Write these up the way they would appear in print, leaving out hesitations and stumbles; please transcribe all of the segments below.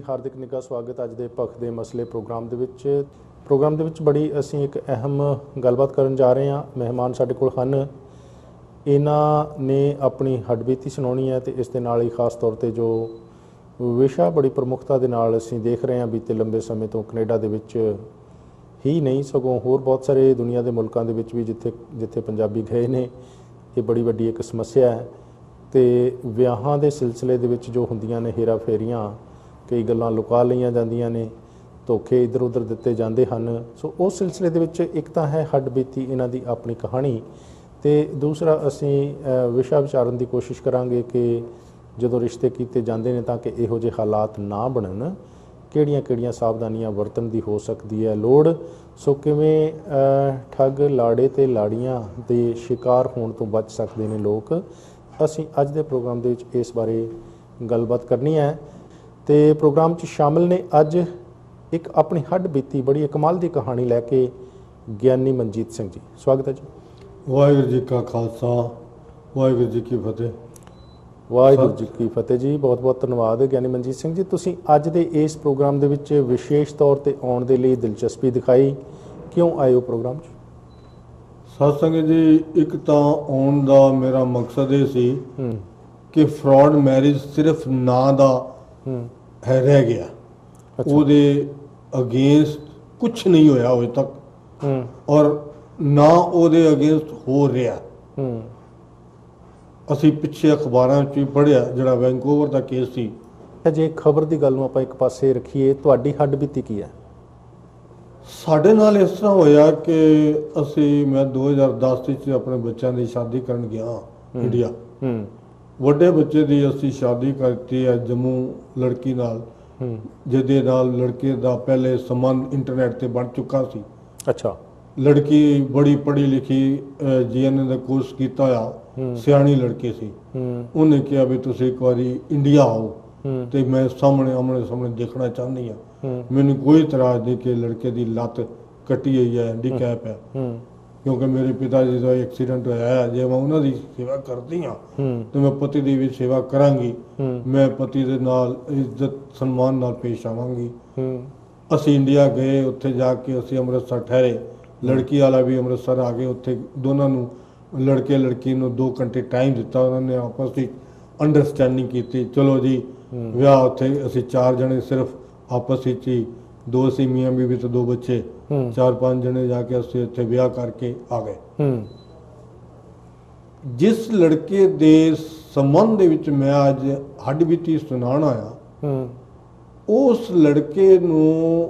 ਹਾਰਦਿਕ ਨਿੱਘਾ ਸਵਾਗਤ ਅੱਜ ਦੇ ਪੱਖ ਦੇ ਮਸਲੇ ਪ੍ਰੋਗਰਾਮ ਦੇ ਵਿੱਚ ਬੜੀ ਅਸੀਂ ਇੱਕ ਅਹਿਮ ਗੱਲਬਾਤ ਕਰਨ ਜਾ ਰਹੇ ਹਾਂ। ਮਹਿਮਾਨ ਸਾਡੇ ਕੋਲ ਹਨ, ਇਹਨਾਂ ਨੇ ਆਪਣੀ ਹੱਡਬੀਤੀ ਸੁਣਾਉਣੀ ਹੈ ਤੇ ਇਸ ਦੇ ਨਾਲ ਹੀ ਖਾਸ ਤੌਰ ਤੇ ਜੋ ਵਿਸ਼ਾ ਬੜੀ ਪ੍ਰਮੁੱਖਤਾ ਦੇ ਨਾਲ ਅਸੀਂ ਦੇਖ ਰਹੇ ਹਾਂ ਬੀਤੇ ਲੰਬੇ ਸਮੇਂ ਤੋਂ ਕੈਨੇਡਾ ਦੇ ਵਿੱਚ ਹੀ ਨਹੀਂ ਸਗੋਂ ਹੋਰ ਬਹੁਤ ਸਾਰੇ ਦੁਨੀਆ ਦੇ ਮੁਲਕਾਂ ਦੇ ਵਿੱਚ ਵੀ ਜਿੱਥੇ ਪੰਜਾਬੀ ਗਏ ਨੇ। ਇਹ ਬੜੀ ਵੱਡੀ ਇੱਕ ਸਮੱਸਿਆ ਹੈ ਤੇ ਵਿਆਹਾਂ ਦੇ ਸਿਲਸਿਲੇ ਦੇ ਵਿੱਚ ਜੋ ਹੁੰਦੀਆਂ ਨੇ ਹੇਰਾ ਫੇਰੀਆਂ, ਕਈ ਗੱਲਾਂ ਲੁਕਾ ਲਈਆਂ ਜਾਂਦੀਆਂ ਨੇ, ਧੋਖੇ ਇੱਧਰ ਉੱਧਰ ਦਿੱਤੇ ਜਾਂਦੇ ਹਨ। ਸੋ ਉਸ ਸਿਲਸਿਲੇ ਦੇ ਵਿੱਚ ਇੱਕ ਤਾਂ ਹੈ ਹੱਡਬੀਤੀ, ਇਹਨਾਂ ਦੀ ਆਪਣੀ ਕਹਾਣੀ, ਤੇ ਦੂਸਰਾ ਅਸੀਂ ਵਿਸ਼ਾ ਵਿਚਾਰਨ ਦੀ ਕੋਸ਼ਿਸ਼ ਕਰਾਂਗੇ ਕਿ ਜਦੋਂ ਰਿਸ਼ਤੇ ਕੀਤੇ ਜਾਂਦੇ ਨੇ ਤਾਂ ਕਿ ਇਹੋ ਜਿਹੇ ਹਾਲਾਤ ਨਾ ਬਣਨ, ਕਿਹੜੀਆਂ ਸਾਵਧਾਨੀਆਂ ਵਰਤਣ ਦੀ ਹੋ ਸਕਦੀ ਹੈ ਲੋੜ। ਸੋ ਕਿਵੇਂ ਠੱਗ ਲਾੜੇ ਤੇ ਲਾੜੀਆਂ ਦੇ ਸ਼ਿਕਾਰ ਹੋਣ ਤੋਂ ਬਚ ਸਕਦੇ ਨੇ ਲੋਕ, ਅਸੀਂ ਅੱਜ ਦੇ ਪ੍ਰੋਗਰਾਮ ਦੇ ਵਿੱਚ ਇਸ ਬਾਰੇ ਗੱਲਬਾਤ ਕਰਨੀ ਹੈ। ਤੇ ਪ੍ਰੋਗਰਾਮ 'ਚ ਸ਼ਾਮਿਲ ਨੇ ਅੱਜ ਇੱਕ ਆਪਣੀ ਹੱਡਬੀਤੀ ਬੜੀ ਕਮਾਲ ਦੀ ਕਹਾਣੀ ਲੈ ਕੇ ਗਿਆਨੀ ਮਨਜੀਤ ਸਿੰਘ ਜੀ। ਸਵਾਗਤ ਹੈ ਜੀ। ਵਾਹਿਗੁਰੂ ਜੀ ਕਾ ਖਾਲਸਾ, ਵਾਹਿਗੁਰੂ ਜੀ ਕੀ ਫਤਿਹ। ਵਾਹਿਗੁਰੂ ਜੀ ਕੀ ਫਤਿਹ ਜੀ। ਬਹੁਤ ਬਹੁਤ ਧੰਨਵਾਦ ਗਿਆਨੀ ਮਨਜੀਤ ਸਿੰਘ ਜੀ, ਤੁਸੀਂ ਅੱਜ ਦੇ ਇਸ ਪ੍ਰੋਗਰਾਮ ਦੇ ਵਿੱਚ ਵਿਸ਼ੇਸ਼ ਤੌਰ ਤੇ ਆਉਣ ਦੇ ਲਈ ਦਿਲਚਸਪੀ ਦਿਖਾਈ। ਕਿਉਂ ਆਏ ਹੋ ਪ੍ਰੋਗਰਾਮ 'ਚ? ਸਤ ਸੰਗਤ ਜੀ, ਇੱਕ ਤਾਂ ਆਉਣ ਦਾ ਮੇਰਾ ਮਕਸਦ ਇਹ ਸੀ ਕਿ ਫਰਾਡ ਮੈਰਿਜ ਸਿਰਫ ਨਾਂ ਦਾ ਹੈ ਰਹਿ ਗਿਆ, ਉਹਦੇ ਅਗੇਂਸਟ ਕੁਛ ਨਹੀਂ ਹੋਇਆ ਅਜੇ ਤੱਕ ਔਰ ਨਾ ਉਹਦੇ ਅਗੇਂਸਟ ਹੋ ਰਿਹਾ। ਅਸੀਂ ਪਿੱਛੇ ਅਖਬਾਰਾਂ 'ਚ ਵੀ ਪੜ੍ਹਿਆ ਜਿਹੜਾ ਵੈਂਕੂਵਰ ਦਾ ਕੇਸ ਸੀ। ਜੇ ਖਬਰ ਦੀ ਗੱਲ ਨੂੰ ਆਪਾਂ ਇੱਕ ਪਾਸੇ ਰੱਖੀਏ, ਤੁਹਾਡੀ ਹੱਡਬੀਤੀ ਕੀ ਹੈ? ਸਾਡੇ ਨਾਲ ਇਸ ਤਰ੍ਹਾਂ ਹੋਇਆ ਕਿ ਮੈਂ 2010 ਵਿੱਚ ਆਪਣੇ ਬੱਚਿਆਂ ਦੀ ਸ਼ਾਦੀ ਕਰਨ ਗਿਆ ਇੰਡੀਆ। ਵੱਡੇ ਬੱਚੇ ਦੀ ਅਸੀਂ ਸ਼ਾਦੀ ਕਰਤੀ ਹੈ ਜੰਮੂ ਲੜਕੀ ਨਾਲ, ਜਿਹਦੇ ਨਾਲ ਲੜਕੇ ਦਾ ਪਹਿਲੇ ਸੰਬੰਧ ਇੰਟਰਨੈਟ ਤੇ ਬਣ ਚੁੱਕਾ ਸੀ। ਅੱਛਾ। ਲੜਕੀ ਬੜੀ ਪੜ੍ਹੀ ਲਿਖੀ, GNA ਦਾ ਕੋਰਸ ਕੀਤਾ ਹੋਇਆ, ਸਿਆਣੀ ਲੜਕੀ ਸੀ। ਉਹਨੇ ਕਿਹਾ ਵੀ ਤੁਸੀਂ ਇੱਕ ਵਾਰੀ ਇੰਡੀਆ ਆਓ ਤੇ ਮੈਂ ਆਮਣੇ ਸਾਹਮਣੇ ਦੇਖਣਾ ਚਾਹੁੰਦੀ ਹਾਂ। ਮੈਨੂੰ ਕੋਈ ਇਤਰਾਜ਼ ਨਹੀਂ ਕਿ ਲੜਕੇ ਦੀ ਲੱਤ ਕੱਟੀ ਹੋਈ ਹੈ, ਹੈਂਡੀਕੈਪ ਹੈ, ਕਿਉਂਕਿ ਮੇਰੇ ਪਿਤਾ ਜੀ ਦਾ ਐਕਸੀਡੈਂਟ ਹੋਇਆ ਹੈ। ਜੇ ਮੈਂ ਉਹਨਾਂ ਦੀ ਸੇਵਾ ਕਰਦੀ ਹਾਂ ਤੇ ਮੈਂ ਪਤੀ ਦੀ ਵੀ ਸੇਵਾ ਕਰਾਂਗੀ। ਮੈਂ ਪਤੀ ਦੇ ਨਾਲ ਇੱਜ਼ਤ ਸਨਮਾਨ ਨਾਲ ਪੇਸ਼ ਆਵਾਂਗੀ। ਅਸੀਂ ਇੰਡੀਆ ਗਏ, ਉੱਥੇ ਜਾ ਕੇ ਅਸੀਂ ਅੰਮ੍ਰਿਤਸਰ ਠਹਿਰੇ। ਲੜਕੀ ਵਾਲਾ ਵੀ ਅੰਮ੍ਰਿਤਸਰ ਆ ਗਏ। ਉੱਥੇ ਦੋਨਾਂ ਨੂੰ, ਲੜਕੇ ਲੜਕੀ ਨੂੰ 2 ਘੰਟੇ ਟਾਈਮ ਦਿੱਤਾ। ਉਹਨਾਂ ਨੇ ਆਪਸ ਵਿੱਚ ਅੰਡਰਸਟੈਂਡਿੰਗ ਕੀਤੀ। ਚਲੋ ਜੀ ਵਿਆਹ। ਉੱਥੇ ਅਸੀਂ 4 ਜਣੇ ਸਿਰਫ ਆਪਸ ਵਿੱਚ ਹੀ, 2 ਸੀ ਮੀਆਂ ਬੀਵੀ ਤੇ 2 ਬੱਚੇ, 4-5 ਜਣੇ ਜਾ ਕੇ ਅਸੀਂ ਉੱਥੇ ਵਿਆਹ ਕਰਕੇ ਆ ਗਏ। ਜਿਸ ਲੜਕੇ ਦੇ ਸੰਬੰਧ ਦੇ ਵਿੱਚ ਮੈਂ ਅੱਜ ਹੱਡਬੀਤੀ ਸੁਣਾਉਣ ਆਇਆ, ਉਸ ਲੜਕੇ ਨੂੰ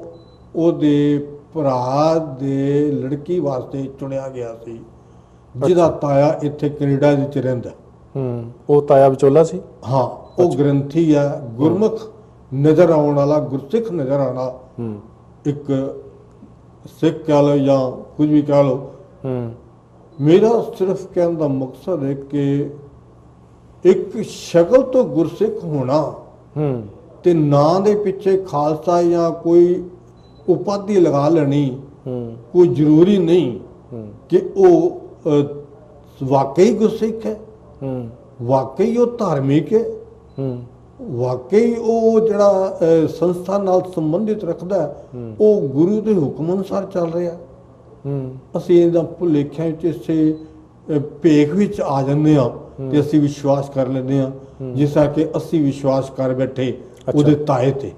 ਉਹਦੇ ਭਰਾ ਦੇ ਲੜਕੀ ਵਾਸਤੇ ਚੁਣਿਆ ਗਿਆ ਸੀ, ਜਿਹਦਾ ਤਾਇਆ ਇੱਥੇ ਕੈਨੇਡਾ ਵਿੱਚ ਰਹਿੰਦਾ। ਉਹ ਤਾਇਆ ਵਿਚੋਲਾ ਸੀ? ਹਾਂ। ਉਹ ਗ੍ਰੰਥੀ ਹੈ, ਗੁਰਮੁਖ ਨਜ਼ਰ ਆਉਣ ਵਾਲਾ, ਗੁਰਸਿੱਖ ਨਜ਼ਰ ਆਉਣਾ, ਇੱਕ ਸਿੱਖ ਕਹਿ ਲਓ ਜਾਂ ਕੁਝ ਵੀ ਕਹਿ ਲਓ। ਮੇਰਾ ਸਿਰਫ ਕਹਿਣ ਦਾ ਮਕਸਦ ਹੈ ਕਿ ਇੱਕ ਸ਼ਕਲ ਤੋਂ ਗੁਰਸਿੱਖ ਹੋਣਾ ਤੇ ਨਾਂ ਦੇ ਪਿੱਛੇ ਖਾਲਸਾ ਜਾਂ ਕੋਈ ਉਪਾਧੀ ਲਗਾ ਲੈਣੀ ਕੋਈ ਜ਼ਰੂਰੀ ਨਹੀਂ ਕਿ ਉਹ ਵਾਕਈ ਗੁਰਸਿੱਖ ਹੈ, ਵਾਕਈ ਉਹ ਧਾਰਮਿਕ ਹੈ, ਵਾਕਈ ਉਹ ਜਿਹੜਾ ਸੰਸਥਾ ਨਾਲ ਸੰਬੰਧਿਤ ਰੱਖਦਾ ਉਹ ਗੁਰੂ ਦੇ ਹੁਕਮ ਅਨੁਸਾਰ ਚੱਲ ਰਿਹਾ। ਅਸੀਂ ਇਹਦਾ ਭੁਲੇਖਿਆਂ ਵਿੱਚ ਇਸੇ ਭੇਖ ਵਿੱਚ ਆ ਜਾਂਦੇ ਹਾਂ ਤੇ ਅਸੀਂ ਵਿਸ਼ਵਾਸ ਕਰ ਲੈਂਦੇ ਹਾਂ, ਜਿਸ ਤਰ੍ਹਾਂ ਕਿ ਅਸੀਂ ਵਿਸ਼ਵਾਸ ਕਰ ਬੈਠੇ ਉਹਦੇ ਤਾਏ ਤੇ।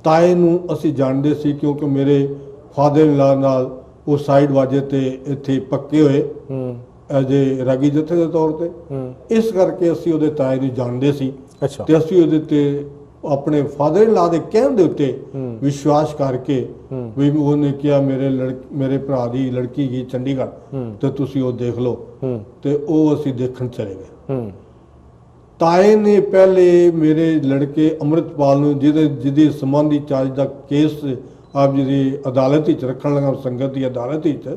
ਤਾਏ ਨੂੰ ਅਸੀਂ ਜਾਣਦੇ ਸੀ ਕਿਉਂਕਿ ਮੇਰੇ ਫਾਦਰ ਇਨ ਲਾ ਨਾਲ ਉਹ ਸਾਈਡ ਵਾਜੇ ਤੇ ਇੱਥੇ ਪੱਕੇ ਹੋਏ ਐਜ ਏ ਰਾਗੀ ਜਥੇ ਦੇ ਤੌਰ ਤੇ। ਇਸ ਕਰਕੇ ਅਸੀਂ ਉਹਦੇ ਤਾਏ ਨੂੰ ਜਾਣਦੇ ਸੀ ਤੇ ਅਸੀਂ ਉਹਦੇ ਤੇ ਆਪਣੇ ਫਾਦਰ ਇਨ ਲਾ ਦੇ ਕਹਿਣ ਦੇ ਉੱਤੇ ਵਿਸ਼ਵਾਸ ਕਰਕੇ ਵੀ ਉਹਨੇ ਕਿਹਾ ਮੇਰੇ ਭਰਾ ਦੀ ਲੜਕੀ ਗਈ ਚੰਡੀਗੜ੍ਹ ਤੇ ਤੁਸੀਂ ਉਹ ਦੇਖ ਲਓ, ਤੇ ਉਹ ਅਸੀਂ ਦੇਖਣ ਚਲੇ ਗਏ। ਤਾਏ ਨੇ ਪਹਿਲੇ ਮੇਰੇ ਲੜਕੇ ਅੰਮ੍ਰਿਤਪਾਲ ਨੂੰ, ਜਿਹਦੇ ਸੰਬੰਧੀ ਚਾਰਜ ਦਾ ਕੇਸ ਆਪ ਜੀ ਦੀ ਅਦਾਲਤ ਵਿੱਚ ਰੱਖਣ ਲੱਗਾ, ਸੰਗਤ ਦੀ ਅਦਾਲਤ ਵਿੱਚ,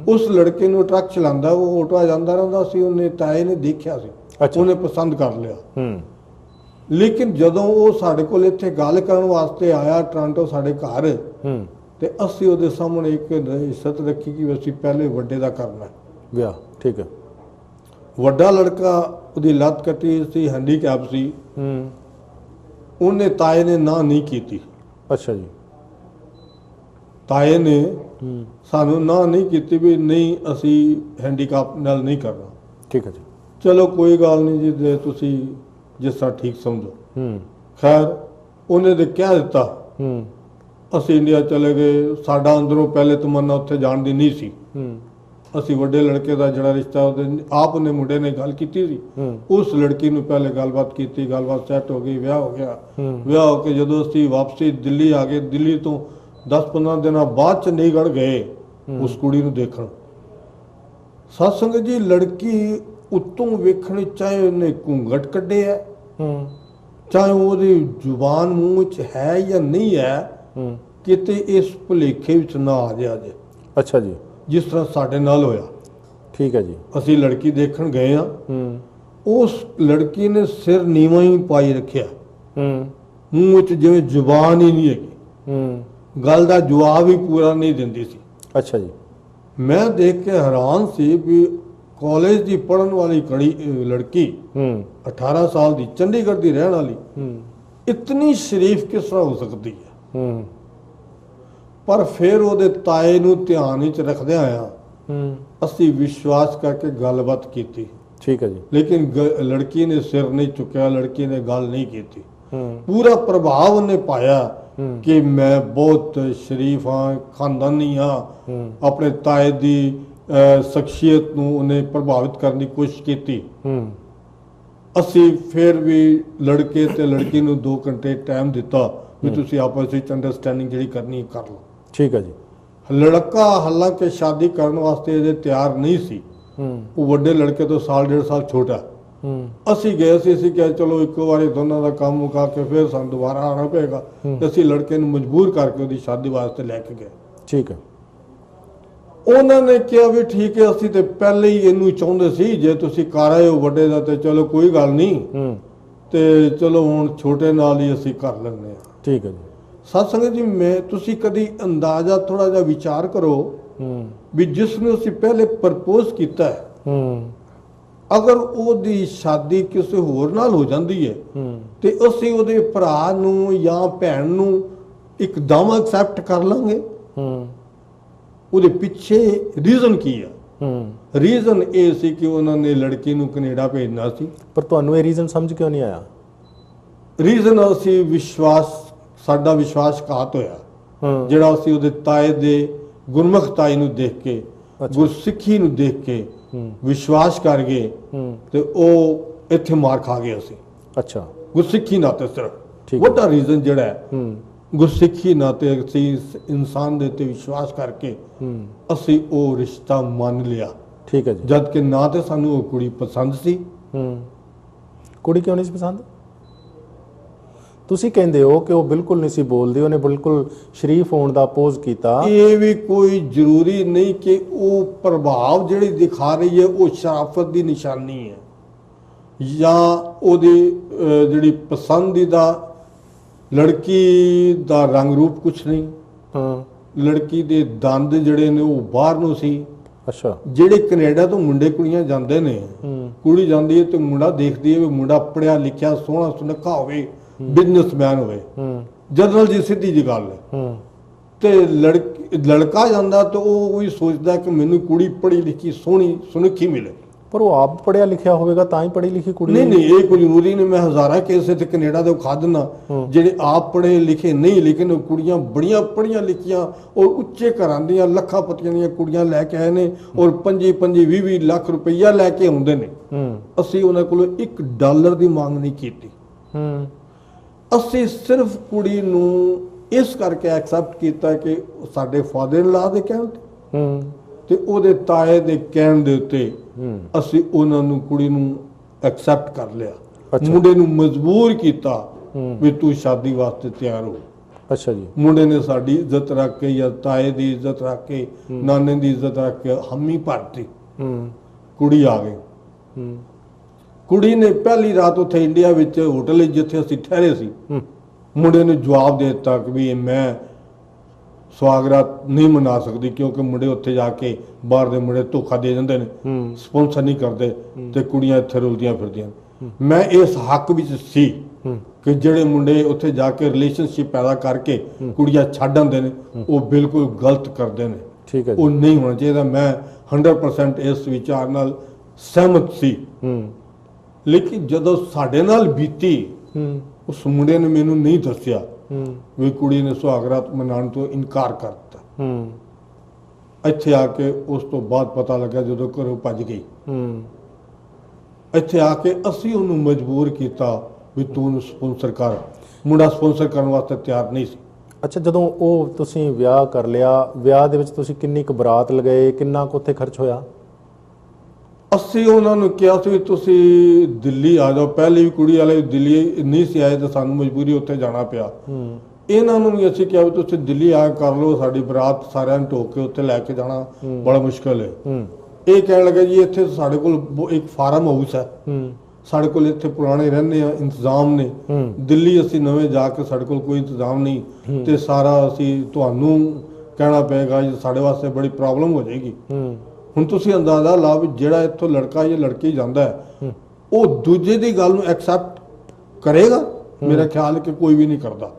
ਉਸ ਲੜਕੇ ਨੂੰ ਟਰੱਕ ਚਲਾਉਂਦਾ, ਉਹ ਆਟੋ ਜਾਂਦਾ ਰਹਿੰਦਾ ਸੀ। ਉਹਨੇ ਤਾਏ ਨੇ ਦੇਖਿਆ ਸੀ, ਉਹਨੇ ਪਸੰਦ ਕਰ ਲਿਆ। ਲੇਕਿਨ ਜਦੋਂ ਉਹ ਸਾਡੇ ਕੋਲ ਇੱਥੇ ਗੱਲ ਕਰਨ ਵਾਸਤੇ ਆਇਆ ਟੋਰਾਂਟੋ ਸਾਡੇ ਘਰ, ਤੇ ਅਸੀਂ ਉਹਦੇ ਸਾਹਮਣੇ ਇੱਕ ਇੱਜ਼ਤ ਰੱਖੀ ਕਿ ਅਸੀਂ ਪਹਿਲੇ ਵੱਡੇ ਦਾ ਕਰਨਾ ਵਿਆਹ। ਠੀਕ ਹੈ। ਵੱਡਾ ਲੜਕਾ, ਉਹਦੀ ਲੱਤ ਕੱਟੀ ਸੀ, ਹੈਂਡੀਕੈਪ ਸੀ, ਉਹਨੇ ਤਾਏ ਨੇ ਨਾ ਨਹੀਂ ਕੀਤੀ। ਅੱਛਾ ਜੀ। ਤਾਏ ਨੇ ਸਾਨੂੰ ਨਾ ਨਹੀਂ ਕੀਤੀ ਵੀ ਨਹੀਂ ਅਸੀਂ ਹੈਂਡੀਕੈਪ ਨਾਲ ਨਹੀਂ ਕਰਨਾ। ਠੀਕ ਹੈ ਜੀ। ਚਲੋ ਕੋਈ ਗੱਲ ਨਹੀਂ ਜੀ, ਜੇ ਤੁਸੀਂ ਜਿਸ ਤਰ੍ਹਾਂ ਠੀਕ ਸਮਝੋ। ਖੈਰ ਉਹਨੇ ਤੇ ਕਹਿ ਦਿੱਤਾ, ਅਸੀਂ ਇੰਡੀਆ ਚਲੇ ਗਏ। ਸਾਡਾ ਅੰਦਰੋਂ ਪਹਿਲੇ ਤਮੰਨਾ ਉੱਥੇ ਜਾਣ ਦੀ ਨਹੀਂ ਸੀ। ਅਸੀਂ ਵੱਡੇ ਲੜਕੇ ਦਾ ਜਿਹੜਾ ਰਿਸ਼ਤਾ ਉਹਦੇ ਆਪ ਨੇ ਮੁੰਡੇ ਨੇ ਗੱਲ ਕੀਤੀ ਸੀ, ਉਸ ਲੜਕੀ ਨੂੰ ਪਹਿਲੇ ਗੱਲਬਾਤ ਕੀਤੀ, ਗੱਲਬਾਤ ਸੈੱਟ ਹੋ ਗਈ, ਵਿਆਹ ਹੋ ਗਿਆ। ਵਿਆਹ ਹੋ ਕੇ ਜਦੋਂ ਅਸੀਂ ਵਾਪਸੀ ਦਿੱਲੀ ਆ ਗਏ, ਦਿੱਲੀ ਤੋਂ 10-15 ਦਿਨਾਂ ਬਾਅਦ ਚੰਡੀਗੜ੍ਹ ਗਏ ਉਸ ਕੁੜੀ ਨੂੰ ਦੇਖਣ। ਸਤ ਸੰਗਤ ਜੀ, ਲੜਕੀ ਉੱਤੋਂ ਵੇਖਣੀ, ਚਾਹੇ ਉਹਨੇ ਘੂੰਘਟ ਕੱਢੇ ਹੈ, ਚਾਹੇ ਉਹਦੀ ਜ਼ੁਬਾਨ ਮੂੰਹ 'ਚ ਹੈ ਜਾਂ ਨਹੀਂ ਹੈ, ਕਿਤੇ ਇਸ ਭੁਲੇਖੇ ਵਿੱਚ ਨਾ ਆ ਜਾਏ। ਅੱਛਾ ਜੀ। ਜਿਸ ਤਰ੍ਹਾਂ ਸਾਡੇ ਨਾਲ ਹੋਇਆ। ਠੀਕ ਹੈ ਜੀ। ਅਸੀਂ ਲੜਕੀ ਦੇਖਣ ਗਏ ਆ, ਉਸ ਲੜਕੀ ਨੇ ਸਿਰ ਨੀਵਾਂ ਹੀ ਪਾਈ ਰੱਖਿਆ, ਮੂੰਹ 'ਚ ਜਿਵੇਂ ਜ਼ੁਬਾਨ ਹੀ ਨਹੀਂ ਹੈਗੀ, ਗੱਲ ਦਾ ਜਵਾਬ ਹੀ ਪੂਰਾ ਨਹੀਂ ਦਿੰਦੀ ਸੀ। ਅੱਛਾ ਜੀ। ਮੈਂ ਦੇਖ ਕੇ ਹੈਰਾਨ ਸੀ ਵੀ ਕਾਲਜ ਦੀ ਪੜ੍ਹਨ ਵਾਲੀ ਲੜਕੀ 18 ਸਾਲ ਦੀ, ਚੰਡੀਗੜ੍ਹ ਦੀ ਰਹਿਣ ਵਾਲੀ, ਇਤਨੀ ਸ਼ਰੀਫ ਕਿਸ ਤਰ੍ਹਾਂ ਹੋ ਸਕਦੀ ਹੈ। ਪਰ ਫਿਰ ਉਹਦੇ ਤਾਏ ਨੂੰ ਧਿਆਨ ਵਿੱਚ ਰੱਖਦਿਆਂ ਆਇਆ ਅਸੀਂ ਵਿਸ਼ਵਾਸ ਕਰਕੇ ਗੱਲਬਾਤ ਕੀਤੀ। ਠੀਕ ਹੈ ਜੀ। ਲੇਕਿਨ ਲੜਕੀ ਨੇ ਸਿਰ ਨਹੀਂ ਚੁੱਕਿਆ, ਲੜਕੀ ਨੇ ਗੱਲ ਨਹੀਂ ਕੀਤੀ। ਪੂਰਾ ਪ੍ਰਭਾਵ ਉਹਨੇ ਪਾਇਆ ਕਿ ਮੈਂ ਬਹੁਤ ਸ਼ਰੀਫ ਹਾਂ, ਖਾਨਦਾਨੀ ਹਾਂ। ਆਪਣੇ ਤਾਏ ਦੀ ਸ਼ਖਸੀਅਤ ਨੂੰ ਉਹਨੇ ਪ੍ਰਭਾਵਿਤ ਕਰਨ ਦੀ ਕੋਸ਼ਿਸ਼ ਕੀਤੀ। ਅਸੀਂ ਫਿਰ ਵੀ ਲੜਕੇ ਤੇ ਲੜਕੀ ਨੂੰ 2 ਘੰਟੇ ਟਾਈਮ ਦਿੱਤਾ ਵੀ ਤੁਸੀਂ ਆਪਸ ਵਿੱਚ ਅੰਡਰਸਟੈਂਡਿੰਗ ਜਿਹੜੀ ਕਰਨੀ ਕਰ ਲਓ। ਠੀਕ ਹੈ ਜੀ। ਲੜਕਾ ਹਾਲਾਂਕਿ ਸ਼ਾਦੀ ਕਰਨ ਵਾਸਤੇ ਇਹਦੇ ਤਿਆਰ ਨਹੀਂ ਸੀ, ਉਹ ਵੱਡੇ ਲੜਕੇ ਤੋਂ 1.5 ਸਾਲ ਛੋਟਾ। ਅਸੀਂ ਗਏ ਸੀ, ਅਸੀਂ ਕਿਹਾ ਚਲੋ ਇੱਕੋ ਵਾਰੀ ਦੋਨਾਂ ਦਾ ਕੰਮ ਮੁਕਾ ਕੇ ਫਿਰ ਸਾਨੂੰ ਦੁਬਾਰਾ ਆਉਣਾ ਪਏਗਾ। ਅਸੀਂ ਲੜਕੇ ਨੂੰ ਮਜਬੂਰ ਕਰਕੇ ਉਹਦੀ ਸ਼ਾਦੀ ਵਾਸਤੇ ਲੈ ਕੇ ਗਏ। ਠੀਕ ਹੈ। ਉਹਨਾਂ ਨੇ ਕਿਹਾ ਵੀ ਠੀਕ ਹੈ, ਅਸੀਂ ਤੇ ਪਹਿਲੇ ਹੀ ਇਹਨੂੰ ਚਾਹੁੰਦੇ ਸੀ, ਜੇ ਤੁਸੀਂ ਕਰ ਆਏ ਹੋ ਵੱਡੇ ਦਾ ਤੇ ਚਲੋ ਕੋਈ ਗੱਲ ਨਹੀਂ, ਤੇ ਚਲੋ ਹੁਣ ਛੋਟੇ ਨਾਲ ਹੀ ਅਸੀਂ ਕਰ ਲੈਂਦੇ ਹਾਂ। ਠੀਕ ਹੈ ਜੀ। ਸਤ ਸੰਗਤ ਜੀ, ਤੁਸੀਂ ਕਦੀ ਅੰਦਾਜ਼ਾ ਥੋੜਾ ਜਿਹਾ ਵਿਚਾਰ ਕਰੋ ਵੀ ਜਿਸ ਨੂੰ ਅਸੀਂ ਪਹਿਲੇ ਪ੍ਰਪੋਜ਼ ਕੀਤਾ ਹੈ, ਅਗਰ ਉਹਦੀ ਸ਼ਾਦੀ ਕਿਸੇ ਹੋਰ ਨਾਲ ਹੋ ਜਾਂਦੀ ਹੈ ਤੇ ਅਸੀਂ ਉਹਦੇ ਭਰਾ ਨੂੰ ਜਾਂ ਭੈਣ ਨੂੰ ਇੱਕਦਮ ਐਕਸੈਪਟ ਕਰ ਲਾਂਗੇ। ਉਹਦੇ ਪਿੱਛੇ ਰੀਜ਼ਨ ਕੀ ਹੈ? ਰੀਜ਼ਨ ਇਹ ਸੀ ਕਿ ਉਹਨਾਂ ਨੇ ਲੜਕੀ ਨੂੰ ਕੈਨੇਡਾ ਭੇਜਣਾ ਸੀ। ਪਰ ਤੁਹਾਨੂੰ ਇਹ ਰੀਜ਼ਨ ਸਮਝ ਕਿਉਂ ਨਹੀਂ ਆਇਆ? ਰੀਜ਼ਨ ਅਸੀਂ ਸਾਡਾ ਵਿਸ਼ਵਾਸਘਾਤ ਹੋਇਆ, ਜਿਹੜਾ ਅਸੀਂ ਉਹਦੇ ਤਾਏ ਦੇ ਗੁਰਮੁਖ ਤਾਏ ਨੂੰ ਦੇਖ ਕੇ, ਗੁਰਸਿੱਖੀ ਨੂੰ ਦੇਖ ਕੇ ਵਿਸ਼ਵਾਸ ਕਰ ਗਏ ਤੇ ਉਹ ਇੱਥੇ ਮਾਰ ਖਾ ਗਏ ਅਸੀਂ। ਅੱਛਾ। ਗੁਰਸਿੱਖੀ ਨਾਤੇ ਸਿਰਫ ਵੱਡਾ ਰੀਜ਼ਨ ਜਿਹੜਾ ਹੈ, ਗੁਰਸਿੱਖੀ ਨਾਤੇ ਅਸੀਂ ਇਨਸਾਨ ਦੇ ਉੱਤੇ ਵਿਸ਼ਵਾਸ ਕਰਕੇ ਅਸੀਂ ਉਹ ਰਿਸ਼ਤਾ ਮੰਨ ਲਿਆ। ਠੀਕ ਹੈ ਜੀ। ਜਦ ਕਿ ਨਾ ਤੇ ਸਾਨੂੰ ਉਹ ਕੁੜੀ ਪਸੰਦ ਸੀ। ਕੁੜੀ ਕਿਉਂ ਨਹੀਂ ਸੀ ਪਸੰਦ? ਤੁਸੀਂ ਕਹਿੰਦੇ ਹੋ ਕਿ ਉਹ ਬਿਲਕੁਲ ਨਹੀਂ ਸੀ ਬੋਲਦੀ, ਉਹਨੇ ਬਿਲਕੁਲ ਸ਼ਰੀਫ ਹੋਣ ਦਾ ਅਪੋਜ਼ ਕੀਤਾ। ਇਹ ਵੀ ਕੋਈ ਜ਼ਰੂਰੀ ਨਹੀਂ ਕਿ ਉਹ ਪ੍ਰਭਾਵ ਜਿਹੜੀ ਦਿਖਾ ਰਹੀ ਹੈ ਉਹ ਸ਼ਰਾਫਤ ਦੀ ਨਿਸ਼ਾਨੀ ਹੈ, ਜਾਂ ਉਹਦੀ ਜਿਹੜੀ ਪਸੰਦੀਦਾ ਲੜਕੀ ਦਾ ਰੰਗ ਰੂਪ ਕੁਛ ਨਹੀਂ। ਲੜਕੀ ਦੇ ਦੰਦ ਜਿਹੜੇ ਨੇ ਉਹ ਬਾਹਰ ਨੂੰ ਸੀ। ਅੱਛਾ। ਜਿਹੜੇ ਕੈਨੇਡਾ ਤੋਂ ਮੁੰਡੇ ਕੁੜੀਆਂ ਜਾਂਦੇ ਨੇ, ਕੁੜੀ ਜਾਂਦੀ ਹੈ ਤੇ ਮੁੰਡਾ ਦੇਖਦੀ ਹੈ ਵੀ ਮੁੰਡਾ ਪੜਿਆ ਲਿਖਿਆ, ਸੋਹਣਾ ਸੁਨੱਖਾ ਹੋਵੇ, ਬਿਜ਼ਨਸਮੈਨ ਹੋਵੇ, ਜਨਰਲ ਜੀ, ਸਿੱਧੀ ਜੀ ਗੱਲ ਹੈ। ਤੇ ਲੜਕਾ ਜਾਂਦਾ ਤੇ ਉਹ ਵੀ ਸੋਚਦਾ ਕਿ ਮੈਨੂੰ ਕੁੜੀ ਪੜ੍ਹੀ ਲਿਖੀ ਸੋਹਣੀ ਸੁਨੱਖੀ ਮਿਲੇ। ਪਰ ਉਹ ਆਪ ਪੜਿਆ ਲਿਖਿਆ ਹੋਵੇਗਾ ਤਾਂ ਹੀ ਪੜ੍ਹੀ ਲਿਖੀ ਕੁੜੀ। ਨਹੀਂ, ਇਹ ਕੋਈ ਜ਼ਰੂਰੀ ਨਹੀਂ। ਮੈਂ ਹਜ਼ਾਰਾਂ ਕੇਸ ਇੱਥੇ ਕੈਨੇਡਾ ਦੇ ਖਾ ਦਿੰਦਾ ਜਿਹੜੇ ਆਪ ਪੜ੍ਹੇ ਲਿਖੇ ਨਹੀਂ, ਲੇਕਿਨ ਉਹ ਕੁੜੀਆਂ ਬੜੀਆਂ ਪੜ੍ਹੀਆਂ ਲਿਖੀਆਂ ਔਰ ਉੱਚੇ ਘਰਾਂ ਦੀਆਂ ਲੱਖਾਂ ਪਤੀਆਂ ਦੀਆਂ ਕੁੜੀਆਂ ਲੈ ਕੇ ਆਏ ਨੇ ਔਰ 25-20 ਲੱਖ ਰੁਪਈਆ ਲੈ ਕੇ ਆਉਂਦੇ ਨੇ। ਅਸੀਂ ਉਹਨਾਂ ਕੋਲੋਂ $1 ਦੀ ਮੰਗ ਨਹੀਂ ਕੀਤੀ। ਅਸੀਂ ਸਿਰਫ ਕੁੜੀ ਨੂੰ ਇਸ ਕਰਕੇ ਐਕਸੈਪਟ ਕੀਤਾ ਕਿ ਸਾਡੇ ਫਾਦਰ ਇਨ ਲਾ ਦੇ ਕਹਿਣ ਤੇ ਉਹਦੇ ਤਾਏ ਦੇ ਕਹਿਣ ਦੇ ਉੱਤੇ ਅਸੀਂ ਉਹਨਾਂ ਨੂੰ, ਕੁੜੀ ਨੂੰ ਐਕਸੈਪਟ ਕਰ ਲਿਆ। ਮੁੰਡੇ ਨੂੰ ਮਜਬੂਰ ਕੀਤਾ ਵੀ ਤੂੰ ਸ਼ਾਦੀ ਵਾਸਤੇ ਤਿਆਰ ਹੋ। ਅੱਛਾ ਜੀ। ਮੁੰਡੇ ਨੇ ਸਾਡੀ ਇੱਜ਼ਤ ਰੱਖ ਕੇ ਜਾਂ ਤਾਏ ਦੀ ਇੱਜ਼ਤ ਰੱਖ ਕੇ, ਨਾਨੇ ਦੀ ਇੱਜ਼ਤ ਰੱਖ ਕੇ ਹਾਮੀ ਭਰਤੀ। ਕੁੜੀ ਆ ਗਈ। ਕੁੜੀ ਨੇ ਪਹਿਲੀ ਰਾਤ ਉੱਥੇ ਇੰਡੀਆ ਵਿੱਚ ਹੋਟਲ ਜਿੱਥੇ ਅਸੀਂ ਠਹਿਰੇ ਸੀ, ਮੁੰਡੇ ਨੇ ਜਵਾਬ ਦੇ ਦਿੱਤਾ ਕਿ ਵੀ ਮੈਂ ਸਵਾਗਤ ਨਹੀਂ ਮਨਾ ਸਕਦੀ, ਕਿਉਂਕਿ ਮੁੰਡੇ ਉੱਥੇ ਜਾ ਕੇ ਬਾਹਰ ਦੇ ਮੁੰਡੇ ਧੋਖਾ ਦੇ ਜਾਂਦੇ ਨੇ, ਸਪਾਂਸਰ ਨਹੀਂ ਕਰਦੇ ਤੇ ਕੁੜੀਆਂ ਇੱਥੇ ਰੁਲਦੀਆਂ ਫਿਰਦੀਆਂ। ਮੈਂ ਇਸ ਹੱਕ ਵਿੱਚ ਸੀ ਕਿ ਜਿਹੜੇ ਮੁੰਡੇ ਉੱਥੇ ਜਾ ਕੇ ਰਿਲੇਸ਼ਨਸ਼ਿਪ ਪੈਦਾ ਕਰਕੇ ਕੁੜੀਆਂ ਛੱਡ ਆਉਂਦੇ ਨੇ ਉਹ ਬਿਲਕੁਲ ਗਲਤ ਕਰਦੇ ਨੇ। ਠੀਕ ਹੈ ਜੀ। ਉਹ ਨਹੀਂ ਹੋਣਾ ਚਾਹੀਦਾ। ਮੈਂ 100% ਇਸ ਵਿਚਾਰ ਨਾਲ ਸਹਿਮਤ ਸੀ। ਲੇਕਿਨ ਜਦੋਂ ਸਾਡੇ ਨਾਲ ਬੀਤੀ ਉਸ ਮੁੰਡੇ ਨੇ ਮੈਨੂੰ ਨਹੀਂ ਦੱਸਿਆ ਵੀ ਕੁੜੀ ਨੇ ਸੁਹਾਗਰਾਤ ਮਨਾਉਣ ਤੋਂ ਇਨਕਾਰ ਕਰ ਦਿੱਤਾ। ਇੱਥੇ ਆ ਕੇ ਉਸ ਤੋਂ ਬਾਅਦ ਪਤਾ ਲੱਗਾ ਜਦੋਂ ਘਰੋਂ ਭੱਜ ਗਈ। ਇੱਥੇ ਆ ਕੇ ਅਸੀਂ ਉਹਨੂੰ ਮਜਬੂਰ ਕੀਤਾ ਵੀ ਤੂੰ ਉਹਨੂੰ ਸਪਾਂਸਰ ਕਰ। ਮੁੰਡਾ ਸਪਾਂਸਰ ਕਰਨ ਵਾਸਤੇ ਤਿਆਰ ਨਹੀਂ ਸੀ। ਅੱਛਾ, ਜਦੋਂ ਉਹ ਤੁਸੀਂ ਵਿਆਹ ਕਰ ਲਿਆ, ਵਿਆਹ ਦੇ ਵਿੱਚ ਤੁਸੀਂ ਕਿੰਨੀ ਕੁ ਬਰਾਤ ਲਗਾਏ, ਕਿੰਨਾ ਕੁ ਉੱਥੇ ਖਰਚ ਹੋਇਆ? ਅਸੀਂ ਉਹਨਾਂ ਨੂੰ ਕਿਹਾ ਸੀ ਤੁਸੀਂ ਦਿੱਲੀ ਆ ਜਾਓ। ਪਹਿਲੀ ਵੀ ਕੁੜੀ ਵਾਲੇ ਦਿੱਲੀ ਨਹੀਂ ਸੀ ਆਏ ਤਾਂ ਸਾਨੂੰ ਮਜਬੂਰੀ ਉੱਥੇ ਜਾਣਾ ਪਿਆ। ਇਹਨਾਂ ਨੂੰ ਵੀ ਅਸੀਂ ਕਿਹਾ ਵੀ ਤੁਸੀਂ ਦਿੱਲੀ ਆ ਕਰ ਲਓ, ਸਾਡੀ ਬਰਾਤ ਸਾਰਿਆਂ ਨੂੰ ਢੋਕ ਕੇ ਉੱਥੇ ਲੈ ਕੇ ਜਾਣਾ ਬੜਾ ਮੁਸ਼ਕਲ ਹੈ। ਇਹ ਕਹਿਣ ਲੱਗਾ ਜੀ ਇੱਥੇ ਸਾਡੇ ਕੋਲ ਇੱਕ ਫਾਰਮ ਹਾਊਸ ਹੈ, ਸਾਡੇ ਕੋਲ ਇੱਥੇ ਪੁਰਾਣੇ ਰਹਿੰਦੇ ਆ, ਇੰਤਜ਼ਾਮ ਨੇ। ਦਿੱਲੀ ਅਸੀਂ ਨਵੇਂ ਜਾ ਕੇ ਸਾਡੇ ਕੋਲ ਕੋਈ ਇੰਤਜ਼ਾਮ ਨਹੀਂ ਤੇ ਸਾਰਾ ਅਸੀਂ ਤੁਹਾਨੂੰ ਕਹਿਣਾ ਪਏਗਾ ਜੀ, ਸਾਡੇ ਵਾਸਤੇ ਬੜੀ ਪ੍ਰੋਬਲਮ ਹੋ ਜਾਏਗੀ। ਹੁਣ ਤੁਸੀਂ ਅੰਦਾਜ਼ਾ ਲਾ ਵੀ ਜਿਹੜਾ ਇੱਥੋਂ ਲੜਕਾ ਜਾਂ ਲੜਕੀ ਜਾਂਦਾ ਹੈ ਉਹ ਦੂਜੇ ਦੀ ਗੱਲ ਨੂੰ ਐਕਸੈਪਟ ਕਰੇਗਾ? ਮੇਰਾ ਖਿਆਲ ਹੈ ਕਿ ਕੋਈ ਵੀ ਨਹੀਂ ਕਰਦਾ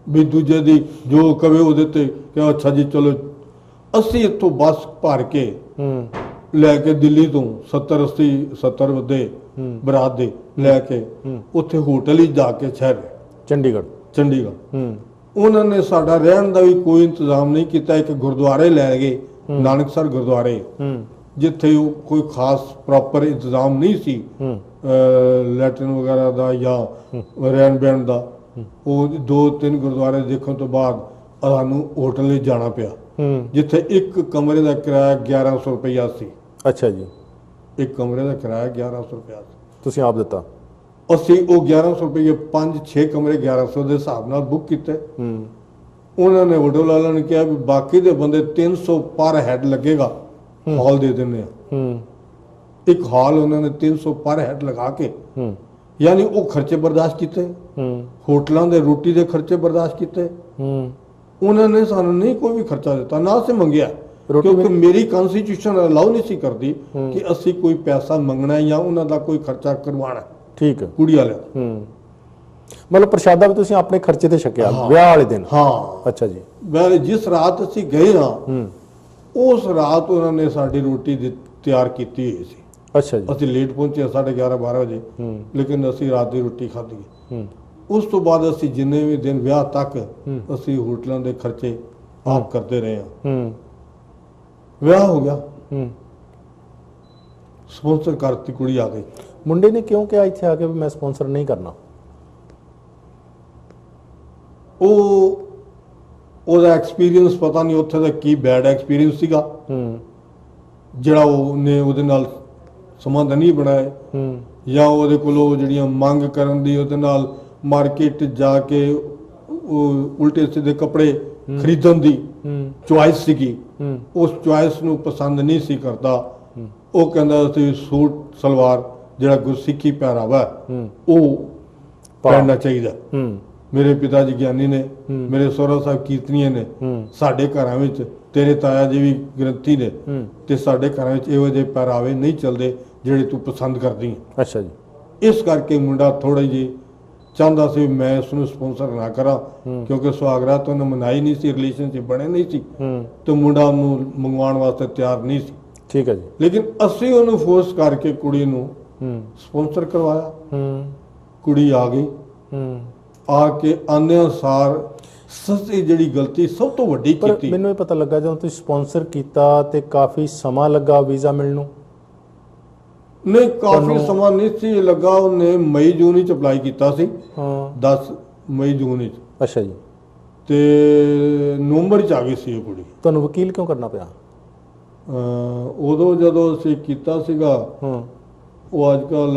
ਵੀ ਦੂਜੇ ਦੀ ਜੋ ਕਵੇ ਉਹਦੇ ਤੇ ਕਿ ਅੱਛਾ ਜੀ ਚਲੋ। ਅਸੀਂ ਇੱਥੋਂ ਬੱਸ ਭਰ ਕੇ ਲੈ ਕੇ ਦਿੱਲੀ ਤੋਂ 70 ਵੱਧੇ ਬਰਾਤ ਦੇ ਲੈ ਕੇ ਉੱਥੇ ਹੋਟਲ ਹੀ ਜਾ ਕੇ ਸ਼ਹਿਰ ਚੰਡੀਗੜ੍ਹ ਉਹਨਾਂ ਨੇ ਸਾਡਾ ਰਹਿਣ ਦਾ ਵੀ ਕੋਈ ਇੰਤਜ਼ਾਮ ਨਹੀਂ ਕੀਤਾ। ਇੱਕ ਗੁਰਦੁਆਰੇ ਲੈ ਗਏ, ਨਾਨਕਸਰ ਗੁਰਦੁਆਰੇ, ਜਿੱਥੇ ਉਹ ਕੋਈ ਖਾਸ ਪ੍ਰੋਪਰ ਇੰਤਜ਼ਾਮ ਨਹੀਂ ਸੀ ਲੈਟਰਨ ਵਗੈਰਾ ਦਾ ਜਾਂ ਰਹਿਣ ਬਹਿਣ ਦਾ। ਉਹ 2-3 ਗੁਰਦੁਆਰੇ ਦੇਖਣ ਤੋਂ ਬਾਅਦ ਸਾਨੂੰ ਹੋਟਲ ਲਈ ਜਾਣਾ ਪਿਆ, ਜਿੱਥੇ ਇੱਕ ਕਮਰੇ ਦਾ ਕਿਰਾਇਆ 1100 ਰੁਪਇਆ ਸੀ। ਅੱਛਾ ਜੀ। ਇੱਕ ਕਮਰੇ ਦਾ ਕਿਰਾਇਆ 1100 ਰੁਪਇਆ ਸੀ। ਤੁਸੀਂ ਆਪ ਦਿੱਤਾ? ਅਸੀਂ ਉਹ 1100 ਰੁਪਏ 5-6 ਕਮਰੇ 1100 ਦੇ ਹਿਸਾਬ ਨਾਲ ਬੁੱਕ ਕੀਤੇ। ਉਹਨਾਂ ਨੇ ਹੋਟਲ ਵਾਲਿਆਂ ਨੇ ਕਿਹਾ ਵੀ ਬਾਕੀ ਦੇ ਬੰਦੇ 300 ਪਰ ਹੈਡ ਲੱਗੇਗਾ, ਹਾਲ ਦੇ ਦਿੰਦੇ ਆ। ਇੱਕ ਹਾਲ ਉਹਨਾਂ ਨੇ 300 ਪਰ ਹੈਡ ਲਗਾ ਕੇ, ਯਾਨੀ ਉਹ ਖਰਚੇ ਬਰਦਾਸ਼ਤ ਕੀਤੇ, ਹੋਟਲਾਂ ਦੇ ਰੋਟੀ ਦੇ ਖਰਚੇ ਬਰਦਾਸ਼ਤ ਕੀਤੇ। ਉਹਨਾਂ ਨੇ ਸਾਨੂੰ ਨਹੀਂ ਕੋਈ ਵੀ ਖਰਚਾ ਦਿੱਤਾ, ਨਾ ਅਸੀਂ ਮੰਗਿਆ, ਕਿਉਂਕਿ ਮੇਰੀ ਕਨਸਟੀਟਿਊਸ਼ਨ ਅਲਾਉ ਨਹੀਂ ਸੀ ਕਰਦੀ ਕਿ ਅਸੀਂ ਕੋਈ ਪੈਸਾ ਮੰਗਣਾ ਜਾਂ ਉਹਨਾਂ ਦਾ ਕੋਈ ਖਰਚਾ ਕਰਵਾਉਣਾ। ਠੀਕ ਹੈ। ਕੁੜੀ ਵਾਲਿਆਂ ਮਤਲਬ ਪ੍ਰਸ਼ਾਦਾ ਵੀ ਤੁਸੀਂ ਆਪਣੇ ਖਰਚੇ ਤੇ ਛਕਿਆ ਵਿਆਹ ਵਾਲੇ ਦਿਨ? ਹਾਂ। ਅੱਛਾ ਜੀ। ਵੈਸੇ ਜਿਸ ਰਾਤ ਅਸੀਂ ਗਏ ਹਾਂ ਉਸ ਰਾਤ ਉਹਨਾਂ ਨੇ ਸਾਡੀ ਰੋਟੀ ਤਿਆਰ ਕੀਤੀ ਹੋਈ ਸੀ। ਅੱਛਾ ਜੀ। ਅਸੀਂ ਲੇਟ ਪਹੁੰਚੇ 11:30-12 ਵਜੇ, ਲੇਕਿਨ ਅਸੀਂ ਰਾਤ ਦੀ ਰੋਟੀ ਖਾਧੀ। ਉਸ ਤੋਂ ਬਾਅਦ ਅਸੀਂ ਜਿੰਨੇ ਵੀ ਦਿਨ ਵਿਆਹ ਤੱਕ ਅਸੀਂ ਹੋਟਲਾਂ ਦੇ ਖਰਚੇ ਆਪ ਕਰਦੇ ਰਹੇ ਹਾਂ। ਵਿਆਹ ਹੋ ਗਿਆ, ਸਪਾਂਸਰ ਕਰਤੀ, ਕੁੜੀ ਆ ਗਈ। ਮੁੰਡੇ ਨੇ ਕਿਉਂ ਕਿਹਾ ਇੱਥੇ ਆ ਕੇ ਵੀ ਮੈਂ ਸਪਾਂਸਰ ਨਹੀਂ ਕਰਨਾ? ਉਹਦਾ ਐਕਸਪੀਰੀਅੰਸ ਪਤਾ ਨਹੀਂ ਉੱਥੇ ਦਾ ਕੀ ਬੈਡ ਐਕਸਪੀਰੀਅੰਸ ਸੀਗਾ ਜਿਹੜਾ ਉਹਨੇ ਉਹਦੇ ਨਾਲ ਸੰਬੰਧ ਨਹੀਂ ਬਣਾਏ, ਜਾਂ ਉਹਦੇ ਕੋਲੋਂ ਜਿਹੜੀਆਂ ਮੰਗ ਕਰਨ ਦੀ ਉਹਦੇ ਨਾਲ ਮਾਰਕੀਟ ਜਾ ਕੇ ਉਲਟੇ ਸਿੱਧੇ ਕੱਪੜੇ ਖਰੀਦਣ ਦੀ ਚੁਆਇਸ ਸੀਗੀ, ਉਸ ਚੁਆਇਸ ਨੂੰ ਪਸੰਦ ਨਹੀਂ ਸੀ ਕਰਦਾ। ਉਹ ਕਹਿੰਦਾ ਸੀ ਸੂਟ ਸਲਵਾਰ ਜਿਹੜਾ ਗੁਰਸਿੱਖੀ ਪਹਿਰਾਵਾ ਉਹ ਪਹਿਨਣਾ ਚਾਹੀਦਾ। ਮੇਰੇ ਪਿਤਾ ਜੀ ਗਿਆਨੀ ਨੇ, ਮੇਰੇ ਸਹੁਰਾ ਸਾਹਿਬ ਕੀਰਤਨੀਏ ਨੇ, ਸਾਡੇ ਘਰਾਂ ਵਿੱਚ ਤੇਰੇ ਤਾਇਆ ਜੀ ਵੀ ਗ੍ਰੰਥੀ ਨੇ, ਤੇ ਸਾਡੇ ਘਰਾਂ ਵਿੱਚ ਇਹੋ ਜਿਹੇ ਪਹਿਰਾਵੇ ਨਹੀਂ ਚੱਲਦੇ ਜਿਹੜੇ ਤੂੰ ਪਸੰਦ ਕਰਦੀ ਹੈ। ਅੱਛਾ ਜੀ। ਇਸ ਕਰਕੇ ਮੁੰਡਾ ਥੋੜਾ ਜਿਹੀ ਚਾਹੁੰਦਾ ਸੀ ਮੈਂ ਇਸ ਨੂੰ ਸਪਾਂਸਰ ਨਾ ਕਰਾਂ, ਕਿਉਂਕਿ ਸੁਹਾਗਰਾਤ ਉਹਨੇ ਮਨਾਈ ਨਹੀਂ ਸੀ, ਰਿਲੇਸ਼ਨਸ਼ਿਪ ਬਣੇ ਨਹੀਂ ਸੀ, ਤੇ ਮੁੰਡਾ ਉਹਨੂੰ ਮੰਗਵਾਉਣ ਵਾਸਤੇ ਤਿਆਰ ਨਹੀਂ ਸੀ। ਠੀਕ ਹੈ ਜੀ। ਲੇਕਿਨ ਅਸੀਂ ਉਹਨੂੰ ਫੋਰਸ ਕਰਕੇ ਕੁੜੀ ਨੂੰ ਸਪਾਂਸਰ ਕਰਵਾਇਆ। ਕੁੜੀ ਆ ਗਈ। ਆ ਕੇ ਆਂਦਿਆਂ ਸਾਰ ਸੱਚੀ ਜਿਹੜੀ ਗਲਤੀ ਸਭ ਤੋਂ ਵੱਡੀ ਕੀਤੀ। ਮੈਨੂੰ ਇਹ ਪਤਾ ਲੱਗਾ ਜਦੋਂ ਤੁਸੀਂ ਸਪਾਂਸਰ ਕੀਤਾ ਤੇ ਕਾਫੀ ਸਮਾਂ ਲੱਗਾ ਵੀਜ਼ਾ ਮਿਲਣ ਨੂੰ? ਨਹੀਂ, ਕਾਫੀ ਸਮਾਂ ਨਹੀਂ ਸੀ ਲੱਗਾ। ਉਹਨੇ ਮਈ-ਜੂਨ ਵਿੱਚ ਅਪਲਾਈ ਕੀਤਾ ਸੀ। 10 ਮਈ-ਜੂਨ ਵਿੱਚ। ਅੱਛਾ ਜੀ। ਤੇ ਨਵੰਬਰ ਚ ਆ ਗਈ ਸੀ ਉਹ ਕੁੜੀ। ਤੁਹਾਨੂੰ ਵਕੀਲ ਕਿਉਂ ਕਰਨਾ ਪਿਆ? ਉਦੋਂ ਜਦੋਂ ਅਸੀਂ ਕੀਤਾ ਸੀਗਾ, ਉਹ ਅੱਜ ਕੱਲ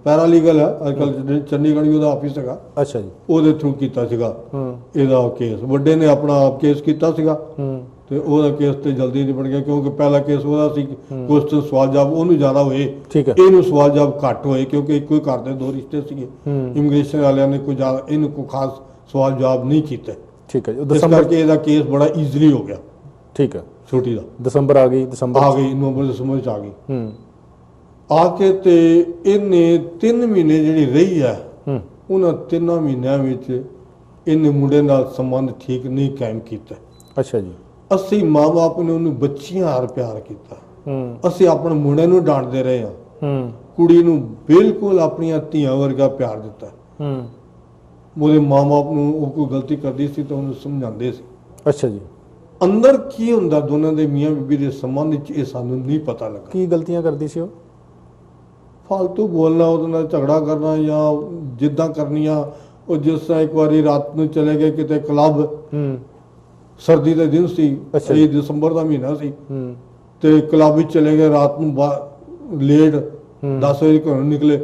ਪੈਰਾਲੀਗਲ ਹੈ, ਅੱਜ ਕੱਲ ਚੰਡੀਗੜ੍ਹ ਵੀ ਉਹਦਾ ਆਫਿਸ ਹੈਗਾ। ਅੱਛਾ ਜੀ। ਉਹਦੇ ਥਰੂ ਕੀਤਾ ਸੀਗਾ ਇਹਦਾ ਕੇਸ। ਵੱਡੇ ਨੇ ਆਪਣਾ ਆਪ ਕੇਸ ਕੀਤਾ ਸੀਗਾ ਤੇ ਉਹਦਾ ਕੇਸ ਤੇ ਜਲਦੀ ਨਿਬੜ ਗਿਆ, ਕਿਉਂਕਿ ਪਹਿਲਾ ਕੇਸ ਉਹਦਾ ਸੀ, ਕੁਐਸਚਨ ਸਵਾਲ ਜਵਾਬ ਉਹਨੂੰ ਜ਼ਿਆਦਾ ਹੋਏ, ਇਹਨੂੰ ਸਵਾਲ ਜਵਾਬ ਘੱਟ ਹੋਏ, ਕਿਉਂਕਿ ਇੱਕੋ ਹੀ ਘਰ ਦੇ 2 ਰਿਸ਼ਤੇ ਸੀਗੇ। ਇਮੀਗ੍ਰੇਸ਼ਨ ਵਾਲਿਆਂ ਨੇ ਕੋਈ ਜ਼ਿਆਦਾ ਇਹਨੂੰ ਕੋਈ ਖਾਸ ਸਵਾਲ ਜਵਾਬ ਨਹੀਂ ਕੀਤੇ। ਠੀਕ ਹੈ। ਇਸ ਕਰਕੇ ਇਹਦਾ ਕੇਸ ਬੜਾ ਈਜ਼ੀਲੀ ਹੋ ਗਿਆ। ਠੀਕ ਹੈ। ਛੋਟੀ ਦਾ ਦਸੰਬਰ ਆ ਗਈ, ਨਵੰਬਰ ਦਸੰਬਰ ਚ ਆ ਗਈ। ਆ ਕੇ ਤੇ ਇਹਨੇ 3 ਮਹੀਨੇ ਜਿਹੜੀ ਰਹੀ ਹੈ ਉਹਨਾਂ 3 ਮਹੀਨਿਆਂ ਵਿੱਚ ਇਹਨੇ ਮੁੰਡੇ ਨਾਲ ਸੰਬੰਧ ਠੀਕ ਨਹੀਂ ਕਾਇਮ ਕੀਤਾ। ਅੱਛਾ ਜੀ। ਅਸੀਂ ਮਾਂ-ਬਾਪ ਨੇ ਉਹਨੂੰ ਬੱਚੀਆਂ ਹਾਰ ਪਿਆਰ ਕੀਤਾ। ਹੂੰ ਅਸੀਂ ਆਪਣੇ ਮੁੰਡੇ ਨੂੰ ਡਾਂਟਦੇ ਰਹੇ ਹਾਂ, ਹੂੰ ਕੁੜੀ ਨੂੰ ਬਿਲਕੁਲ ਆਪਣੀਆਂ ਧੀਆਂ ਵਰਗਾ ਪਿਆਰ ਦਿੱਤਾ। ਹੂੰ ਉਹਦੇ ਮਾਂ-ਬਾਪ ਨੂੰ ਉਹ ਕੋਈ ਗਲਤੀ ਕਰਦੀ ਸੀ ਤਾਂ ਉਹਨੂੰ ਸਮਝਾਉਂਦੇ ਸੀ। ਅੱਛਾ ਜੀ। ਅੰਦਰ ਕੀ ਹੁੰਦਾ ਦੋਨਾਂ ਦੇ ਮੀਆਂ ਬੀਬੀ ਦੇ ਸੰਬੰਧ ਵਿੱਚ ਇਹ ਸਾਨੂੰ ਨਹੀਂ ਪਤਾ ਲੱਗਾ। ਕੀ ਗਲਤੀਆਂ ਕਰਦੀ ਸੀ ਉਹ? ਫालतू ਬੋਲਣਾ, ਉਹਦੇ ਨਾਲ ਝਗੜਾ ਕਰਨਾ ਜਾਂ ਜਿੱਦਾਂ ਕਰਨੀਆਂ। ਉਹ ਜਿਸ ਤਰ੍ਹਾਂ ਇੱਕ ਵਾਰੀ ਰਾਤ ਨੂੰ ਚਲੇ ਗਏ ਕਿਤੇ ਕਲੱਬ, ਹੂੰ ਸਰਦੀ ਦੇ ਦਿਨ ਸੀ, ਅੱਛਾ। ਇਹ ਦਸੰਬਰ ਦਾ ਮਹੀਨਾ ਸੀ, ਹੂੰ ਤੇ ਕਲੱਬ ਵਿੱਚ ਚਲੇ ਗਏ ਰਾਤ ਨੂੰ ਲੇਟ 10 ਵਜੇ ਘਰੋਂ ਨਿਕਲੇ,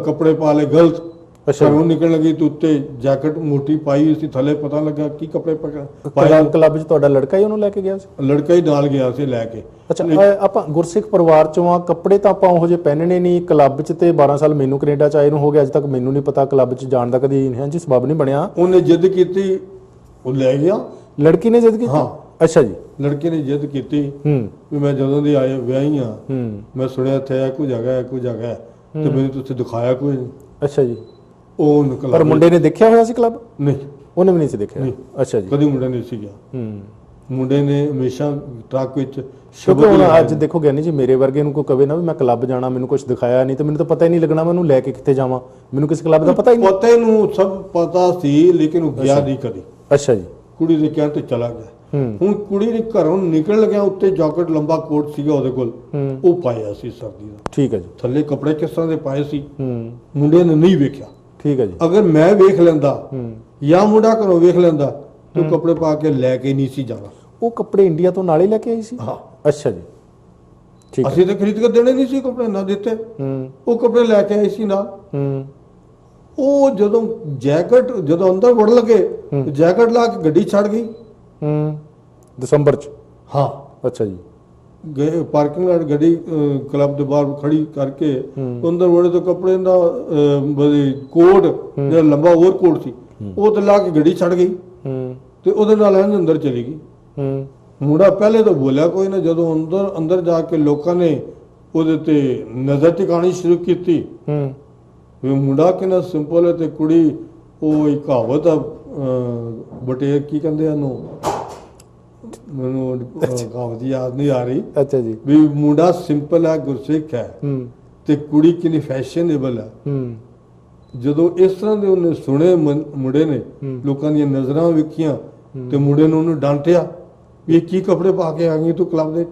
ਕੱਪੜੇ ਪਾ ਲਏ ਗਲਤ, ਅੱਛਾ। ਘਰੋਂ ਨਿਕਲਣ ਲੱਗੀ ਤੇ ਉੱਤੇ ਜੈਕਟ ਮੋਟੀ ਪਾਈ ਹੋਈ ਸੀ, ਥੱਲੇ ਪਤਾ ਲੱਗਾ ਕੀ ਕੱਪੜੇ ਪਾਏ। ਕਲੱਬ 'ਚ ਤੁਹਾਡਾ ਲੜਕਾ ਹੀ ਉਹਨੂੰ ਲੈ ਕੇ ਗਿਆ ਸੀ? ਲੜਕਾ ਹੀ ਨਾਲ ਗਿਆ ਸੀ ਲੈ ਕੇ। ਅੱਛਾ, ਆਪਾਂ ਗੁਰਸਿੱਖ ਪਰਿਵਾਰ ਚੋਂ ਆ, ਕੱਪੜੇ ਤਾਂ ਆਪਾਂ ਉਹੋ ਜਿਹੇ ਪਹਿਨਣੇ ਨਹੀਂ। ਕਲੱਬ 'ਚ ਤੇ 12 ਸਾਲ ਮੈਨੂੰ ਕੈਨੇਡਾ 'ਚ ਆਏ ਨੂੰ ਹੋ ਗਿਆ, ਅੱਜ ਤੱਕ ਮੈਨੂੰ ਨਹੀਂ ਪਤਾ ਕਲੱਬ 'ਚ ਜਾਣ ਦਾ ਕਦੀ ਹਾਂਜੀ ਸਬਬ ਨਹੀਂ ਬਣਿਆ। ਉਹਨੇ ਜਿੱਦ ਕੀਤੀ, ਉਹ ਲੈ ਗਿਆ। ਲੜਕੀ ਨੇ ਜਿੱਦ ਕੀਤੀ? ਹਾਂ। ਅੱਛਾ ਜੀ। ਲੜਕੀ ਨੇ ਜਿੱਦ ਕੀਤੀ ਹੂੰ ਵੀ ਮੈਂ ਜਦੋਂ ਦੀ ਆਏ ਵਿਆਹੀ ਆ, ਹੂੰ ਮੈਂ ਸੁਣਿਆ ਇੱਥੇ ਇਹ ਕੋਈ ਜਗ੍ਹਾ ਤੇ ਮੈਨੂੰ ਤੁਸੀਂ ਦਿਖਾਇਆ ਕੋਈ ਨਹੀਂ। ਅੱਛਾ ਜੀ। ਉਹ ਨਿਕਲ ਪਰ ਮੁੰਡੇ ਨੇ ਦੇਖਿਆ ਹੋਇਆ ਸੀ ਕਲੱਬ? ਨਹੀਂ, ਉਹਨੇ ਵੀ ਨਹੀਂ ਸੀ ਦੇਖਿਆ। ਨਹੀਂ। ਅੱਛਾ ਜੀ। ਕਦੀ ਮੁੰਡਾ ਨਹੀਂ ਸੀ ਗਿਆ। ਹੂੰ ਮੁੰਡੇ ਨੇ ਹਮੇਸ਼ਾ ਟਰੱਕ ਵਿੱਚ ਕਿਉਂਕਿ ਹੁਣ ਅੱਜ ਦੇਖੋ ਗਿਆਨੀ ਜੀ, ਮੇਰੇ ਵਰਗੇ ਨੂੰ ਕੋਈ ਕਵੇ ਨਾ ਵੀ ਮੈਂ ਕਲੱਬ ਜਾਣਾ, ਮੈਨੂੰ ਕੁਝ ਦਿਖਾਇਆ ਨਹੀਂ, ਤੇ ਮੈਨੂੰ ਤਾਂ ਪਤਾ ਹੀ ਨਹੀਂ ਲੱਗਣਾ ਮੈਂ ਉਹਨੂੰ ਲੈ ਕੇ ਕਿੱਥੇ ਜਾਵਾਂ। ਮੈਨੂੰ ਕਿਸੇ ਕਲੱਬ ਦਾ ਪਤਾ ਹੀ ਨਹੀਂ। ਪਤਾ ਇਹਨੂੰ ਸਭ ਪਤਾ ਸੀ, ਲੇਕਿਨ ਉਹ ਗਿਆ ਨਹੀਂ ਕਦੀ। ਅੱਛਾ ਜੀ। ਕੁੜੀ ਦੇ ਕਹਿਣ ਤੇ ਚਲਾ ਗਿਆ। ਹੂੰ ਹੁਣ ਕੁੜੀ ਨੇ ਘਰੋਂ ਨਿਕਲ ਗਿਆ, ਉੱਤੇ ਜੈਕਟ ਲੰਬਾ ਕੋਟ ਸੀਗਾ ਉਹਦੇ ਕੋਲ, ਹੂੰ ਉਹ ਪਾਇਆ ਸੀ ਸਰਦੀ ਦਾ। ਠੀਕ ਹੈ ਜੀ। ਥੱਲੇ ਕੱਪੜੇ ਕਿਸ ਤਰ੍ਹਾਂ ਦੇ ਪਾਏ ਸੀ ਹੂੰ ਮੁੰਡੇ ਨੇ ਨਹੀਂ ਵੇਖਿਆ। ਠੀਕ ਹੈ ਜੀ। ਅਗਰ ਮੈਂ ਵੇਖ ਲੈਂਦਾ ਹੂੰ ਜਾਂ ਮੁੰਡਾ ਘਰੋਂ ਵੇਖ ਲੈਂਦਾ ਤਾਂ ਕੱਪੜੇ ਪਾ ਕੇ ਲੈ ਕੇ ਨਹੀਂ ਸੀ ਜਾਣਾ। ਉਹ ਕੱਪੜੇ ਇੰਡੀਆ ਤੋਂ ਨਾਲੇ ਲੈ ਕੇ ਆਈ ਸੀ? ਹਾਂ। ਅੱਛਾ ਜੀ। ਠੀਕ ਹੈ। ਅਸੀਂ ਤਾਂ ਖਰੀਦ ਕੇ ਦੇਣੇ ਨਹੀਂ ਸੀ ਕੱਪੜੇ, ਨਾ ਦਿੱਤੇ। ਹੂੰ ਉਹ ਕੱਪੜੇ ਲੈ ਕੇ ਆਈ ਸੀ ਨਾਲ। ਹੂੰ ਉਹ ਜਦੋਂ ਜੈਕਟ ਜਦੋਂ ਅੰਦਰ ਵੜ ਲਗੇ, ਜੈਕਟ ਲਾ ਕੇ ਗੱਡੀ ਛੱਡ ਗਈ। ਹੂੰ ਦਸੰਬਰ 'ਚ? ਹਾਂ। ਅੱਛਾ ਜੀ। ਗਏ ਪਾਰਕਿੰਗ ਲਾਟ ਗੱਡੀ ਕਲੱਬ ਦੇ ਬਾਹਰ ਖੜੀ ਕਰਕੇ ਅੰਦਰ ਵੜੇ ਤਾਂ ਕੱਪੜੇ ਦਾ ਕੋਟ ਜਿਹੜਾ ਲੰਬਾ ਓਵਰ ਕੋਟ ਸੀ ਉਹ ਤੇ ਲਾ ਕੇ ਗੱਡੀ ਛੱਡ ਗਈ ਹੂੰ ਤੇ ਉਹਦੇ ਨਾਲ ਅੰਦਰ ਚਲੀ ਗਈ। ਹੂੰ ਮੁੰਡਾ ਪਹਿਲੇ ਤਾਂ ਬੋਲਿਆ ਕੋਈ ਨਾ, ਜਦੋਂ ਅੰਦਰ ਜਾ ਕੇ ਲੋਕਾਂ ਨੇ ਉਹਦੇ ਤੇ ਨਜ਼ਰ ਟਿਕਾਣੀ ਸ਼ੁਰੂ ਕੀਤੀ ਹੂੰ ਵੀ ਮੁੰਡਾ ਕਿੰਨਾ ਸਿੰਪਲ ਹੈ ਤੇ ਕੁੜੀ ਉਹ ਇੱਕ ਕਹਾਵਤ ਆ, ਬਟੇਰ ਕੀ ਕਹਿੰਦੇ ਆ ਉਹਨੂੰ, ਮੈਨੂੰ ਕਹਾਵਤ ਯਾਦ ਨਹੀਂ ਆ ਰਹੀ। ਅੱਛਾ ਜੀ। ਵੀ ਮੁੰਡਾ ਸਿੰਪਲ ਹੈ, ਗੁਰਸਿੱਖ ਹੈ, ਹੂੰ ਤੇ ਕੁੜੀ ਕਿੰਨੀ ਫੈਸ਼ਨੇਬਲ ਹੈ। ਹੂੰ ਜਦੋਂ ਇਸ ਤਰ੍ਹਾਂ ਦੇ ਉਹਨੇ ਸੁਣੇ ਮੁੰਡੇ ਨੇ, ਲੋਕਾਂ ਦੀਆਂ ਨਜ਼ਰਾਂ ਵੇਖੀਆਂ ਤੇ ਮੁੰਡੇ ਨੂੰ ਉਹਨੂੰ ਡਾਂਟਿਆ ਵੀ ਇਹ ਕੀ ਕੱਪੜੇ ਪਾ ਕੇ ਆ ਗਈ ਤੂੰ ਕਲੱਬ ਦੇ,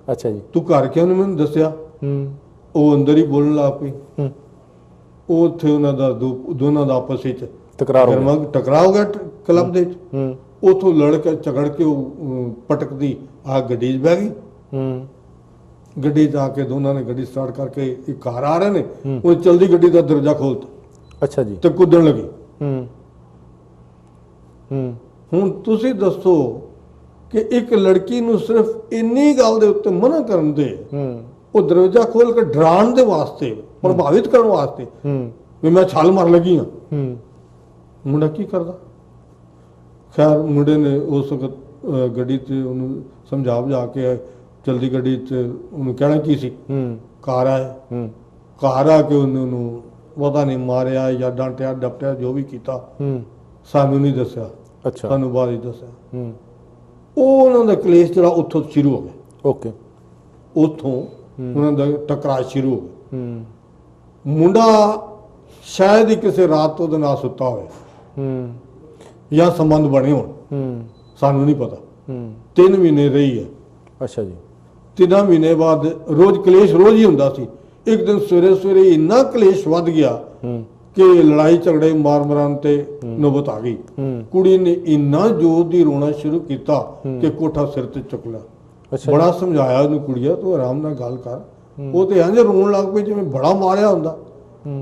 ਅੱਛਾ ਜੀ। ਤੂੰ ਘਰ ਕਿਉਂ ਨਹੀਂ ਮੈਨੂੰ ਦੱਸਿਆ। ਹੂੰ ਉਹ ਅੰਦਰ ਹੀ ਬੋਲਣ ਲੱਗ ਪਈ। ਹੂੰ ਉਹ ਉੱਥੇ ਉਹਨਾਂ ਦਾ ਦੋਨਾਂ ਦਾ ਆਪਸ ਵਿੱਚ ਤਕਰਾਰ ਹੋ ਗਿਆ। ਟਕਰਾਅ ਹੋ ਗਿਆ ਕਲੱਬ ਦੇ ਵਿੱਚ। ਹੂੰ ਉਥੋਂ ਲੜ ਕੇ ਝਗੜ ਕੇ ਉਹ ਪਟਕਦੀ ਆ ਗੱਡੀ 'ਚ ਬਹਿ ਗਈ। ਹੂੰ ਗੱਡੀ 'ਚ ਆ ਕੇ ਦੋਨਾਂ ਨੇ ਗੱਡੀ ਸਟਾਰਟ ਕਰਕੇ ਇੱਕ ਘਰ ਆ ਰਹੇ ਨੇ, ਉਹ ਚਲਦੀ ਗੱਡੀ ਦਾ ਦਰਵਾਜ਼ਾ ਖੋਲਤਾ ਅੱਛਾ ਜੀ। ਤੇ ਕੁੱਦਣ ਲੱਗੀ। ਹੂੰ ਹੂੰ ਹੁਣ ਤੁਸੀਂ ਦੱਸੋ ਕਿ ਇੱਕ ਲੜਕੀ ਨੂੰ ਸਿਰਫ ਇੰਨੀ ਗੱਲ ਦੇ ਉੱਤੇ ਮਨਾ ਕਰਨ ਦੇ, ਹੂੰ ਉਹ ਦਰਵਾਜ਼ਾ ਖੋਲ ਕੇ ਡਰਾਉਣ ਦੇ ਵਾਸਤੇ, ਪ੍ਰਭਾਵਿਤ ਕਰਨ ਵਾਸਤੇ ਹੂੰ ਵੀ ਮੈਂ ਛਾਲ ਮਾਰ ਲੱਗੀ ਹਾਂ, ਹੂੰ ਮੁੰਡਾ ਕੀ ਕਰਦਾ। ਖੈਰ ਮੁੰਡੇ ਨੇ ਉਸ ਵਕਤ ਗੱਡੀ 'ਚ ਉਹਨੂੰ ਸਮਝਾ ਬੁਝਾ ਕੇ ਜਲਦੀ ਗੱਡੀ 'ਚ ਉਹਨੂੰ ਕਹਿਣਾ ਕੀ ਸੀ, ਹੂੰ ਘਰ ਆਏ। ਹੂੰ ਘਰ ਆ ਕੇ ਉਹਨੂੰ ਪਤਾ ਨਹੀਂ ਮਾਰਿਆ ਜਾਂ ਡਾਂਟਿਆ ਡਪਟਿਆ, ਜੋ ਵੀ ਕੀਤਾ ਹੂੰ ਸਾਨੂੰ ਨਹੀਂ ਦੱਸਿਆ, ਅੱਛਾ। ਸਾਨੂੰ ਬਾਅਦ ਹੀ ਦੱਸਿਆ। ਹੂੰ ਉਹ ਉਹਨਾਂ ਦਾ ਕਲੇਸ਼ ਜਿਹੜਾ ਉੱਥੋਂ ਸ਼ੁਰੂ ਹੋ ਗਿਆ। ਓਕੇ। ਉੱਥੋਂ ਉਹਨਾਂ ਦਾ ਟਕਰਾਅ ਸ਼ੁਰੂ ਹੋ ਗਿਆ। ਹੂੰ ਮੁੰਡਾ ਸ਼ਾਇਦ ਹੀ ਕਿਸੇ ਰਾਤ ਉਹਦੇ ਨਾਲ ਸੁੱਤਾ ਹੋਵੇ ਹੂੰ ਜਾਂ ਸੰਬੰਧ ਬਣੇ ਹੋਣ, ਹੂੰ ਸਾਨੂੰ ਨਹੀਂ ਪਤਾ। ਹੂੰ 3 ਮਹੀਨੇ ਰਹੀ ਹੈ। ਅੱਛਾ ਜੀ। 3 ਮਹੀਨੇ ਬਾਅਦ ਰੋਜ਼ ਕਲੇਸ਼ ਰੋਜ਼ ਹੀ ਹੁੰਦਾ ਸੀ। ਇੱਕ ਦਿਨ ਸਵੇਰੇ ਇੰਨਾ ਕਲੇਸ਼ ਵੱਧ ਗਿਆ ਹੂੰ ਕਿ ਲੜਾਈ ਝਗੜੇ ਮਾਰ ਮਰਾਨ ਤੇ ਨੌਬਤ ਆ ਗਈ। ਹੂੰ ਕੁੜੀ ਨੇ ਇੰਨਾ ਜ਼ੋਰ ਦੀ ਰੋਣਾ ਸ਼ੁਰੂ ਕੀਤਾ ਕਿ ਕੋਠਾ ਸਿਰ ਤੇ ਚੁੱਕ ਲਿਆ। ਅੱਛਾ ਬੜਾ ਸਮਝਾਇਆ ਉਹਨੂੰ, ਕੁੜੀਆ ਤੂੰ ਆਰਾਮ ਨਾਲ ਗੱਲ ਕਰ। ਉਹ ਤੇ ਇੰਜ ਰੋਣ ਲੱਗ ਪਈ ਜਿਵੇਂ ਬੜਾ ਮਾਰਿਆ ਹੁੰਦਾ।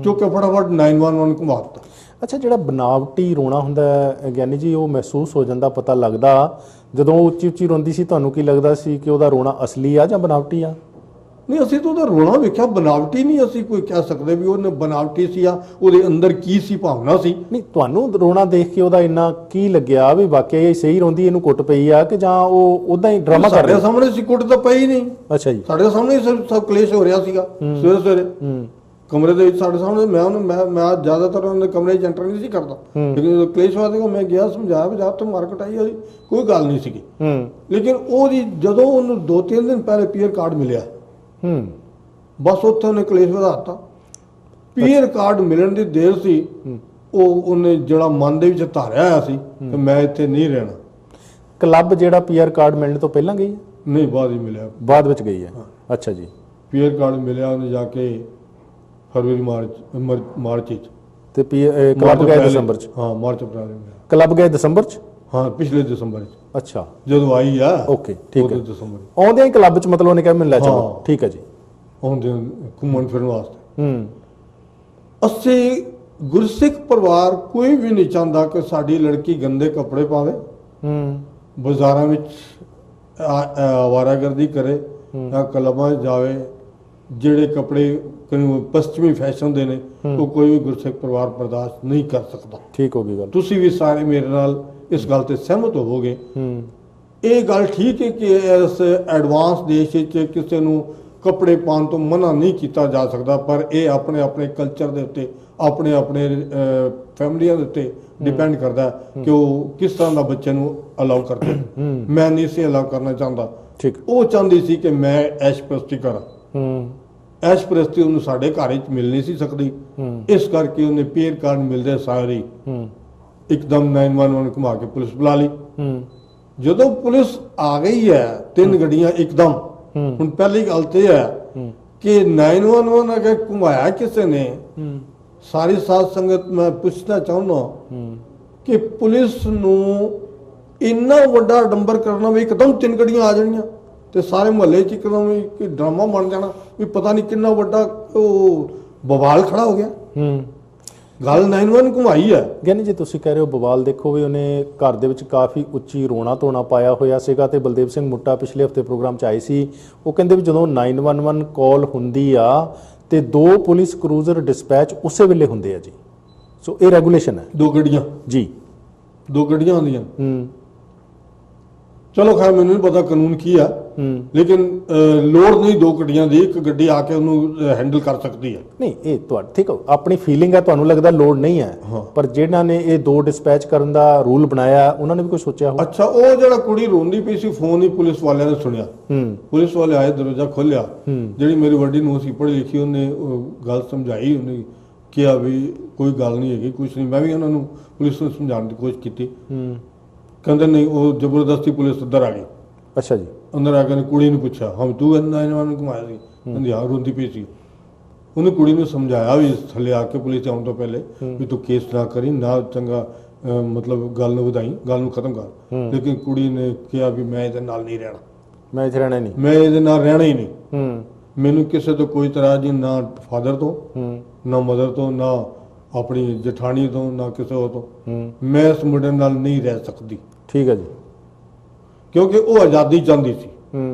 ਚੁੱਕ ਕੇ ਫਟਾਫਟ 911 ਘੁਮਾ ਦਿੱਤਾ। ਅੱਛਾ, ਜਿਹੜਾ ਬਨਾਵਟੀ ਰੋਣਾ ਹੁੰਦਾ ਹੈ ਗਿਆਨੀ ਜੀ, ਉਹ ਮਹਿਸੂਸ ਹੋ ਜਾਂਦਾ, ਪਤਾ ਲੱਗਦਾ ਜਦੋਂ ਉਹ ਉੱਚੀ ਉੱਚੀ ਰੋਂਦੀ ਸੀ? ਤੁਹਾਨੂੰ ਕੀ ਲੱਗਦਾ ਸੀ ਕਿ ਉਹਦਾ ਰੋਣਾ ਅਸਲੀ ਆ ਜਾਂ ਬਨਾਵਟੀ ਆ? ਨਹੀਂ, ਅਸੀਂ ਤਾਂ ਉਹਦਾ ਰੋਣਾ ਵੇਖਿਆ, ਬਨਾਵਟੀ ਨਹੀਂ ਅਸੀਂ ਕੋਈ ਕਹਿ ਸਕਦੇ ਵੀ ਉਹਨੇ ਬਨਾਵਟੀ ਸੀ ਆ ਉਹਦੇ ਅੰਦਰ ਕੀ ਸੀ, ਭਾਵਨਾ ਸੀ। ਨਹੀਂ, ਤੁਹਾਨੂੰ ਰੋਣਾ ਦੇਖ ਕੇ ਉਹਦਾ ਇੰਨਾ ਕੀ ਲੱਗਿਆ ਵੀ ਵਾਕਿਆ ਇਹ ਸਹੀ ਰੋਂਦੀ, ਇਹਨੂੰ ਕੁੱਟ ਪਈ ਆ, ਕਿ ਜਾਂ ਉਹ ਉਦਾਂ ਹੀ ਡਰਾਮਾ ਕਰ ਰਿਹਾ? ਸਾਡੇ ਸਾਹਮਣੇ ਸੀ, ਕੁੱਟ ਤਾਂ ਪਈ ਨਹੀਂ। ਅੱਛਾ ਜੀ। ਸਾਡੇ ਸਾਹਮਣੇ ਸਭ ਕਲੇਸ਼ ਹੋ ਰਿਹਾ ਸੀਗਾ ਸਵੇਰੇ ਸਵੇਰੇ। ਕਮਰੇ ਦੇ ਵਿੱਚ ਸਾਡੇ ਸਾਹਮਣੇ ਮੈਂ ਜ਼ਿਆਦਾਤਰ ਉਹਨਾਂ ਦੇ ਕਮਰੇ 'ਚ ਐਂਟਰ ਨਹੀਂ ਸੀ ਕਰਦਾ, ਲੇਕਿਨ ਜਦੋਂ ਕਲੇਸ਼ਵਾਦੀ ਕੋ ਮੈਂ ਗਿਆ ਸਮਝਾਇਆ ਵੀ ਜਦ ਤੋਂ ਮਾਰਕੀਟ ਆਈ ਉਹਦੀ ਕੋਈ ਗੱਲ ਨਹੀਂ ਸੀਗੀ। ਲੇਕਿਨ ਉਹਦੀ ਜਦੋਂ ਉਹਨੂੰ 2-3 ਦਿਨ ਪਹਿਲੇ ਪੀਅਰ ਕਾਰਡ ਮਿਲਿਆ, ਬਸ ਉੱਥੇ ਉਹਨੇ ਕਲੇਸ਼ ਵਧਾਤਾ। ਪੀਅਰ ਕਾਰਡ ਮਿਲਣ ਦੀ ਦੇਰ ਸੀ, ਉਹਨੇ ਜਿਹੜਾ ਮਨ ਦੇ ਵਿੱਚ ਧਾਰਿਆ ਹੋਇਆ ਸੀ ਕਿ ਮੈਂ ਇੱਥੇ ਨਹੀਂ ਰਹਿਣਾ। ਕਲੱਬ ਜਿਹੜਾ ਪੀਆਰ ਕਾਰਡ ਮਿਲਣ ਤੋਂ ਪਹਿਲਾਂ ਗਈ ਹੈ? ਨਹੀਂ, ਬਾਅਦ ਹੀ ਮਿਲਿਆ, ਬਾਅਦ ਵਿੱਚ ਗਈ ਹੈ। ਅੱਛਾ ਜੀ। ਪੀਅਰ ਕਾਰਡ ਮਿਲਿਆ ਉਹਨੇ ਜਾ ਕੇ ਫਰਵਰੀ ਮਾਰਚ ਵਿੱਚ, ਤੇ ਕਲੱਬ ਗਏ ਦਸੰਬਰ ਚ? ਹਾਂ, ਮਾਰਚ ਅਪ੍ਰੈਲ ਵਿੱਚ। ਕਲੱਬ ਗਏ ਦਸੰਬਰ ਚ? ਹਾਂ, ਪਿਛਲੇ ਦਸੰਬਰ ਵਿੱਚ। ਅੱਛਾ, ਜਦੋਂ ਆਈ ਆ। ਓਕੇ, ਠੀਕ ਹੈ। ਦਸੰਬਰ ਆਉਂਦੇ ਹੀ ਕਲੱਬ ਚ ਮਤਲਬ ਉਹਨੇ ਕਿਹਾ ਮੈਨੂੰ ਲੈ ਚਲੋ। ਠੀਕ ਹੈ ਜੀ। ਆਉਂਦੇ ਘੁੰਮਣ ਫਿਰਨ ਵਾਸਤੇ। ਅਸੀਂ ਗੁਰਸਿੱਖ ਪਰਿਵਾਰ ਕੋਈ ਵੀ ਨਹੀਂ ਚਾਹੁੰਦਾ ਕਿ ਸਾਡੀ ਲੜਕੀ ਗੰਦੇ ਕੱਪੜੇ ਪਾਵੇ, ਬਾਜ਼ਾਰਾਂ ਵਿੱਚ ਆਵਾਰਾਗਰਦੀ ਕਰੇ ਜਾਂ ਕਲੱਬਾਂ 'ਚ ਜਾਵੇ। ਜਿਹੜੇ ਕੱਪੜੇ ਪੱਛਮੀ ਫੈਸ਼ਨ ਦੇ ਨੇ ਉਹ ਕੋਈ ਵੀ ਗੁਰਸਿੱਖ ਪਰਿਵਾਰ ਬਰਦਾਸ਼ਤ ਨਹੀਂ ਕਰ ਸਕਦਾ। ਠੀਕ ਹੋ ਗਈ ਗੱਲ। ਤੁਸੀਂ ਵੀ ਸਾਰੇ ਮੇਰੇ ਨਾਲ ਇਸ ਗੱਲ ਤੇ ਸਹਿਮਤ ਹੋਵੋਗੇ। ਇਹ ਗੱਲ ਠੀਕ ਹੈ ਕਿ ਇਸ ਐਡਵਾਂਸ ਦੇਸ਼ ਵਿੱਚ ਕਿਸੇ ਨੂੰ ਕੱਪੜੇ ਪਾਉਣ ਤੋਂ ਮਨਾ ਨਹੀਂ ਕੀਤਾ ਜਾ ਸਕਦਾ, ਪਰ ਇਹ ਆਪਣੇ ਆਪਣੇ ਕਲਚਰ ਦੇ ਉੱਤੇ, ਆਪਣੇ ਆਪਣੇ ਫੈਮਲੀਆਂ ਦੇ ਉੱਤੇ ਡਿਪੈਂਡ ਕਰਦਾ ਕਿ ਉਹ ਕਿਸ ਤਰ੍ਹਾਂ ਦਾ ਬੱਚੇ ਨੂੰ ਅਲਾਉ ਕਰਦੇ। ਮੈਂ ਨਹੀਂ ਸੀ ਅਲਾਉ ਕਰਨਾ ਚਾਹੁੰਦਾ। ਠੀਕ। ਉਹ ਚਾਹੁੰਦੀ ਸੀ ਕਿ ਮੈਂ ਐਸ਼ ਪ੍ਰਸਤੀ ਕਰਾਂ। ਐਸ਼ ਪ੍ਰਸਤੀ ਉਹਨੂੰ ਸਾਡੇ ਘਰ ਵਿੱਚ ਮਿਲ ਨਹੀਂ ਸੀ ਸਕਦੀ, ਇਸ ਕਰਕੇ ਉਹਨੇ ਪੀਅਰ ਕਾਰਡ ਮਿਲਦੇ ਸਾਰੇ ਇੱਕਦਮ 911 ਘੁਮਾ ਕੇ ਪੁਲਿਸ ਬੁਲਾ ਲਈ। ਜਦੋਂ ਪੁਲਿਸ ਆ ਗਈ ਹੈ 3 ਗੱਡੀਆਂ ਇੱਕਦਮ, ਹੁਣ ਪਹਿਲੀ ਗੱਲ ਤੇ ਹੈ ਕਿ 911 ਅਗਰ ਘੁਮਾਇਆ ਕਿਸੇ ਨੇ, ਸਾਰੀ ਸਾਧ ਸੰਗਤ ਮੈਂ ਪੁੱਛਣਾ ਚਾਹੁੰਦਾ ਕਿ ਪੁਲਿਸ ਨੂੰ ਇੰਨਾ ਵੱਡਾ ਡੰਬਰ ਕਰਨਾ ਵੀ ਇੱਕਦਮ 3 ਗੱਡੀਆਂ ਆ ਜਾਣੀਆਂ ਤੇ ਸਾਰੇ ਮੁਹੱਲੇ 'ਚ ਇੱਕਦਮ ਇੱਕ ਡਰਾਮਾ ਬਣ ਜਾਣਾ ਵੀ ਪਤਾ ਨਹੀਂ ਕਿੰਨਾ ਵੱਡਾ ਉਹ ਬਵਾਲ ਖੜਾ ਹੋ ਗਿਆ। ਗੱਲ 911 ਘੁਮਾਈ ਹੈ। ਗਿਆਨੀ ਜੀ ਤੁਸੀਂ ਕਹਿ ਰਹੇ ਹੋ ਬਵਾਲ, ਦੇਖੋ ਵੀ ਉਹਨੇ ਘਰ ਦੇ ਵਿੱਚ ਕਾਫੀ ਉੱਚੀ ਰੋਣਾ ਧੋਣਾ ਪਾਇਆ ਹੋਇਆ ਸੀਗਾ ਤੇ ਬਲਦੇਵ ਸਿੰਘ ਮੁੱਟਾ ਪਿਛਲੇ ਹਫਤੇ ਪ੍ਰੋਗਰਾਮ 'ਚ ਆਏ ਸੀ। ਉਹ ਕਹਿੰਦੇ ਵੀ ਜਦੋਂ 911 ਕਾਲ ਹੁੰਦੀ ਆ ਤੇ 2 ਪੁਲਿਸ ਕਰੂਜ਼ਰ ਡਿਸਪੈਚ ਉਸੇ ਵੇਲੇ ਹੁੰਦੇ ਆ ਜੀ। ਸੋ ਇਹ ਰੈਗੂਲੇਸ਼ਨ ਹੈ। 2 ਗੱਡੀਆਂ ਜੀ, 2 ਗੱਡੀਆਂ ਹੁੰਦੀਆਂ। ਚਲੋ ਖੈਰ ਮੈਨੂੰ ਨਹੀਂ ਪਤਾ ਕਾਨੂੰਨ ਕੀ ਆ, ਲੇਕਿਨ ਲੋੜ ਨਹੀਂ 2 ਗੱਡੀਆਂ ਦੀ, 1 ਗੱਡੀ ਆ ਕੇ ਉਹਨੂੰ ਹੈਂਡਲ ਕਰ ਸਕਦੀ ਹੈ। ਨਹੀਂ, ਇਹ ਤੁਹਾਡਾ ਠੀਕ ਹੈ, ਆਪਣੀ ਫੀਲਿੰਗ ਹੈ, ਤੁਹਾਨੂੰ ਲੱਗਦਾ ਲੋੜ ਨਹੀਂ ਹੈ, ਪਰ ਜਿਹਨਾਂ ਨੇ ਇਹ 2 ਡਿਸਪੈਚ ਕਰਨ ਦਾ ਰੂਲ ਬਣਾਇਆ ਉਹਨਾਂ ਨੇ ਵੀ ਕੁਝ ਸੋਚਿਆ ਹੋ। ਅੱਛਾ, ਉਹ ਜਿਹੜਾ ਕੁੜੀ ਰੋਂਦੀ ਪਈ ਸੀ, ਫੋਨ ਹੀ ਪੁਲਿਸ ਵਾਲਿਆਂ ਨੇ ਸੁਣਿਆ। ਪੁਲਿਸ ਵਾਲੇ ਆਏ, ਦਰਵਾਜ਼ਾ ਖੋਲਿਆ। ਜਿਹੜੀ ਮੇਰੀ ਵੱਡੀ ਨੂੰ ਸੀ ਪੜ੍ਹੀ ਲਿਖੀ, ਉਹਨੇ ਗੱਲ ਸਮਝਾਈ, ਉਹਨੇ ਕਿਹਾ ਵੀ ਕੋਈ ਗੱਲ ਨਹੀਂ ਹੈਗੀ, ਕੁਝ ਨਹੀਂ। ਮੈਂ ਵੀ ਉਹਨਾਂ ਨੂੰ ਪੁਲਿਸ ਨੂੰ ਸਮਝਾਉਣ ਦੀ ਕੋਸ਼ਿਸ਼ ਕੀਤੀ। ਕਹਿੰਦੇ ਨਹੀਂ, ਉਹ ਜ਼ਬਰਦਸਤੀ ਪੁਲਿਸ ਅੰਦਰ ਆ ਗਈ। ਅੱਛਾ ਜੀ। ਅੰਦਰ ਆ ਕੇ ਕੁੜੀ ਨੂੰ ਪੁੱਛਿਆ, ਹਾਂ ਤੂੰ 911 ਘੁਮਾਇਆ ਸੀ? ਕਹਿੰਦੀ ਹਾਂ, ਰੋਂਦੀ ਪਈ ਸੀ। ਉਹਨੇ ਕੁੜੀ ਨੂੰ ਸਮਝਾਇਆ ਵੀ ਥੱਲੇ ਆ ਕੇ ਪੁਲਿਸ ਆਉਣ ਤੋਂ ਪਹਿਲੇ ਵੀ ਤੂੰ ਕੇਸ ਨਾ ਕਰੀ, ਨਾ ਚੰਗਾ ਮਤਲਬ ਗੱਲ ਨੂੰ ਵਧਾਈ, ਗੱਲ ਨੂੰ ਖਤਮ ਕਰ। ਲੇਕਿਨ ਕੁੜੀ ਨੇ ਕਿਹਾ ਵੀ ਮੈਂ ਇਹਦੇ ਨਾਲ ਨਹੀਂ ਰਹਿਣਾ, ਮੈਂ ਇੱਥੇ ਰਹਿਣਾ ਨਹੀਂ, ਮੈਂ ਇਹਦੇ ਨਾਲ ਰਹਿਣਾ ਹੀ ਨਹੀਂ। ਮੈਨੂੰ ਕਿਸੇ ਤੋਂ ਕੋਈ ਤਰ੍ਹਾਂ ਦੀ, ਨਾ ਫਾਦਰ ਤੋਂ, ਨਾ ਮਦਰ ਤੋਂ, ਨਾ ਆਪਣੀ ਜਠਾਣੀ ਤੋਂ, ਨਾ ਕਿਸੇ ਹੋਰ ਤੋਂ, ਮੈਂ ਇਸ ਮੁੰਡੇ ਨਾਲ ਨਹੀਂ ਰਹਿ ਸਕਦੀ। ਠੀਕ ਹੈ ਜੀ। ਕਿਉਂਕਿ ਉਹ ਆਜ਼ਾਦੀ ਚਾਹੁੰਦੀ ਸੀ,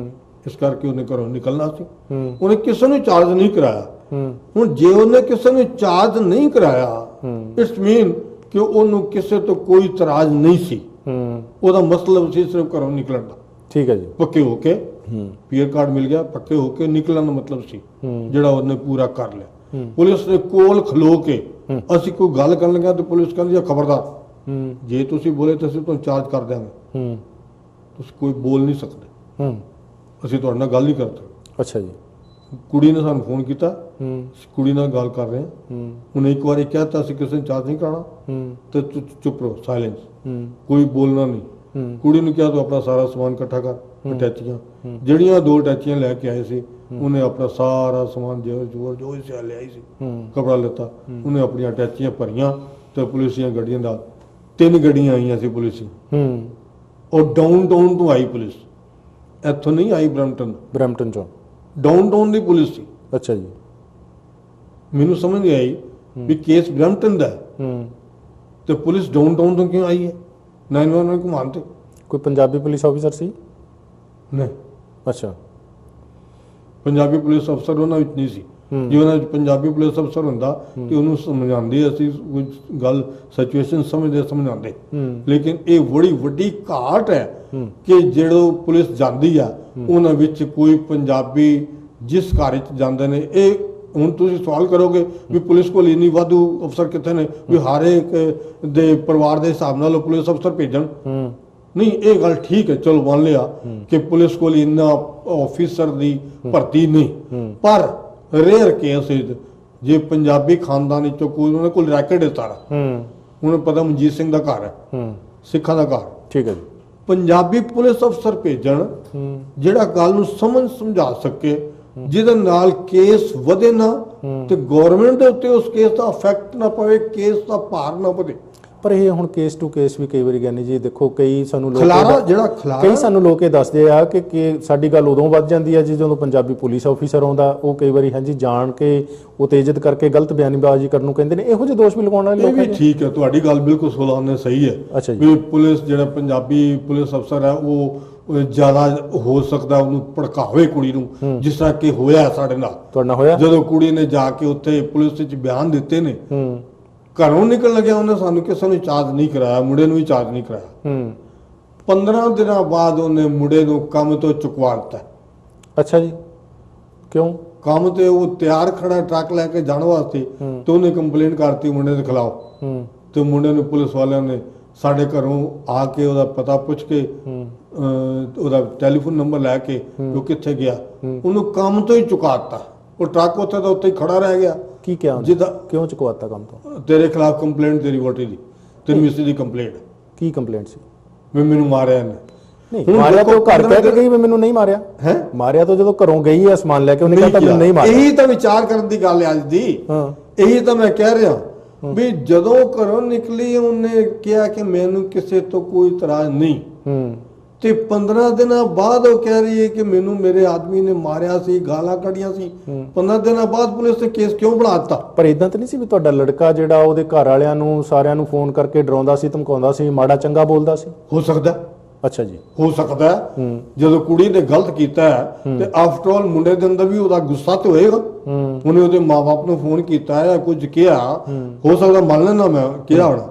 ਇਸ ਕਰਕੇ ਉਹਨੇ ਘਰੋਂ ਨਿਕਲਣਾ ਸੀ। ਉਹਨੇ ਕਿਸੇ ਨੂੰ ਚਾਰਜ ਨਹੀਂ ਕਰਾਇਆ। ਹੁਣ ਜੇ ਉਹਨੇ ਕਿਸੇ ਨੂੰ ਚਾਰਜ ਨਹੀਂ ਕਰਾਇਆ, ਇਟਸ ਮੀਨ ਕਿ ਉਹਨੂੰ ਕਿਸੇ ਤੋਂ ਕੋਈ ਇਤਰਾਜ਼ ਨਹੀਂ ਸੀ। ਉਹਦਾ ਮਤਲਬ ਸੀ ਸਿਰਫ ਘਰੋਂ ਨਿਕਲਣ ਦਾ। ਠੀਕ ਹੈ ਜੀ। ਪੱਕੇ ਹੋ ਕੇ ਪੀਅਰ ਕਾਰਡ ਮਿਲ ਗਿਆ, ਪੱਕੇ ਹੋ ਕੇ ਨਿਕਲਣ ਦਾ ਮਤਲਬ ਸੀ, ਜਿਹੜਾ ਉਹਨੇ ਪੂਰਾ ਕਰ ਲਿਆ। ਪੁਲਿਸ ਨੇ ਕੋਲ ਖਲੋ ਕੇ ਅਸੀਂ ਕੋਈ ਗੱਲ ਕਰਨ ਲੱਗਾ ਤੇ ਪੁਲਿਸ ਕਹਿੰਦੀ ਖਬਰਦਾਰ, ਜੇ ਤੁਸੀਂ ਬੋਲੇ ਤਾਂ ਅਸੀਂ ਤੁਹਾਨੂੰ ਚਾਰਜ ਕਰ ਦਿਆਂਗੇ, ਤੁਸੀਂ ਕੋਈ ਬੋਲ ਨਹੀਂ ਸਕਦੇ, ਅਸੀਂ ਤੁਹਾਡੇ ਨਾਲ ਗੱਲ ਨਹੀਂ ਕਰਦੇ। ਅੱਛਾ ਜੀ। ਕੁੜੀ ਨੇ ਸਾਨੂੰ ਫੋਨ ਕੀਤਾ, ਕੁੜੀ ਨਾਲ ਗੱਲ ਕਰ ਰਹੇ ਹਾਂ। ਉਹਨੇ ਇੱਕ ਵਾਰੀ ਕਿਹਾ ਤਾਂ ਅਸੀਂ ਕਿਸੇ ਨੂੰ ਚਾਰਜ ਨਹੀਂ ਕਰਾਉਣਾ ਤੇ ਚੁੱਪ ਰਹੋ, ਸਾਇਲੈਂਸ, ਕੋਈ ਬੋਲਣਾ ਨਹੀਂ। ਕੁੜੀ ਨੂੰ ਕਿਹਾ ਤੂੰ ਆਪਣਾ ਸਾਰਾ ਸਮਾਨ ਇਕੱਠਾ ਕਰ, ਅਟੈਚੀਆਂ ਜਿਹੜੀਆਂ 2 ਅਟੈਚੀਆਂ ਲੈ ਕੇ ਆਏ ਸੀ, ਉਹਨੇ ਆਪਣਾ ਸਾਰਾ ਸਮਾਨ ਜੋ ਸਿਆ ਲਿਆਈ ਸੀ, ਕਪੜਾ ਲੱਤਾ, ਉਹਨੇ ਆਪਣੀਆਂ ਅਟੈਚੀਆਂ ਭਰੀਆਂ ਤੇ ਪੁਲਿਸ ਦੀਆਂ ਗੱਡੀਆਂ ਦਾ 3 ਗੱਡੀਆਂ ਆਈਆਂ ਸੀ ਪੁਲਿਸ। ਉਹ ਡਾਊਨ ਟਾਊਨ ਤੋਂ ਆਈ ਪੁਲਿਸ, ਇੱਥੋਂ ਨਹੀਂ ਆਈ ਬਰੈਂਪਟਨ ਚੋਂ, ਡਾਊਨ ਟਾਊਨ ਦੀ ਪੁਲਿਸ ਸੀ। ਅੱਛਾ ਜੀ। ਮੈਨੂੰ ਸਮਝ ਨਹੀਂ ਆਈ ਵੀ ਕੇਸ ਬਰੈਂਪਟਨ ਦਾ ਤੇ ਪੁਲਿਸ ਡਾਊਨ ਟਾਊਨ ਤੋਂ ਕਿਉਂ ਆਈ ਹੈ 911 ਘੁਮਾਉਣ ਤੇ? ਕੋਈ ਪੰਜਾਬੀ ਪੁਲਿਸ ਆਫੀਸਰ ਸੀ? ਨਹੀਂ। ਅੱਛਾ। ਪੰਜਾਬੀ ਪੁਲਿਸ ਅਫਸਰ ਉਹਨਾਂ ਵਿੱਚ ਨਹੀਂ ਸੀ। ਜੇ ਉਹਨਾਂ ਵਿੱਚ ਪੰਜਾਬੀ ਪੁਲਿਸ ਅਫਸਰ ਹੁੰਦਾ ਤੇ ਉਹਨੂੰ ਸਮਝਾਉਂਦੇ, ਅਸੀਂ ਕੁਝ ਗੱਲ ਸਿਚੁਏਸ਼ਨ ਸਮਝਾਉਂਦੇ। ਲੇਕਿਨ ਇਹ ਬੜੀ ਵੱਡੀ ਘਾਟ ਹੈ ਕਿ ਜਦੋਂ ਪੁਲਿਸ ਜਾਂਦੀ ਆ ਉਹਨਾਂ ਵਿੱਚ ਕੋਈ ਪੰਜਾਬੀ, ਜਿਸ ਘਰ 'ਚ ਜਾਂਦੇ ਨੇ, ਇਹ ਹੁਣ ਤੁਸੀਂ ਸਵਾਲ ਕਰੋਗੇ ਵੀ ਪੁਲਿਸ ਕੋਲ ਇੰਨੀ ਵਾਧੂ ਅਫਸਰ ਕਿੱਥੇ ਨੇ ਵੀ ਹਰ ਇੱਕ ਦੇ ਪਰਿਵਾਰ ਦੇ ਹਿਸਾਬ ਨਾਲ ਉਹ ਪੁਲਿਸ ਅਫਸਰ ਭੇਜਣ। ਨਹੀਂ, ਇਹ ਗੱਲ ਠੀਕ ਹੈ, ਚਲੋ ਮੰਨ ਲਿਆ ਕਿ ਪੁਲਿਸ ਕੋਲ ਇੰਨਾ ਆਫੀਸਰ ਦੀ ਭਰਤੀ ਨਹੀਂ, ਪਰ ਰੇਅਰ ਕੇਸ ਜੇ ਪੰਜਾਬੀ ਖਾਨਦਾਨ ਵਿੱਚੋਂ ਕੋਈ ਉਹਨਾਂ ਕੋਲ ਰੈਕਡ ਹੈ ਸਾਰਾ, ਹੁਣ ਪਤਾ ਮਨਜੀਤ ਸਿੰਘ ਦਾ ਘਰ ਹੈ, ਸਿੱਖਾਂ ਦਾ ਘਰ, ਠੀਕ ਹੈ ਜੀ, ਪੰਜਾਬੀ ਪੁਲਿਸ ਅਫਸਰ ਭੇਜਣ ਜਿਹੜਾ ਗੱਲ ਨੂੰ ਸਮਝਾ ਸਕੇ, ਜਿਹਦੇ ਨਾਲ ਕੇਸ ਵਧੇ ਨਾ ਤੇ ਗਵਰਨਮੈਂਟ ਦੇ ਉੱਤੇ ਉਸ ਕੇਸ ਦਾ ਇਫੈਕਟ ਨਾ ਪਵੇ, ਕੇਸ ਦਾ ਭਾਰ ਨਾ ਵਧੇ। ਪਰ ਇਹ ਹੁਣ ਕੇਸ ਟੂ ਕੇਸ ਵੀ ਕਈ ਵਾਰੀ ਗਿਆਨੀ ਜੀ ਦੇਖੋ, ਕਈ ਸਾਨੂੰ ਲੋਕ ਇਹ ਦੱਸਦੇ ਆ ਕਿ ਸਾਡੀ ਗੱਲ ਉਦੋਂ ਵੱਧ ਜਾਂਦੀ ਹੈ ਜੀ ਜਦੋਂ ਪੰਜਾਬੀ ਪੁਲਿਸ ਆਫੀਸਰ ਆਉਂਦਾ, ਉਹ ਕਈ ਵਾਰੀ ਹਾਂਜੀ ਜਾਣ ਕੇ ਉਤੇਜਿਤ ਕਰਕੇ ਗਲਤ ਬਿਆਨਬਾਜ਼ੀ ਕਰਨ ਨੂੰ ਕਹਿੰਦੇ ਨੇ, ਇਹੋ ਜਿਹੇ ਦੋਸ਼ ਵੀ ਲਗਾਉਣ ਵਾਲੇ ਲੋਕ। ਇਹ ਵੀ ਠੀਕ ਹੈ, ਤੁਹਾਡੀ ਗੱਲ ਬਿਲਕੁਲ ਸੁਲਾਨੇ ਸਹੀ ਹੈ। ਅੱਛਾ ਜੀ, ਵੀ ਪੁਲਿਸ ਜਿਹੜਾ ਪੰਜਾਬੀ ਪੁਲਿਸ ਅਫਸਰ ਹੈ ਉਹ ਜ਼ਿਆਦਾ ਹੋ ਸਕਦਾ ਉਹਨੂੰ ਭੜਕਾਵੇ ਕੁੜੀ ਨੂੰ, ਜਿਸ ਤਰ੍ਹਾਂ ਕਿ ਹੋਇਆ ਸਾਡੇ ਨਾਲ, ਤੁਹਾਡੇ ਨਾਲ ਹੋਇਆ ਜਦੋਂ ਕੁੜੀ ਨੇ ਜਾ ਕੇ ਉੱਥੇ ਪੁਲਿਸ ਵਿੱਚ ਬਿਆਨ ਦਿੱਤੇ ਨੇ, ਘਰੋਂ ਨਿਕਲ ਲੱਗਿਆ ਉਹਨੇ ਸਾਨੂੰ ਕਿਸੇ ਨੂੰ ਚਾਰਜ ਨਹੀਂ ਕਰਾਇਆ, ਮੁੰਡੇ ਨੂੰ ਵੀ ਚਾਰਜ ਨਹੀਂ ਕਰਾਇਆ। 15 ਦਿਨਾਂ ਬਾਅਦ ਉਹਨੇ ਮੁੰਡੇ ਨੂੰ ਕੰਮ ਤੋਂ ਚੁਕਵਾ ਦਿੱਤਾ। ਅੱਛਾ ਜੀ, ਕਿਉਂ? ਕੰਮ ਤੇ ਉਹ ਤਿਆਰ ਖੜਾ ਟਰੱਕ ਲੈ ਕੇ ਜਾਣ ਵਾਸਤੇ, ਤੇ ਉਹਨੇ ਕੰਪਲੇਂਟ ਕਰਤੀ ਮੁੰਡੇ ਦੇ ਖਿਲਾਫ, ਤੇ ਮੁੰਡੇ ਨੂੰ ਪੁਲਿਸ ਵਾਲਿਆਂ ਨੇ ਸਾਡੇ ਘਰੋਂ ਆ ਕੇ ਉਹਦਾ ਪਤਾ ਪੁੱਛ ਕੇ ਉਹਦਾ ਟੈਲੀਫੋਨ ਨੰਬਰ ਲੈ ਕੇ ਉਹ ਕਿੱਥੇ ਗਿਆ, ਉਹਨੂੰ ਕੰਮ ਤੋਂ ਹੀ ਚੁਕਾ ਦਿੱਤਾ। ਉਹ ਟਰੱਕ ਉੱਥੇ ਦਾ ਉੱਥੇ ਹੀ ਖੜਾ ਰਹਿ ਗਿਆ। ਕੀ ਕਿਹਾ ਜਿੱਦਾਂ ਕਿਉਂ ਚੁਕਵਾਤਾ ਕੰਮ ਤੋਂ? ਤੇਰੇ ਖਿਲਾਫ ਕੰਪਲੇਂਟ, ਤੇਰੀ ਵੋਟੀ ਦੀ, ਤੇਰੀ ਮਿਸੀ ਦੀ ਕੰਪਲੇਂਟ। ਕੀ ਕੰਪਲੇਂਟ ਸੀ? ਵੀ ਮੈਨੂੰ ਮਾਰਿਆ ਇਹਨੇ। ਨਹੀਂ ਮਾਰਿਆ ਤਾਂ ਉਹ ਘਰ ਕਹਿ ਕੇ ਗਈ ਵੀ ਮੈਨੂੰ ਨਹੀਂ ਮਾਰਿਆ ਹੈ। ਮਾਰਿਆ ਤਾਂ ਜਦੋਂ ਘਰੋਂ ਗਈ ਹੈ ਸਮਾਨ ਲੈ ਕੇ, ਉਹਨੇ ਕਿਹਾ ਮੈਨੂੰ ਨਹੀਂ ਮਾਰਿਆ। ਇਹੀ ਤਾਂ ਵਿਚਾਰ ਕਰਨ ਦੀ ਗੱਲ ਹੈ ਅੱਜ ਦੀ। ਇਹੀ ਤਾਂ ਮੈਂ ਕਹਿ ਰਿਹਾ ਵੀ ਜਦੋਂ ਘਰੋਂ ਨਿਕਲੀ ਉਹਨੇ ਕਿਹਾ ਕਿ ਮੈਨੂੰ ਕਿਸੇ ਤੋਂ ਕੋਈ ਇਤਰਾਜ਼ ਨਹੀਂ, ਤੇ 15 ਦਿਨਾਂ ਬਾਅਦ ਉਹ ਕਹਿ ਰਹੀ ਹੈ ਕਿ ਮੈਨੂੰ ਮੇਰੇ ਆਦਮੀ ਨੇ ਮਾਰਿਆ ਸੀ, ਗਾਲਾਂ ਕੱਢੀਆਂ ਸੀ। 15 ਦਿਨਾਂ ਬਾਅਦ ਪੁਲਿਸ ਨੇ ਕੇਸ ਕਿਉਂ ਬਣਾ ਦਿੱਤਾ? ਪਰ ਇਦਾਂ ਤਾਂ ਨਹੀਂ ਸੀ ਵੀ ਤੁਹਾਡਾ ਲੜਕਾ ਜਿਹੜਾ ਉਹਦੇ ਘਰ ਵਾਲਿਆਂ ਨੂੰ ਸਾਰਿਆਂ ਨੂੰ ਫੋਨ ਕਰਕੇ ਡਰਾਉਂਦਾ ਸੀ, ਧਮਕਾਉਂਦਾ ਸੀ, ਮਾੜਾ ਚੰਗਾ ਬੋਲਦਾ ਸੀ? ਹੋ ਸਕਦਾ। ਅੱਛਾ ਜੀ, ਹੋ ਸਕਦਾ। ਜਦੋਂ ਕੁੜੀ ਨੇ ਗਲਤ ਕੀਤਾ ਤੇ ਆਫਟਰ ਆਲ ਮੁੰਡੇ ਦੇ ਅੰਦਰ ਵੀ ਉਹਦਾ ਗੁੱਸਾ ਤੇ ਹੋਏਗਾ। ਉਹਨੇ ਉਹਦੇ ਮਾਂ-ਬਾਪ ਨੂੰ ਫੋਨ ਕੀਤਾ ਹੈ, ਕੁਝ ਕਿਹਾ, ਹੋ ਸਕਦਾ ਮੰਨ ਲੈਣਾ ਮੈਂ ਕਿਹਾ ਹੋਣਾ,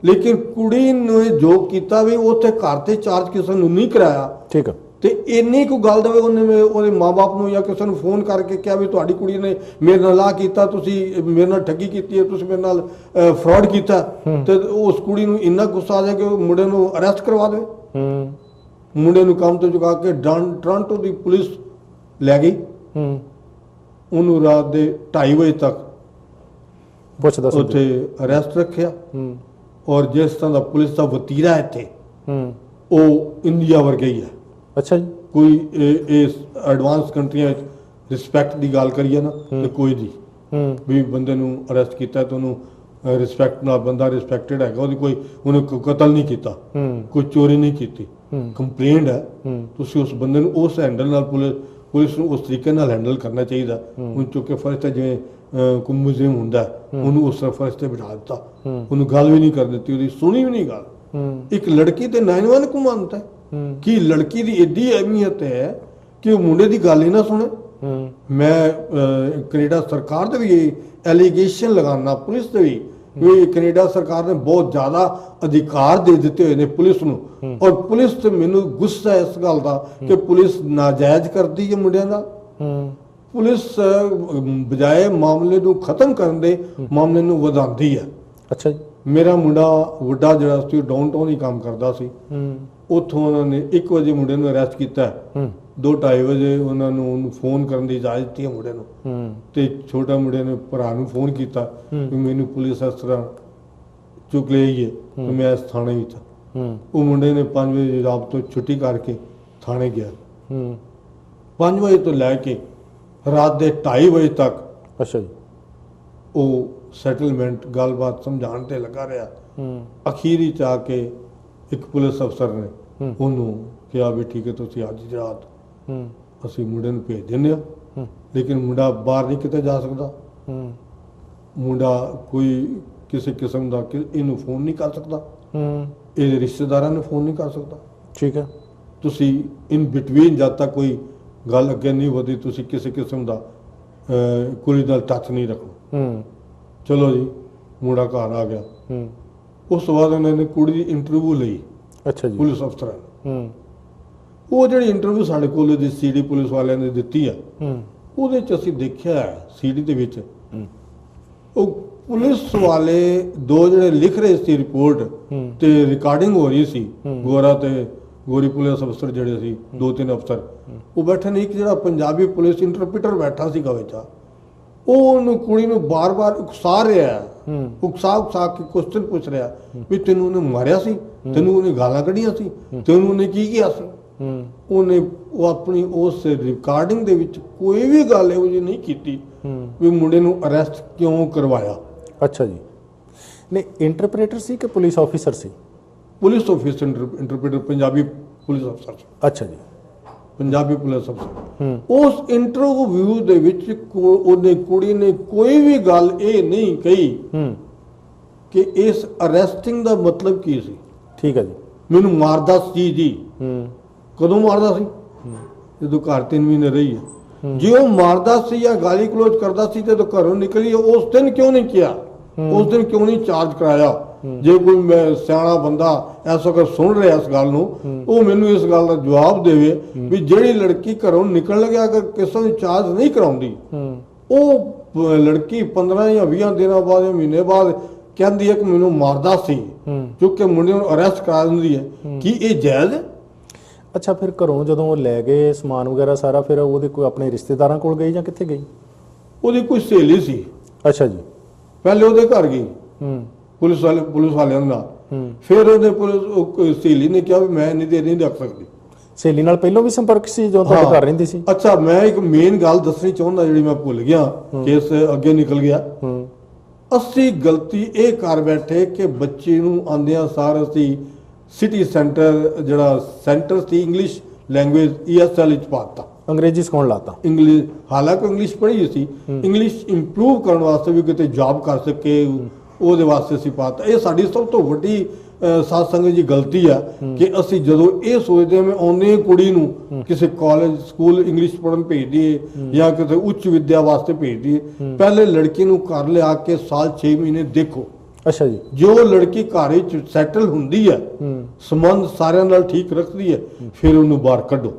ਲੇਕਿਨ ਕੁੜੀ ਨੇ ਜੋ ਕੀਤਾ ਵੀ ਉੱਥੇ ਘਰ ਤੇ ਚਾਰਜ ਕਿਸੇ ਨੂੰ ਨਹੀਂ ਕਰਾਇਆ। ਠੀਕ ਹੈ, ਤੇ ਇੰਨੀ ਕੁ ਗੱਲ ਦਵੇ ਉਹਨੇ ਉਹਦੇ ਮਾਂ-ਬਾਪ ਨੂੰ ਜਾਂ ਕਿਸੇ ਨੂੰ ਫੋਨ ਕਰਕੇ ਕਿਹਾ ਵੀ ਤੁਹਾਡੀ ਕੁੜੀ ਨੇ ਮੇਰੇ ਨਾਲ ਆਹ ਕੀਤਾ, ਤੁਸੀਂ ਮੇਰੇ ਨਾਲ ਠੱਗੀ ਕੀਤੀ ਹੈ, ਤੁਸੀਂ ਮੇਰੇ ਨਾਲ ਫਰਾਡ ਕੀਤਾ, ਤੇ ਉਸ ਕੁੜੀ ਨੂੰ ਇੰਨਾ ਗੁੱਸਾ ਆ ਜਾਏ ਕਿ ਉਹ ਮੁੰਡੇ ਨੂੰ ਅਰੈਸਟ ਕਰਵਾ ਦੇਵੇ। ਮੁੰਡੇ ਨੂੰ ਕੰਮ ਤੋਂ ਚੁਕਾ ਕੇ ਟੋਰਾਂਟੋ ਦੀ ਪੁਲਿਸ ਲੈ ਗਈ, ਉਹਨੂੰ ਰਾਤ ਦੇ 2:30 ਵਜੇ ਤੱਕ ਪੁੱਛਦਾ ਸੀ, ਉੱਥੇ ਅਰੈਸਟ ਰੱਖਿਆ। ਔਰ ਜਿਸ ਤਰ੍ਹਾਂ ਦਾ ਪੁਲਿਸ ਦਾ ਵਤੀਰਾ ਇੱਥੇ ਉਹ ਇੰਡੀਆ ਵਰਗਾ ਹੀ ਹੈ। ਅੱਛਾ ਜੀ, ਕੋਈ ਇਸ ਐਡਵਾਂਸ ਕੰਟਰੀਆਂ ਵਿੱਚ ਰਿਸਪੈਕਟ ਦੀ ਗੱਲ ਕਰੀਏ ਨਾ ਤੇ ਕੋਈ ਨਹੀਂ, ਵੀ ਬੰਦੇ ਨੂੰ ਅਰੈਸਟ ਕੀਤਾ ਤੇ ਉਹਨੂੰ ਰਿਸਪੈਕਟ ਨਾਲ, ਬੰਦਾ ਰਿਸਪੈਕਟਡ ਹੈਗਾ, ਉਹਦੀ ਕੋਈ ਉਹਨੇ ਕਤਲ ਨਹੀਂ ਕੀਤਾ, ਕੋਈ ਚੋਰੀ ਨਹੀਂ ਕੀਤੀ, ਕੰਪਲੇਂਟ ਹੈ, ਤੁਸੀਂ ਉਸ ਬੰਦੇ ਨੂੰ ਉਸ ਹੈਂਡਲ ਨਾਲ ਪੁਲਿਸ ਨੂੰ ਉਸ ਤਰੀਕੇ ਨਾਲ ਹੈਂਡਲ ਕਰਨਾ ਚਾਹੀਦਾ। ਹੁਣ ਚੁੱਕੇ ਫਰਜ਼ ਤੇ ਜਿਵੇਂ ਕੋਈ ਮੁਜਰਮ ਹੁੰਦਾ ਉਹਨੂੰ ਉਸ ਫਰਜ਼ ਤੇ ਬਿਠਾ ਦਿੱਤਾ, ਉਹਨੂੰ ਗੱਲ ਵੀ ਨਹੀਂ ਕਰ ਦਿੱਤੀ, ਉਹਦੀ ਸੁਣੀ ਵੀ ਨਹੀਂ ਗੱਲ। ਇੱਕ ਲੜਕੀ ਤੇ 911 को मानता है कि लड़की ਦੀ ਏਡੀ ਅਹਿਮੀਅਤ ਹੈ ਕਿ ਉਹ ਮੁੰਡੇ ਦੀ ਗੱਲ ਹੀ ਨਾ ਸੁਣੇ। ਮੈਂ ਕੈਨੇਡਾ ਸਰਕਾਰ ਦੇ ਵੀ ਐਲੀਗੇਸ਼ਨ ਲਗਾਉਣਾ, ਪੁਲਿਸ ਦੇ ਵੀ ਕੈਨੇਡਾ ਸਰਕਾਰ ਨੇ ਬਹੁਤ ਜ਼ਿਆਦਾ ਅਧਿਕਾਰ ਦੇ ਦਿੱਤੇ ਹੋਏ ਨੇ ਪੁਲਿਸ ਨੂੰ, ਔਰ ਪੁਲਿਸ ਤੇ ਮੈਨੂੰ ਗੁੱਸਾ ਇਸ ਗੱਲ ਦਾ ਕਿ ਪੁਲਿਸ ਨਾਜਾਇਜ਼ ਕਰਦੀ ਹੈ ਮੁੰਡਿਆਂ ਦਾ। ਪੁਲਿਸ ਬਜਾਏ ਮਾਮਲੇ ਨੂੰ ਖਤਮ ਕਰਨ ਦੇ ਮਾਮਲੇ ਨੂੰ ਵਧਾਉਂਦੀ ਹੈ। ਅੱਛਾ ਜੀ, ਮੇਰਾ ਮੁੰਡਾ ਵੱਡਾ ਜਿਹੜਾ ਸੀ ਡਾਊਨਟਾਊਨ ਹੀ ਕੰਮ ਕਰਦਾ ਸੀ, ਉੱਥੋਂ ਉਹਨਾਂ ਨੇ 1 ਵਜੇ ਮੁੰਡੇ ਨੂੰ ਅਰੈਸਟ ਕੀਤਾ, 2-2:30 ਵਜੇ ਉਹਨਾਂ ਨੂੰ ਉਹਨੂੰ ਫੋਨ ਕਰਨ ਦੀ ਇਜਾਜ਼ਤ ਦਿੱਤੀ ਮੁੰਡੇ ਨੂੰ, ਤੇ ਛੋਟਾ ਮੁੰਡੇ ਨੇ ਭਰਾ ਨੂੰ ਫੋਨ ਕੀਤਾ ਕਿ ਮੈਨੂੰ ਪੁਲਿਸ ਇਸ ਤਰ੍ਹਾਂ ਚੁੱਕ ਲਈ ਹੈ ਤੇ ਮੈਂ ਇਸ ਥਾਣੇ ਵਿੱਚ। ਉਹ ਮੁੰਡੇ ਨੇ 5 ਵਜੇ ਰਾਤ ਤੋਂ ਛੁੱਟੀ ਕਰਕੇ ਥਾਣੇ ਗਿਆ। 5 ਵਜੇ ਤੋਂ ਲੈ ਕੇ ਰਾਤ ਦੇ 2:30 ਵਜੇ ਤੱਕ ਅੱਛਾ ਜੀ ਉਹ ਸੈਟਲਮੈਂਟ ਗੱਲਬਾਤ ਸਮਝਾਉਣ ਤੇ ਲੱਗਾ ਰਿਹਾ। ਅਖੀਰੀ ਚ ਆ ਕੇ ਇੱਕ ਪੁਲਿਸ ਅਫਸਰ ਨੇ ਉਹਨੂੰ ਕਿਹਾ ਵੀ ਠੀਕ ਹੈ ਤੁਸੀਂ ਅੱਜ ਦੀ ਰਾਤ ਅਸੀਂ ਮੁੰਡੇ ਨੂੰ ਭੇਜ ਦਿੰਦੇ ਹਾਂ, ਲੇਕਿਨ ਮੁੰਡਾ ਬਾਹਰ ਨਹੀਂ ਕਿਤੇ ਜਾ ਸਕਦਾ, ਮੁੰਡਾ ਕੋਈ ਕਿਸੇ ਕਿਸਮ ਦਾ ਇਹਨੂੰ ਫੋਨ ਨਹੀਂ ਕਰ ਸਕਦਾ, ਇਹਦੇ ਰਿਸ਼ਤੇਦਾਰਾਂ ਨੂੰ ਫੋਨ ਨਹੀਂ ਕਰ ਸਕਦਾ। ਠੀਕ ਹੈ, ਤੁਸੀਂ ਇਨ ਬਿਟਵੀਨ ਜਦ ਤੱਕ ਕੋਈ ਗੱਲ ਅੱਗੇ ਨਹੀਂ ਵਧੀ ਤੁਸੀਂ ਕਿਸੇ ਕਿਸਮ ਦਾ ਕੁੜੀ ਨਾਲ ਟੱਚ ਨਹੀਂ ਰੱਖਣਾ। ਚਲੋ ਜੀ, ਮੁੰਡਾ ਘਰ ਆ ਗਿਆ। ਉਸ ਤੋਂ ਬਾਅਦ ਉਹਨਾਂ ਨੇ ਕੁੜੀ ਦੀ ਇੰਟਰਵਿਊ ਲਈ। ਅੱਛਾ ਜੀ, ਪੁਲਿਸ ਅਫਸਰਾਂ ਨੇ ਉਹ ਜਿਹੜੀ ਇੰਟਰਵਿਊ ਸਾਡੇ ਕੋਲ ਦੀ CD ਪੁਲਿਸ ਵਾਲਿਆਂ ਨੇ ਦਿੱਤੀ ਆ, ਉਹਦੇ 'ਚ ਅਸੀਂ ਦੇਖਿਆ ਸੀਡੀ ਦੇ ਵਿੱਚ ਉਹ ਪੁਲਿਸ ਵਾਲੇ ਦੋ ਜਿਹੜੇ ਲਿਖ ਰਹੇ ਸੀ ਰਿਪੋਰਟ ਤੇ ਰਿਕਾਰਡਿੰਗ ਹੋ ਰਹੀ ਸੀ, ਗੋਰਾ ਤੇ ਗੋਰੀ ਪੁਲਿਸ ਅਫਸਰ ਜਿਹੜੇ ਸੀ, 2-3 ਅਫਸਰ ਉਹ ਬੈਠੇ ਨੇ। ਇੱਕ ਜਿਹੜਾ ਪੰਜਾਬੀ ਪੁਲਿਸ ਇੰਟਰਪ੍ਰੀਟਰ ਬੈਠਾ ਸੀਗਾ ਵਿੱਚ, ਉਹ ਉਹਨੂੰ ਕੁੜੀ ਨੂੰ ਬਾਰ-ਬਾਰ ਉਕਸਾ ਰਿਹਾ, ਉਕਸਾ ਕੇ ਕੁਐਸਚਨ ਪੁੱਛ ਰਿਹਾ ਵੀ ਤੈਨੂੰ ਉਹਨੇ ਮਾਰਿਆ ਸੀ, ਤੈਨੂੰ ਉਹਨੇ ਗਾਲਾਂ ਕੱਢੀਆਂ ਸੀ, ਤੈਨੂੰ ਉਹਨੇ ਕੀ ਕੀਤਾ ਸੀ। ਉਹਨੇ ਉਹ ਆਪਣੀ ਉਸ ਰਿਕਾਰਡਿੰਗ ਦੇ ਵਿੱਚ ਕੋਈ ਵੀ ਗੱਲ ਇਹੋ ਜਿਹੀ ਨਹੀਂ ਕੀਤੀ ਵੀ ਮੁੰਡੇ ਨੂੰ ਅਰੈਸਟ ਕਿਉਂ ਕਰਵਾਇਆ। ਅੱਛਾ ਜੀ, ਨਹੀਂ ਇੰਟਰਪ੍ਰੀਟਰ ਸੀ ਕਿ ਪੁਲਿਸ ਆਫੀਸਰ ਸੀ? Police officer interpreter, Punjabi police ਅਫਸਰ। ਅੱਛਾ ਜੀ, ਪੰਜਾਬੀ ਪੁਲਿਸ ਅਫਸਰ। ਉਸ ਇੰਟਰਵਿਊ ਦੇ ਵਿੱਚ ਉਹਨੇ ਕੁੜੀ ਨੇ ਕੋਈ ਵੀ ਗੱਲ ਇਹ ਨਹੀਂ ਕਹੀ ਕਿ ਇਸ ਅਰੈਸਟਿੰਗ ਦਾ ਮਤਲਬ ਕੀ ਸੀ। ਠੀਕ ਹੈ ਜੀ, ਮੈਨੂੰ ਮਾਰਦਾ ਸੀ ਜੀ। ਕਦੋਂ ਮਾਰਦਾ ਸੀ? ਜਦੋਂ ਘਰ 3 ਮਹੀਨੇ ਰਹੀ ਹੈ। ਜੇ ਉਹ ਮਾਰਦਾ ਸੀ ਜਾਂ ਗਾਲੀ ਗਲੋਚ ਕਰਦਾ ਸੀ ਤੇ ਘਰੋਂ ਨਿਕਲੀ, ਉਸ ਦਿਨ ਕਿਉਂ ਨਹੀਂ ਕਿਹਾ? ਉਸ ਦਿਨ ਕਿਉਂ ਨਹੀਂ ਚਾਰਜ ਕਰਾਇਆ? ਜੇ ਕੋਈ ਮੈਂ ਸਿਆਣਾ ਬੰਦਾ ਇਸ ਵਕਤ ਸੁਣ ਰਿਹਾ ਇਸ ਗੱਲ ਨੂੰ, ਉਹ ਮੈਨੂੰ ਇਸ ਗੱਲ ਦਾ ਜਵਾਬ ਦੇਵੇ ਵੀ ਜਿਹੜੀ ਲੜਕੀ ਘਰੋਂ ਨਿਕਲ ਲੱਗਿਆ ਅਗਰ ਕਿਸੇ ਨੂੰ ਚਾਰਜ ਨਹੀਂ ਕਰਾਉਂਦੀ, ਉਹ ਲੜਕੀ 15 ਜਾਂ 20 ਦਿਨਾਂ ਬਾਅਦ ਜਾਂ ਮਹੀਨੇ ਬਾਅਦ ਕਹਿੰਦੀ ਹੈ ਕਿ ਮੈਨੂੰ ਮਾਰਦਾ ਸੀ, ਕਿਉਂਕਿ ਮੁੰਡੇ ਨੂੰ ਅਰੈਸਟ ਕਰਾ ਦਿੰਦੀ ਹੈ, ਕੀ ਇਹ ਜਾਇਜ਼ ਹੈ? ਅੱਛਾ, ਫਿਰ ਘਰੋਂ ਜਦੋਂ ਉਹ ਲੈ ਗਏ ਸਮਾਨ ਵਗੈਰਾ ਸਾਰਾ, ਫਿਰ ਉਹਦੇ ਕੋਈ ਆਪਣੇ ਰਿਸ਼ਤੇਦਾਰਾਂ ਕੋਲ ਗਈ ਜਾਂ ਕਿੱਥੇ ਗਈ? ਉਹਦੀ ਕੋਈ ਸਹੇਲੀ ਸੀ। ਅੱਛਾ ਜੀ, ਪਹਿਲੇ ਉਹਦੇ ਘਰ ਗਈ ਪੁਲਿਸ ਵਾਲਿਆਂ ਨਾਲ। ਫਿਰ ਉਹਨੇ ਸਹੇਲੀ ਨੇ ਕਿਹਾ ਵੀ ਮੈਂ ਇੰਨੀ ਦੇਰ ਨਹੀਂ ਰੱਖ ਸਕਦੀ। ਸਹੇਲੀ ਨਾਲ ਪਹਿਲਾਂ ਵੀ ਸੰਪਰਕ ਸੀ ਜਦੋਂ ਤੁਹਾਡੇ ਘਰ ਰਹਿੰਦੀ ਸੀ? ਅੱਛਾ, ਮੈਂ ਇੱਕ ਮੇਨ ਗੱਲ ਦੱਸਣੀ ਚਾਹੁੰਦਾ ਜਿਹੜੀ ਮੈਂ ਭੁੱਲ ਗਿਆ, ਕੇਸ ਅੱਗੇ ਨਿਕਲ ਗਿਆ। ਅਸੀਂ ਗਲਤੀ ਇਹ ਕਰ ਬੈਠੇ ਕਿ ਬੱਚੇ ਨੂੰ ਆਂਦਿਆਂ ਸਾਰ ਅਸੀਂ ਸਿਟੀ ਸੈਂਟਰ ਜਿਹੜਾ ਸੈਂਟਰ ਸੀ ਇੰਗਲਿਸ਼ ਲੈਂਗੁਏਜ ESL ਵਿੱਚ ਪਾਤਾ, ਅੰਗਰੇਜ਼ੀ ਸਿਖਾਉਣ ਲਾਤਾ। ਇੰਗਲਿਸ਼, ਹਾਲਾਂਕਿ ਇੰਗਲਿਸ਼ ਪੜ੍ਹੀ ਸੀ, ਇੰਗਲਿਸ਼ ਇੰਪਰੂਵ ਕਰਨ ਵਾਸਤੇ ਵੀ ਕਿਤੇ ਜੌਬ ਕਰ ਸਕੇ ਉਹਦੇ ਵਾਸਤੇ ਅਸੀਂ ਪਾਤਾ। ਇਹ ਸਾਡੀ ਸਭ ਤੋਂ ਵੱਡੀ ਸਾਧ ਸੰਗਤ ਦੀ ਗਲਤੀ ਆ ਕਿ ਅਸੀਂ ਜਦੋਂ ਇਹ ਸੋਚਦੇ ਹਾਂ ਆਉਂਦੇ ਕੁੜੀ ਨੂੰ ਕਿਸੇ ਕਾਲਜ ਸਕੂਲ ਇੰਗਲਿਸ਼ ਪੜ੍ਹਨ ਭੇਜ ਦਈਏ ਜਾਂ ਕਿਸੇ ਉੱਚ ਵਿੱਦਿਆ ਵਾਸਤੇ ਭੇਜ ਦਈਏ, ਪਹਿਲੇ ਲੜਕੀ ਨੂੰ ਘਰ ਲਿਆ ਕੇ ਸਾਲ 6 ਮਹੀਨੇ ਦੇਖੋ। ਅੱਛਾ ਜੀ, ਜੋ ਲੜਕੀ ਘਰ ਵਿੱਚ ਸੈਟਲ ਹੁੰਦੀ ਹੈ, ਸੰਬੰਧ ਸਾਰਿਆਂ ਨਾਲ ਠੀਕ ਰੱਖਦੀ ਹੈ, ਫਿਰ ਉਹਨੂੰ ਬਾਹਰ ਕੱਢੋ।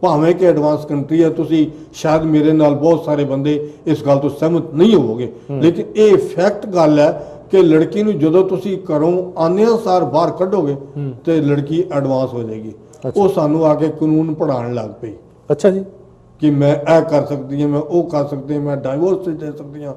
ਭਾਵੇਂ ਕਿ ਐਡਵਾਂਸ ਕੰਟਰੀ ਹੈ, ਤੁਸੀਂ ਸ਼ਾਇਦ ਮੇਰੇ ਨਾਲ ਬਹੁਤ ਸਾਰੇ ਬੰਦੇ ਇਸ ਗੱਲ ਤੋਂ ਸਹਿਮਤ ਨਹੀਂ ਹੋਵੋਗੇ, ਲੇਕਿਨ ਇਹ ਫੈਕਟ ਗੱਲ ਹੈ ਕਿ ਲੜਕੀ ਨੂੰ ਜਦੋਂ ਤੁਸੀਂ ਘਰੋਂ ਆਉਂਦਿਆਂ ਸਾਰ ਬਾਹਰ ਕੱਢੋਗੇ ਤੇ ਲੜਕੀ ਐਡਵਾਂਸ ਹੋ ਜਾਏਗੀ। ਉਹ ਸਾਨੂੰ ਆ ਕੇ ਕਾਨੂੰਨ ਪੜ੍ਹਾਉਣ ਲੱਗ ਪਈ। ਅੱਛਾ ਜੀ, ਕਿ ਮੈਂ ਇਹ ਕਰ ਸਕਦੀ ਹਾਂ, ਮੈਂ ਉਹ ਕਰ ਸਕਦੀ ਹਾਂ, ਮੈਂ ਡਾਈਵੋਰਸ ਦੇ ਸਕਦੀ ਹਾਂ,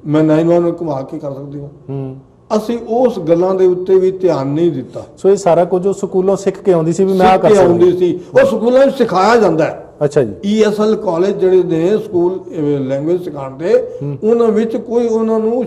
ਮੈਂ 911 ਘੁਮਾ ਕੇ ਕਰ ਸਕਦੀ ਹਾਂ। ਅਸੀਂ ਉਸ ਗੱਲਾਂ ਦੇ ਉੱਤੇ ਵੀ ਧਿਆਨ ਨਹੀਂ ਦਿੱਤਾ। ਸੋ ਇਹ ਸਾਰਾ ਕੁਝ ਉਹ ਸਕੂਲਾਂ ਸਿੱਖ ਕੇ ਆਉਂਦੀ ਸੀ ਵੀ ਮੈਂ ਆ ਕਰ ਸਕਦੀ ਸੀ। ਉਹ ਸਕੂਲਾਂ ਵਿੱਚ ਸਿਖਾਇਆ ਜਾਂਦਾ ਹੈ। ਅੱਛਾ ਜੀ, ESL ਕਾਲਜ ਜਿਹੜੇ ਨੇ ਸਕੂਲ ਲੈਂਗੁਏਜ ਸਿਖਾਉਂਦੇ, ਉਹਨਾਂ ਵਿੱਚ ਕੋਈ ਉਹਨਾਂ ਨੂੰ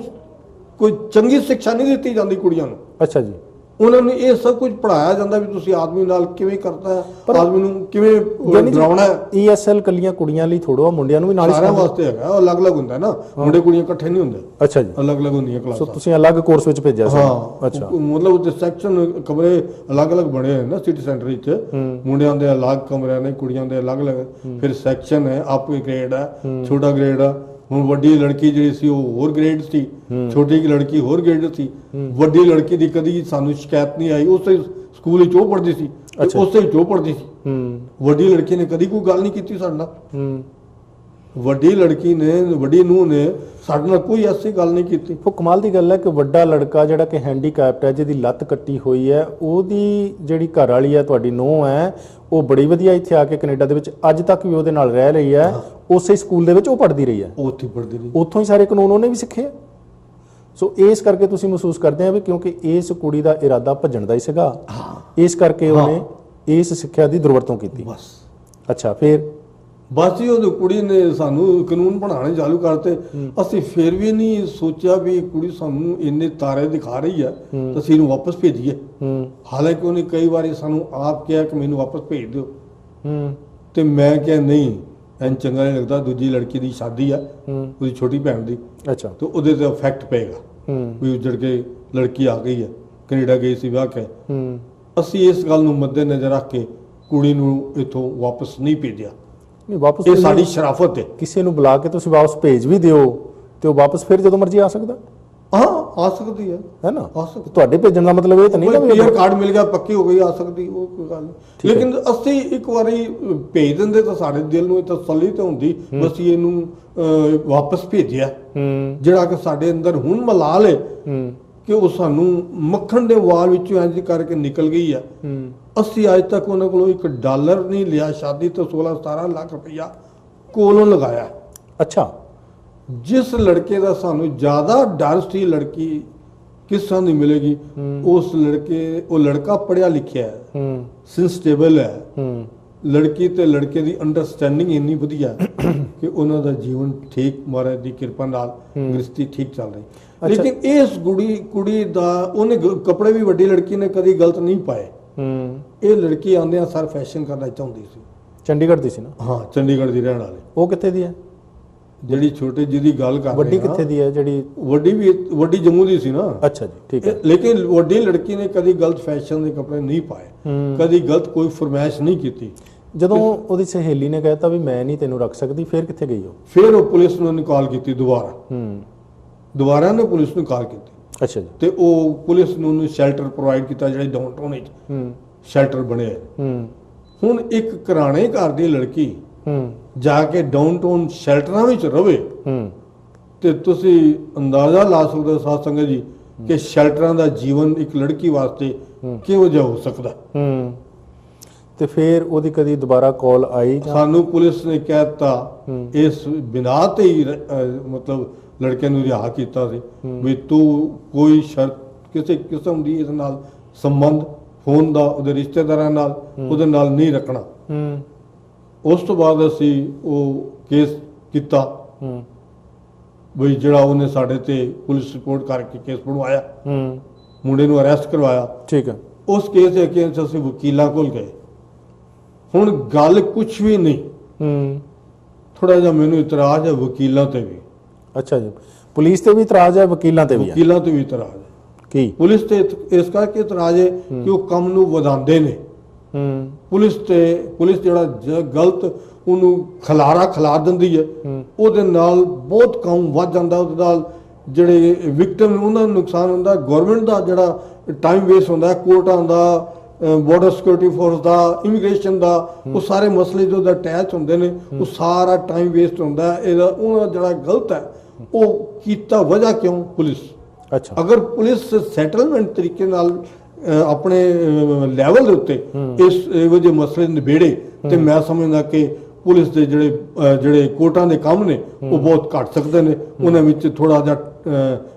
ਕੋਈ ਚੰਗੀ ਸਿੱਖਿਆ ਨਹੀਂ ਦਿੱਤੀ ਜਾਂਦੀ ਕੁੜੀਆਂ ਨੂੰ। ਅੱਛਾ ਜੀ, ਉਹਨਾਂ ਨੂੰ ਇਹ ਸਭ ਕੁਝ ਪੜਾਇਆ ਜਾਂਦਾ ਵੀ ਤੁਸੀਂ ਆਦਮੀ ਨਾਲ ਕਿਵੇਂ ਕਰਤਾ ਹੈ, ਆਦਮੀ ਨੂੰ ਕਿਵੇਂ ਡਰਾਉਣਾ ਹੈ। ESL ਕੱਲੀਆਂ ਕੁੜੀਆਂ ਲਈ ਥੋੜੋ, ਮੁੰਡਿਆਂ ਨੂੰ ਵੀ ਨਾਲ ਸਾਰਿਆਂ ਵਾਸਤੇ ਹੈਗਾ। ਉਹ ਅਲੱਗ-ਅਲੱਗ ਹੁੰਦਾ ਨਾ, ਮੁੰਡੇ ਕੁੜੀਆਂ ਇਕੱਠੇ ਨਹੀਂ ਹੁੰਦੇ। ਅੱਛਾ ਜੀ, ਅਲੱਗ-ਅਲੱਗ ਹੁੰਦੀਆਂ ਕਲਾਸਾਂ। ਸੋ ਤੁਸੀਂ ਅਲੱਗ ਕੋਰਸ ਵਿੱਚ ਭੇਜਿਆ ਸੀ? ਹਾਂ, ਅੱਛਾ, ਮਤਲਬ ਉੱਤੇ ਸੈਕਸ਼ਨ ਕਮਰੇ ਅਲੱਗ-ਅਲੱਗ ਬਣੇ ਹੋਏ ਨਾ ਸਿਟੀ ਸੈਂਟਰ ਵਿੱਚ। ਮੁੰਡਿਆਂ ਦੇ ਅਲੱਗ ਕਮਰੇ ਨੇ, ਕੁੜੀਆਂ ਦੇ ਅਲੱਗ-ਅਲੱਗ ਫਿਰ ਸੈਕਸ਼ਨ ਹੈ, ਅਪ ਗ੍ਰੇਡ ਹੈ, ਛੋਟਾ ਗ੍ਰੇਡ ਹੈ। ਹੁਣ ਵੱਡੀ ਲੜਕੀ ਜਿਹੜੀ ਸੀ ਉਹ ਹੋਰ ਗ੍ਰੇਡ ਸੀ, ਛੋਟੀ ਲੜਕੀ ਹੋਰ ਗ੍ਰੇਡ ਸੀ। ਵੱਡੀ ਲੜਕੀ ਦੀ ਕਦੀ ਸਾਨੂੰ ਸ਼ਿਕਾਇਤ ਨਹੀਂ ਆਈ, ਉਸੇ ਸਕੂਲ ਵਿੱਚ ਉਹ ਪੜ੍ਹਦੀ ਸੀ, ਉਸੇ ਵਿੱਚ ਉਹ ਪੜ੍ਹਦੀ ਸੀ। ਵੱਡੀ ਲੜਕੀ ਨੇ ਕਦੀ ਕੋਈ ਗੱਲ ਨਹੀਂ ਕੀਤੀ ਸਾਡੇ ਨਾਲ। ਵੱਡੀ ਲੜਕੀ ਨੇ, ਵੱਡੀ ਨੂੰਹ ਨੇ ਸਾਡੇ ਨਾਲ ਕੋਈ ਐਸੀ ਗੱਲ ਨਹੀਂ ਕੀਤੀ। ਉਹ ਕਮਾਲ ਦੀ ਗੱਲ ਹੈ ਕਿ ਵੱਡਾ ਲੜਕਾ ਜਿਹੜਾ ਕਿ ਹੈਂਡੀਕੈਪਟ ਹੈ, ਜਿਹਦੀ ਲੱਤ ਕੱਟੀ ਹੋਈ ਹੈ, ਉਹਦੀ ਜਿਹੜੀ ਘਰ ਵਾਲੀ ਹੈ ਤੁਹਾਡੀ ਨੂੰਹ ਹੈ, ਉਹ ਬੜੀ ਵਧੀਆ ਇੱਥੇ ਆ ਕੇ ਕੈਨੇਡਾ ਦੇ ਵਿੱਚ ਅੱਜ ਤੱਕ ਵੀ ਉਹਦੇ ਨਾਲ ਰਹਿ ਰਹੀ ਹੈ। ਉਸੇ ਸਕੂਲ ਦੇ ਵਿੱਚ ਉਹ ਪੜ੍ਹਦੀ ਰਹੀ ਹੈ, ਉੱਥੇ ਪੜ੍ਹਦੀ ਰਹੀ, ਉੱਥੋਂ ਹੀ ਸਾਰੇ ਕਾਨੂੰਨ ਉਹਨੇ ਵੀ ਸਿੱਖੇ। ਸੋ ਇਸ ਕਰਕੇ ਤੁਸੀਂ ਮਹਿਸੂਸ ਕਰਦੇ ਆ ਵੀ ਕਿਉਂਕਿ ਇਸ ਕੁੜੀ ਦਾ ਇਰਾਦਾ ਭੱਜਣ ਦਾ ਹੀ ਸੀਗਾ, ਇਸ ਕਰਕੇ ਉਹਨੇ ਇਸ ਸਿੱਖਿਆ ਦੀ ਦੁਰਵਰਤੋਂ ਕੀਤੀ। ਬਸ। ਅੱਛਾ, ਫਿਰ ਬਸ ਹੀ ਉਹ ਕੁੜੀ ਨੇ ਸਾਨੂੰ ਕਾਨੂੰਨ ਪੜ੍ਹਾਉਣੇ ਚਾਲੂ ਕਰਤੇ। ਅਸੀਂ ਫਿਰ ਵੀ ਨਹੀਂ ਸੋਚਿਆ ਵੀ ਕੁੜੀ ਸਾਨੂੰ ਇੰਨੇ ਤਾਰੇ ਦਿਖਾ ਰਹੀ ਹੈ ਤਾਂ ਅਸੀਂ ਇਹਨੂੰ ਵਾਪਸ ਭੇਜੀਏ। ਹਾਲਾਂਕਿ ਉਹਨੇ ਕਈ ਵਾਰੀ ਸਾਨੂੰ ਆਪ ਕਿਹਾ ਕਿ ਮੈਨੂੰ ਵਾਪਸ ਭੇਜ ਦਿਓ, ਤੇ ਮੈਂ ਕਿਹਾ ਨਹੀਂ, ਐਨ ਚੰਗਾ ਨਹੀਂ ਲੱਗਦਾ। ਦੂਜੀ ਲੜਕੀ ਦੀ ਸ਼ਾਦੀ ਆ, ਉਹਦੀ ਛੋਟੀ ਭੈਣ ਦੀ। ਅੱਛਾ, ਤੇ ਉਹਦੇ ਤੇ ਇਫੈਕਟ ਪਏਗਾ ਵੀ ਉੱਜੜ ਕੇ ਲੜਕੀ ਆ ਗਈ ਹੈ, ਕੈਨੇਡਾ ਗਈ ਸੀ ਵਿਆਹ ਕੇ। ਅਸੀਂ ਇਸ ਗੱਲ ਨੂੰ ਮੱਦੇ ਨਜ਼ਰ ਰੱਖ ਕੇ ਕੁੜੀ ਨੂੰ ਇੱਥੋਂ ਵਾਪਸ ਨਹੀਂ ਭੇਜਿਆ। ਨਹੀਂ, ਵਾਪਸ ਇਹ ਸਾਡੀ ਸ਼ਰਾਫਤ ਹੈ। ਕਿਸੇ ਨੂੰ ਬੁਲਾ ਕੇ ਤੁਸੀਂ ਵਾਪਸ ਭੇਜ ਵੀ ਦਿਓ ਤੇ ਉਹ ਵਾਪਸ ਫਿਰ ਜਦੋਂ ਮਰਜ਼ੀ ਆ ਸਕਦਾ। ਹਾਂ ਆ ਸਕਦੀ ਹੈ ਨਾ? ਆ ਸਕਦੀ। ਤੁਹਾਡੇ ਭੇਜਣ ਦਾ ਮਤਲਬ ਇਹ ਤਾਂ ਨਹੀਂ ਨਾ ਵੀ ਪੀਆਰ ਕਾਰਡ ਮਿਲ ਗਿਆ ਪੱਕੀ ਹੋ ਗਈ, ਆ ਸਕਦੀ, ਉਹ ਕੋਈ ਗੱਲ ਨਹੀਂ। ਲੇਕਿਨ ਅਸੀਂ ਇੱਕ ਵਾਰੀ ਭੇਜ ਦਿੰਦੇ ਤਾਂ ਸਾਡੇ ਦਿਲ ਨੂੰ ਇਹ ਤਸੱਲੀ ਤਾਂ ਹੁੰਦੀ ਅਸੀਂ ਇਹਨੂੰ ਵਾਪਸ ਭੇਜਿਆ, ਜਿਹੜਾ ਕਿ ਸਾਡੇ ਅੰਦਰ ਹੁਣ ਮਲਾਲ ਹੈ ਕਿ ਉਹ ਸਾਨੂੰ ਮੱਖਣ ਦੇ ਵਾਲ ਵਿੱਚੋਂ ਇੰਜ ਕਰਕੇ ਨਿਕਲ ਗਈ ਆ। ਅਸੀਂ ਅੱਜ ਤੱਕ ਉਹਨਾਂ ਕੋਲੋਂ $1 ਨਹੀਂ ਲਿਆ, ਸ਼ਾਦੀ ਤੋਂ 16-17 ਲੱਖ ਰੁਪਈਆ ਕੋਲੋਂ ਲਗਾਇਆ। ਅੱਛਾ। ਜਿਸ ਲੜਕੇ ਦਾ ਸਾਨੂੰ ਜ਼ਿਆਦਾ ਡਰ ਸੀ ਲੜਕੀ ਕਿਸ ਤਰ੍ਹਾਂ ਦੀ ਮਿਲੇਗੀ, ਉਹ ਲੜਕਾ ਪੜ੍ਹਿਆ ਲਿਖਿਆ ਹੈ, ਸਿੰਸਟੇਬਲ ਹੈ, ਲੜਕੀ ਤੇ ਲੜਕੇ ਦੀ ਅੰਡਰਸਟੈਂਡਿੰਗ ਇੰਨੀ ਵਧੀਆ ਕਿ ਉਹਨਾਂ ਦਾ ਜੀਵਨ ਠੀਕ, ਮਹਾਰਾਜ ਦੀ ਕਿਰਪਾ ਨਾਲ ਗ੍ਰਸਤੀ ਠੀਕ ਚੱਲ ਰਹੀ। ਲੇਕਿਨ ਇਸ ਕੁੜੀ ਦਾ ਉਹਨੇ ਕੱਪੜੇ ਵੀ ਵੱਡੀ ਲੜਕੀ ਨੇ ਕਦੀ ਗਲਤ ਨਹੀਂ ਪਾਏ। ਇਹ ਲੜਕੀ ਆਉਂਦਿਆਂ ਸਰ ਫੈਸ਼ਨ ਕਰਨਾ ਚਾਹੁੰਦੀ ਸੀ। ਚੰਡੀਗੜ੍ਹ ਦੀ ਸੀ ਨਾ? ਹਾਂ, ਚੰਡੀਗੜ੍ਹ ਦੀ ਰਹਿਣ ਵਾਲੀ। ਉਹ ਕਿੱਥੇ ਦੀ ਹੈ ਜਿਹੜੀ ਛੋਟੇ ਜਿਹਦੀ ਗੱਲ ਕਰ ਰਹੇ? ਵੱਡੀ ਕਿੱਥੇ ਦੀ ਹੈ ਜਿਹੜੀ? ਵੱਡੀ ਜੰਮੂ ਦੀ ਸੀ ਨਾ। ਅੱਛਾ ਜੀ, ਠੀਕ ਹੈ। ਲੇਕਿਨ ਵੱਡੀ ਲੜਕੀ ਨੇ ਕਦੀ ਗਲਤ ਫੈਸ਼ਨ ਦੇ ਕੱਪੜੇ ਨਹੀਂ ਪਾਏ, ਕਦੀ ਗਲਤ ਕੋਈ ਫਰਮਾਇਸ਼ ਨਹੀਂ ਕੀਤੀ। ਜਦੋਂ ਉਹਦੀ ਸਹੇਲੀ ਨੇ ਕਹਿਤਾ ਵੀ ਮੈਂ ਨਹੀਂ ਤੈਨੂੰ ਰੱਖ ਸਕਦੀ, ਫਿਰ ਕਿੱਥੇ ਗਈ ਉਹ? ਫਿਰ ਉਹ ਪੁਲਿਸ ਨੂੰ ਕਾਲ ਕੀਤੀ ਦੁਬਾਰਾ ਨੇ ਪੁਲਿਸ ਨੂੰ ਕਾਲ ਕੀਤੀ। ਅੱਛਾ ਜੀ। ਤੇ ਉਹ ਪੁਲਿਸ ਨੂੰ ਉਹਨੂੰ ਸ਼ੈਲਟਰ ਪ੍ਰੋਵਾਈਡ ਕੀਤਾ, ਜਿਹੜੇ ਡਾਊਨਟਾਊਨ ਵਿੱਚ ਸ਼ੈਲਟਰ ਬਣੇ। ਹੁਣ ਇੱਕ ਘਰਾਣੇ ਘਰ ਦੀ ਲੜਕੀ ਜਾ ਕੇ ਡਾਊਨਟਾਊਨ ਸ਼ੈਲਟਰਾਂ ਵਿੱਚ ਰਵੇ ਤੇ ਤੁਸੀਂ ਅੰਦਾਜ਼ਾ ਲਾ ਸਕਦੇ ਹੋ ਸਾਧ ਸੰਗਤ ਜੀ ਕਿ ਸ਼ੈਲਟਰਾਂ ਦਾ ਜੀਵਨ ਇੱਕ ਲੜਕੀ ਵਾਸਤੇ ਕਿਹੋ ਜਿਹਾ ਹੋ ਸਕਦਾ। ਤੇ ਫਿਰ ਉਹਦੀ ਕਦੀ ਦੁਬਾਰਾ ਕਾਲ ਆਈ? ਸਾਨੂੰ ਪੁਲਿਸ ਨੇ ਕਹਿ ਦਿੱਤਾ ਇਸ ਬਿਨਾ ਤੇ ਹੀ ਮਤਲਬ ਲੜਕੇ ਨੂੰ ਰਿਹਾ ਕੀਤਾ ਸੀ ਵੀ ਤੂੰ ਕੋਈ ਸ਼ਰਤ ਕਿਸੇ ਕਿਸਮ ਦੀ ਇਸ ਨਾਲ ਸੰਬੰਧ ਫੋਨ ਦਾ ਉਹਦੇ ਰਿਸ਼ਤੇਦਾਰਾਂ ਨਾਲ ਉਹਦੇ ਨਾਲ ਨਹੀਂ ਰੱਖਣਾ। ਉਸ ਤੋਂ ਬਾਅਦ ਅਸੀਂ ਉਹ ਕੇਸ ਕੀਤਾ ਬਈ ਜਿਹੜਾ ਉਹਨੇ ਸਾਡੇ ਤੇ ਪੁਲਿਸ ਰਿਪੋਰਟ ਕਰਕੇ ਕੇਸ ਬਣਵਾਇਆ, ਮੁੰਡੇ ਨੂੰ ਅਰੈਸਟ ਕਰਵਾਇਆ। ਠੀਕ ਹੈ। ਉਸ ਕੇਸ ਦੇ ਅਗੇਂਸਟ ਅਸੀਂ ਵਕੀਲਾਂ ਕੋਲ ਗਏ। ਹੁਣ ਗੱਲ ਕੁਛ ਵੀ ਨਹੀਂ, ਥੋੜਾ ਜਿਹਾ ਮੈਨੂੰ ਇਤਰਾਜ਼ ਹੈ ਵਕੀਲਾਂ ਤੇ ਵੀ। ਅੱਛਾ ਜੀ, ਪੁਲਿਸ ਤੇ ਵੀ ਇਤਰਾਜ਼ ਹੈ, ਵਕੀਲਾਂ ਤੇ ਵੀ? ਵਕੀਲਾਂ ਤੇ ਵੀ ਇਤਰਾਜ਼ ਹੈ। ਕੀ? ਪੁਲਿਸ ਤੇ ਇਸ ਕਰਕੇ ਇਤਰਾਜ਼ ਹੈ ਕਿ ਉਹ ਕੰਮ ਨੂੰ ਵਧਾਉਂਦੇ ਨੇ। ਪੁਲਿਸ ਜਿਹੜਾ ਗਲਤ ਉਹਨੂੰ ਖਿਲਾ ਦਿੰਦੀ ਹੈ, ਉਹਦੇ ਨਾਲ ਬਹੁਤ ਕੰਮ ਵੱਧ ਜਾਂਦਾ, ਉਹਦੇ ਨਾਲ ਜਿਹੜੇ ਵਿਕਟਮ ਉਹਨਾਂ ਨੂੰ ਨੁਕਸਾਨ ਹੁੰਦਾ, ਗਵਰਨਮੈਂਟ ਦਾ ਜਿਹੜਾ ਟਾਈਮ ਵੇਸਟ ਹੁੰਦਾ, ਕੋਰਟਾਂ ਦਾ, ਬਾਰਡਰ ਸਿਕਿਉਰਿਟੀ ਫੋਰਸ ਦਾ, ਇਮੀਗ੍ਰੇਸ਼ਨ ਦਾ, ਉਹ ਸਾਰੇ ਮਸਲੇ ਜੋ ਅਟੈਚ ਹੁੰਦੇ ਨੇ, ਉਹ ਸਾਰਾ ਟਾਈਮ ਵੇਸਟ ਹੁੰਦਾ। ਇਹਦਾ ਉਹਨਾਂ ਜਿਹੜਾ ਗਲਤ ਹੈ ਉਹ ਕੀਤਾ ਵਜ੍ਹਾ ਕਿਉਂ? ਪੁਲਿਸ। ਅੱਛਾ। ਅਗਰ ਪੁਲਿਸ ਸੈਟਲਮੈਂਟ ਤਰੀਕੇ ਨਾਲ ਆਪਣੇ ਲੈਵਲ ਦੇ ਉੱਤੇ ਇਹੋ ਜਿਹੇ ਮਸਲੇ ਨਿਬੇੜੇ ਤੇ ਮੈਂ ਸਮਝਦਾ ਕਿ ਪੁਲਿਸ ਦੇ ਜਿਹੜੇ ਕੋਰਟਾਂ ਦੇ ਕੰਮ ਨੇ ਉਹ ਬਹੁਤ ਘੱਟ ਸਕਦੇ ਨੇ, ਉਹਨਾਂ ਵਿੱਚ ਥੋੜਾ ਜਿਹਾ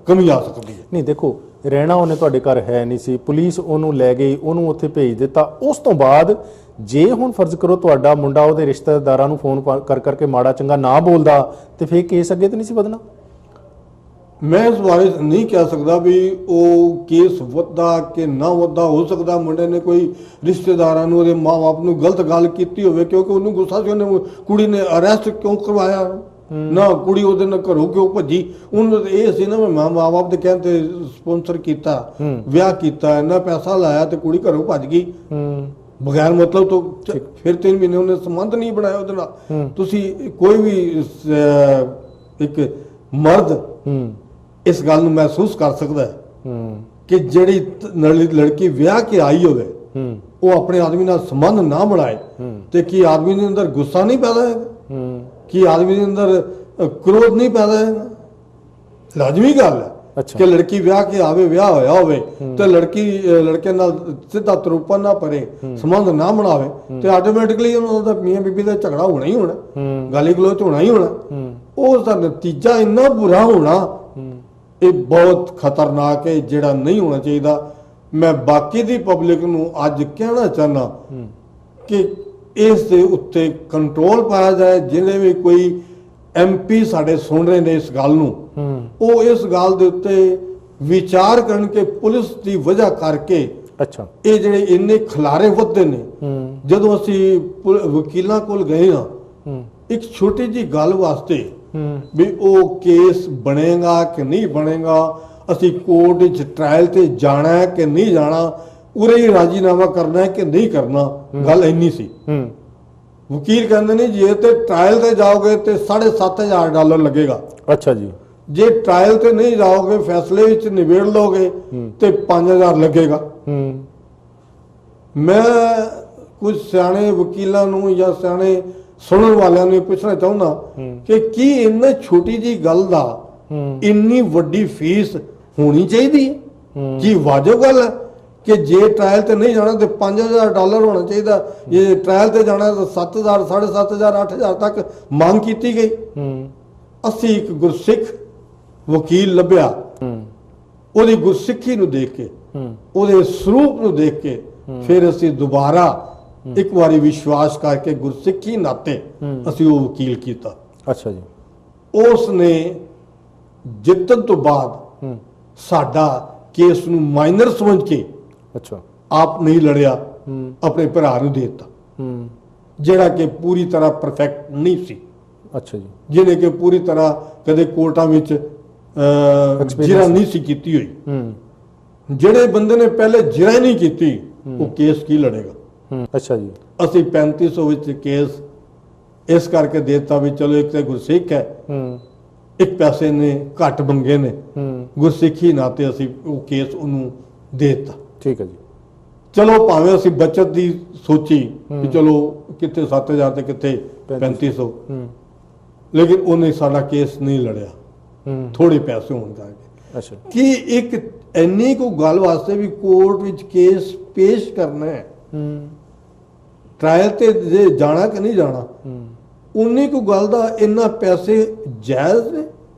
ਕਮੀ ਆ ਸਕਦੀ ਹੈ। ਨਹੀਂ ਦੇਖੋ, ਰਹਿਣਾ ਉਹਨੇ ਤੁਹਾਡੇ ਘਰ ਹੈ ਨਹੀਂ ਸੀ, ਪੁਲਿਸ ਉਹਨੂੰ ਲੈ ਗਈ, ਉਹਨੂੰ ਉੱਥੇ ਭੇਜ ਦਿੱਤਾ। ਉਸ ਤੋਂ ਬਾਅਦ ਜੇ ਹੁਣ ਫਰਜ਼ ਕਰੋ ਤੁਹਾਡਾ ਮੁੰਡਾ ਉਹਦੇ ਰਿਸ਼ਤੇਦਾਰਾਂ ਨੂੰ ਫੋਨ ਕਰ ਕਰਕੇ ਮਾੜਾ ਚੰਗਾ ਨਾ ਬੋਲਦਾ ਤੇ ਫਿਰ ਕੇਸ ਅੱਗੇ ਤਾਂ ਨਹੀਂ ਸੀ ਵਧਣਾ? ਮੈਂ ਇਸ ਬਾਰੇ ਨਹੀਂ ਕਹਿ ਸਕਦਾ ਵੀ ਉਹ ਕੇਸ ਵੱਧਦਾ ਕਿ ਨਾ ਵੱਧਦਾ। ਹੋ ਸਕਦਾ ਮੁੰਡੇ ਨੇ ਕੋਈ ਰਿਸ਼ਤੇਦਾਰਾਂ ਨੂੰ, ਉਹਦੇ ਮਾਂ-ਬਾਪ ਨੂੰ ਗਲਤ ਗੱਲ ਕੀਤੀ ਹੋਵੇ, ਕਿਉਂਕਿ ਉਹਨੂੰ ਗੁੱਸਾ ਸੀ, ਉਹਨੇ ਕੁੜੀ ਨੇ ਅਰੈਸਟ ਕਿਉਂ ਕਰਵਾਇਆ ਨਾ, ਕੁੜੀ ਉਹਦੇ ਨਾਲ ਘਰੋਂ ਕਿਉਂ ਭੱਜੀ। ਉਹਨੂੰ ਇਹ ਸੀ ਨਾ ਮੈਂ ਮਾਂ-ਬਾਪ ਦੇ ਕਹਿਣ ਤੇ ਸਪਾਂਸਰ ਕੀਤਾ, ਵਿਆਹ ਕੀਤਾ, ਇੰਨਾ ਪੈਸਾ ਲਾਇਆ ਤੇ ਕੁੜੀ ਘਰੋਂ ਭੱਜ ਗਈ ਬਗੈਰ ਮਤਲਬ ਤੋਂ। ਫਿਰ 3 ਮਹੀਨੇ ਉਹਨੇ ਸੰਬੰਧ ਨਹੀਂ ਬਣਾਇਆ ਉਹਦੇ ਨਾਲ। ਤੁਸੀਂ ਕੋਈ ਵੀ ਇੱਕ ਮਰਦ ਇਸ ਗੱਲ ਨੂੰ ਮਹਿਸੂਸ ਕਰ ਸਕਦਾ ਹੈ ਕਿ ਜਿਹੜੀ ਲੜਕੀ ਵਿਆਹ ਕੇ ਆਈ ਹੋਵੇ ਉਹ ਆਪਣੇ ਆਦਮੀ ਨਾਲ ਸੰਬੰਧ ਨਾ ਬਣਾਏ ਤੇ ਕੀ ਆਦਮੀ ਦੇ ਅੰਦਰ ਗੁੱਸਾ ਨਹੀਂ ਪੈਦਾ ਹੋਏਗਾ? ਕੀ ਆਦਮੀ ਦੇ ਅੰਦਰ ਕ੍ਰੋਧ ਨਹੀਂ ਪੈਦਾ ਹੋਏਗਾ? ਲਾਜ਼ਮੀ ਗੱਲ ਹੈ ਕਿ ਲੜਕੀ ਵਿਆਹ ਕੇ ਆਵੇ, ਵਿਆਹ ਹੋਇਆ ਹੋਵੇ ਤੇ ਲੜਕੇ ਨਾਲ ਸਿੱਧਾ ਤਰੁਪਾ ਨਾ ਪਰੇ, ਸੰਬੰਧ ਨਾ ਬਣਾਵੇ ਤੇ ਆਟੋਮੈਟਿਕਲੀ ਉਹਨਾਂ ਦਾ ਮੀਆਂ ਬੀਬੀ ਦਾ ਝਗੜਾ ਹੋਣਾ ਹੀ ਹੋਣਾ, ਗਾਲੀ ਗਲੋਚ ਹੋਣਾ ਹੀ ਹੋਣਾ। ਉਸ ਦਾ ਨਤੀਜਾ ਇੰਨਾ ਬੁਰਾ ਹੋਣਾ, ਇਹ ਬਹੁਤ ਖਤਰਨਾਕ ਹੈ, ਜਿਹੜਾ ਨਹੀਂ ਹੋਣਾ ਚਾਹੀਦਾ। ਮੈਂ ਬਾਕੀ ਦੀ ਪਬਲਿਕ ਨੂੰ ਅੱਜ ਕਹਿਣਾ ਚਾਹਨਾ ਕਿ ਇਸ ਦੇ ਉੱਤੇ ਕੰਟਰੋਲ ਪਾਇਆ ਜਾਏ। ਜਿਹੜੇ ਵੀ ਕੋਈ MP ਸਾਡੇ ਸੁਣ ਰਹੇ ਨੇ ਇਸ ਗੱਲ ਨੂੰ, ਉਹ ਇਸ ਗੱਲ ਦੇ ਉੱਤੇ ਵਿਚਾਰ ਕਰਨ ਕਿ ਪੁਲਿਸ ਦੀ ਵਜ੍ਹਾ ਕਰਕੇ ਅੱਛਾ ਇਹ ਜਿਹੜੇ ਇੰਨੇ ਖਿਲਾਰੇ ਵੱਧਦੇ ਨੇ। ਜਦੋਂ ਅਸੀਂ ਵਕੀਲਾਂ ਕੋਲ ਗਏ ਹਾਂ ਇੱਕ ਛੋਟੀ ਜੀ ਗੱਲ ਵਾਸਤੇ ਵੀ ਉਹ ਕੇਸ ਬਣੇਗਾ ਕਿ ਨਹੀਂ ਬਣੇਗਾ, ਅਸੀਂ ਕੋਰਟ ਵਿੱਚ ਟ੍ਰਾਇਲ ਤੇ ਜਾਣਾ ਹੈ ਕਿ ਨਹੀਂ ਜਾਣਾ, ਉਰੇ ਹੀ ਰਾਜੀਨਾਮਾ ਕਰਨਾ ਹੈ ਕਿ ਨਹੀਂ ਕਰਨਾ, ਗੱਲ ਇੰਨੀ ਸੀ। ਵਕੀਲ ਕਹਿੰਦੇ ਨੇ ਜੇ ਤੇ ਟ੍ਰਾਇਲ ਤੇ ਜਾਓਗੇ ਤੇ $7,500 ਲੱਗੇਗਾ। ਅੱਛਾ ਜੀ। ਜੇ ਟ੍ਰਾਇਲ ਤੇ ਨਹੀਂ ਜਾਓਗੇ, ਫੈਸਲੇ ਵਿੱਚ ਨਿਬੇੜ ਲੋਗੇ ਤੇ 5000 ਲੱਗੇਗਾ। ਮੈਂ ਕੁਝ ਸਿਆਣੇ ਵਕੀਲਾਂ ਨੂੰ ਜਾਂ ਸਿਆਣੇ ਸੁਣਨ ਵਾਲਿਆਂ ਨੂੰ ਪੁੱਛਣਾ ਚਾਹੁੰਦਾ ਕਿ ਕੀ ਇੰਨੀ ਛੋਟੀ ਜੀ ਗੱਲ ਦਾ ਇੰਨੀ ਵੱਡੀ ਫੀਸ ਹੋਣੀ ਚਾਹੀਦੀ ਹੈ? ਕੀ ਵਾਜਬ ਗੱਲ ਹੈ ਕਿ ਜੇ ਟ੍ਰਾਇਲ ਤੇ ਨਹੀਂ ਜਾਣਾ ਤੇ $5000 ਹੋਣਾ ਚਾਹੀਦਾ, ਜੇ ਟ੍ਰਾਇਲ ਤੇ ਜਾਣਾ ਤਾਂ 7000, 7500, 8000 ਤੱਕ ਮੰਗ ਕੀਤੀ ਗਈ। ਅਸੀਂ ਇੱਕ ਗੁਰਸਿੱਖ ਵਕੀਲ ਲੱਭਿਆ, ਉਹਦੀ ਗੁਰਸਿੱਖੀ ਨੂੰ ਦੇਖ ਕੇ, ਉਹਦੇ ਸਰੂਪ ਨੂੰ ਦੇਖ ਕੇ ਫਿਰ ਅਸੀਂ ਦੁਬਾਰਾ ਇੱਕ ਵਾਰੀ ਵਿਸ਼ਵਾਸ ਕਰਕੇ ਗੁਰਸਿੱਖੀ ਨਾਤੇ ਅਸੀਂ ਉਹ ਵਕੀਲ ਕੀਤਾ। ਅੱਛਾ ਜੀ। ਉਸ ਨੇ ਜਿੱਤਣ ਤੋਂ ਬਾਅਦ ਸਾਡਾ ਕੇਸ ਨੂੰ ਮਾਈਨਰ ਸਮਝ ਕੇ ਅੱਛਾ ਆਪ ਨਹੀਂ ਲੜਿਆ, ਆਪਣੇ ਭਰਾ ਨੂੰ ਦੇ ਦਿੱਤਾ, ਜਿਹੜਾ ਕਿ ਪੂਰੀ ਤਰ੍ਹਾਂ ਪਰਫੈਕਟ ਨਹੀਂ ਸੀ। ਅੱਛਾ ਜੀ। ਜਿਹਨੇ ਕਿ ਪੂਰੀ ਤਰ੍ਹਾਂ ਕਦੇ ਕੋਰਟਾਂ ਵਿੱਚ ਜਿਰਾ ਨਹੀਂ ਸੀ ਕੀਤੀ ਹੋਈ। ਜਿਹੜੇ ਬੰਦੇ ਨੇ ਪਹਿਲੇ ਜਿਰਾ ਹੀ ਨਹੀਂ ਕੀਤੀ ਉਹ ਕੇਸ ਕੀ ਲੜੇਗਾ? ਅੱਛਾ ਜੀ। ਅਸੀਂ 3500 ਵਿੱਚ ਕੇਸ ਇਸ ਕਰਕੇ ਦੇਤਾ ਵੀ ਚਲੋ ਇੱਕ ਤੇ ਗੁਰਸਿੱਖ ਹੈ, ਇੱਕ ਪੈਸੇ ਨੇ ਘੱਟ ਮੰਗੇ ਨੇ, ਗੁਰਸਿੱਖੀ ਨਾਤੇ ਅਸੀਂ ਉਹ ਕੇਸ ਉਹਨੂੰ ਦੇ ਦਿੱਤਾ। ਠੀਕ ਹੈ ਜੀ। ਚਲੋ ਭਾਵੇਂ ਅਸੀਂ ਬਚਤ ਦੀ ਸੋਚੀ ਕਿ ਚਲੋ ਕਿੱਥੇ 7000 ਤੇ ਕਿੱਥੇ 3500, ਲੇਕਿਨ ਉਹਨੇ ਸਾਡਾ ਕੇਸ ਨਹੀਂ ਲੜਿਆ ਥੋੜੇ ਪੈਸੇ ਹੋਣ ਕਰਕੇ। ਅੱਛਾ। ਕਿ ਇੱਕ ਇੰਨੀ ਕੋ ਗੱਲ ਵਾਸਤੇ ਵੀ ਕੋਰਟ ਵਿੱਚ ਕੇਸ ਪੇਸ਼ ਕਰਨਾ ਹੈ, ਟ੍ਰਾਇਲ ਤੇ ਜੇ ਜਾਣਾ ਕਿ ਨਹੀਂ ਜਾਣਾ, ਉਨੀ ਕੋ ਗੱਲ ਦਾ ਇੰਨਾ ਪੈਸੇ ਜਾਇਜ਼ ਨੇ,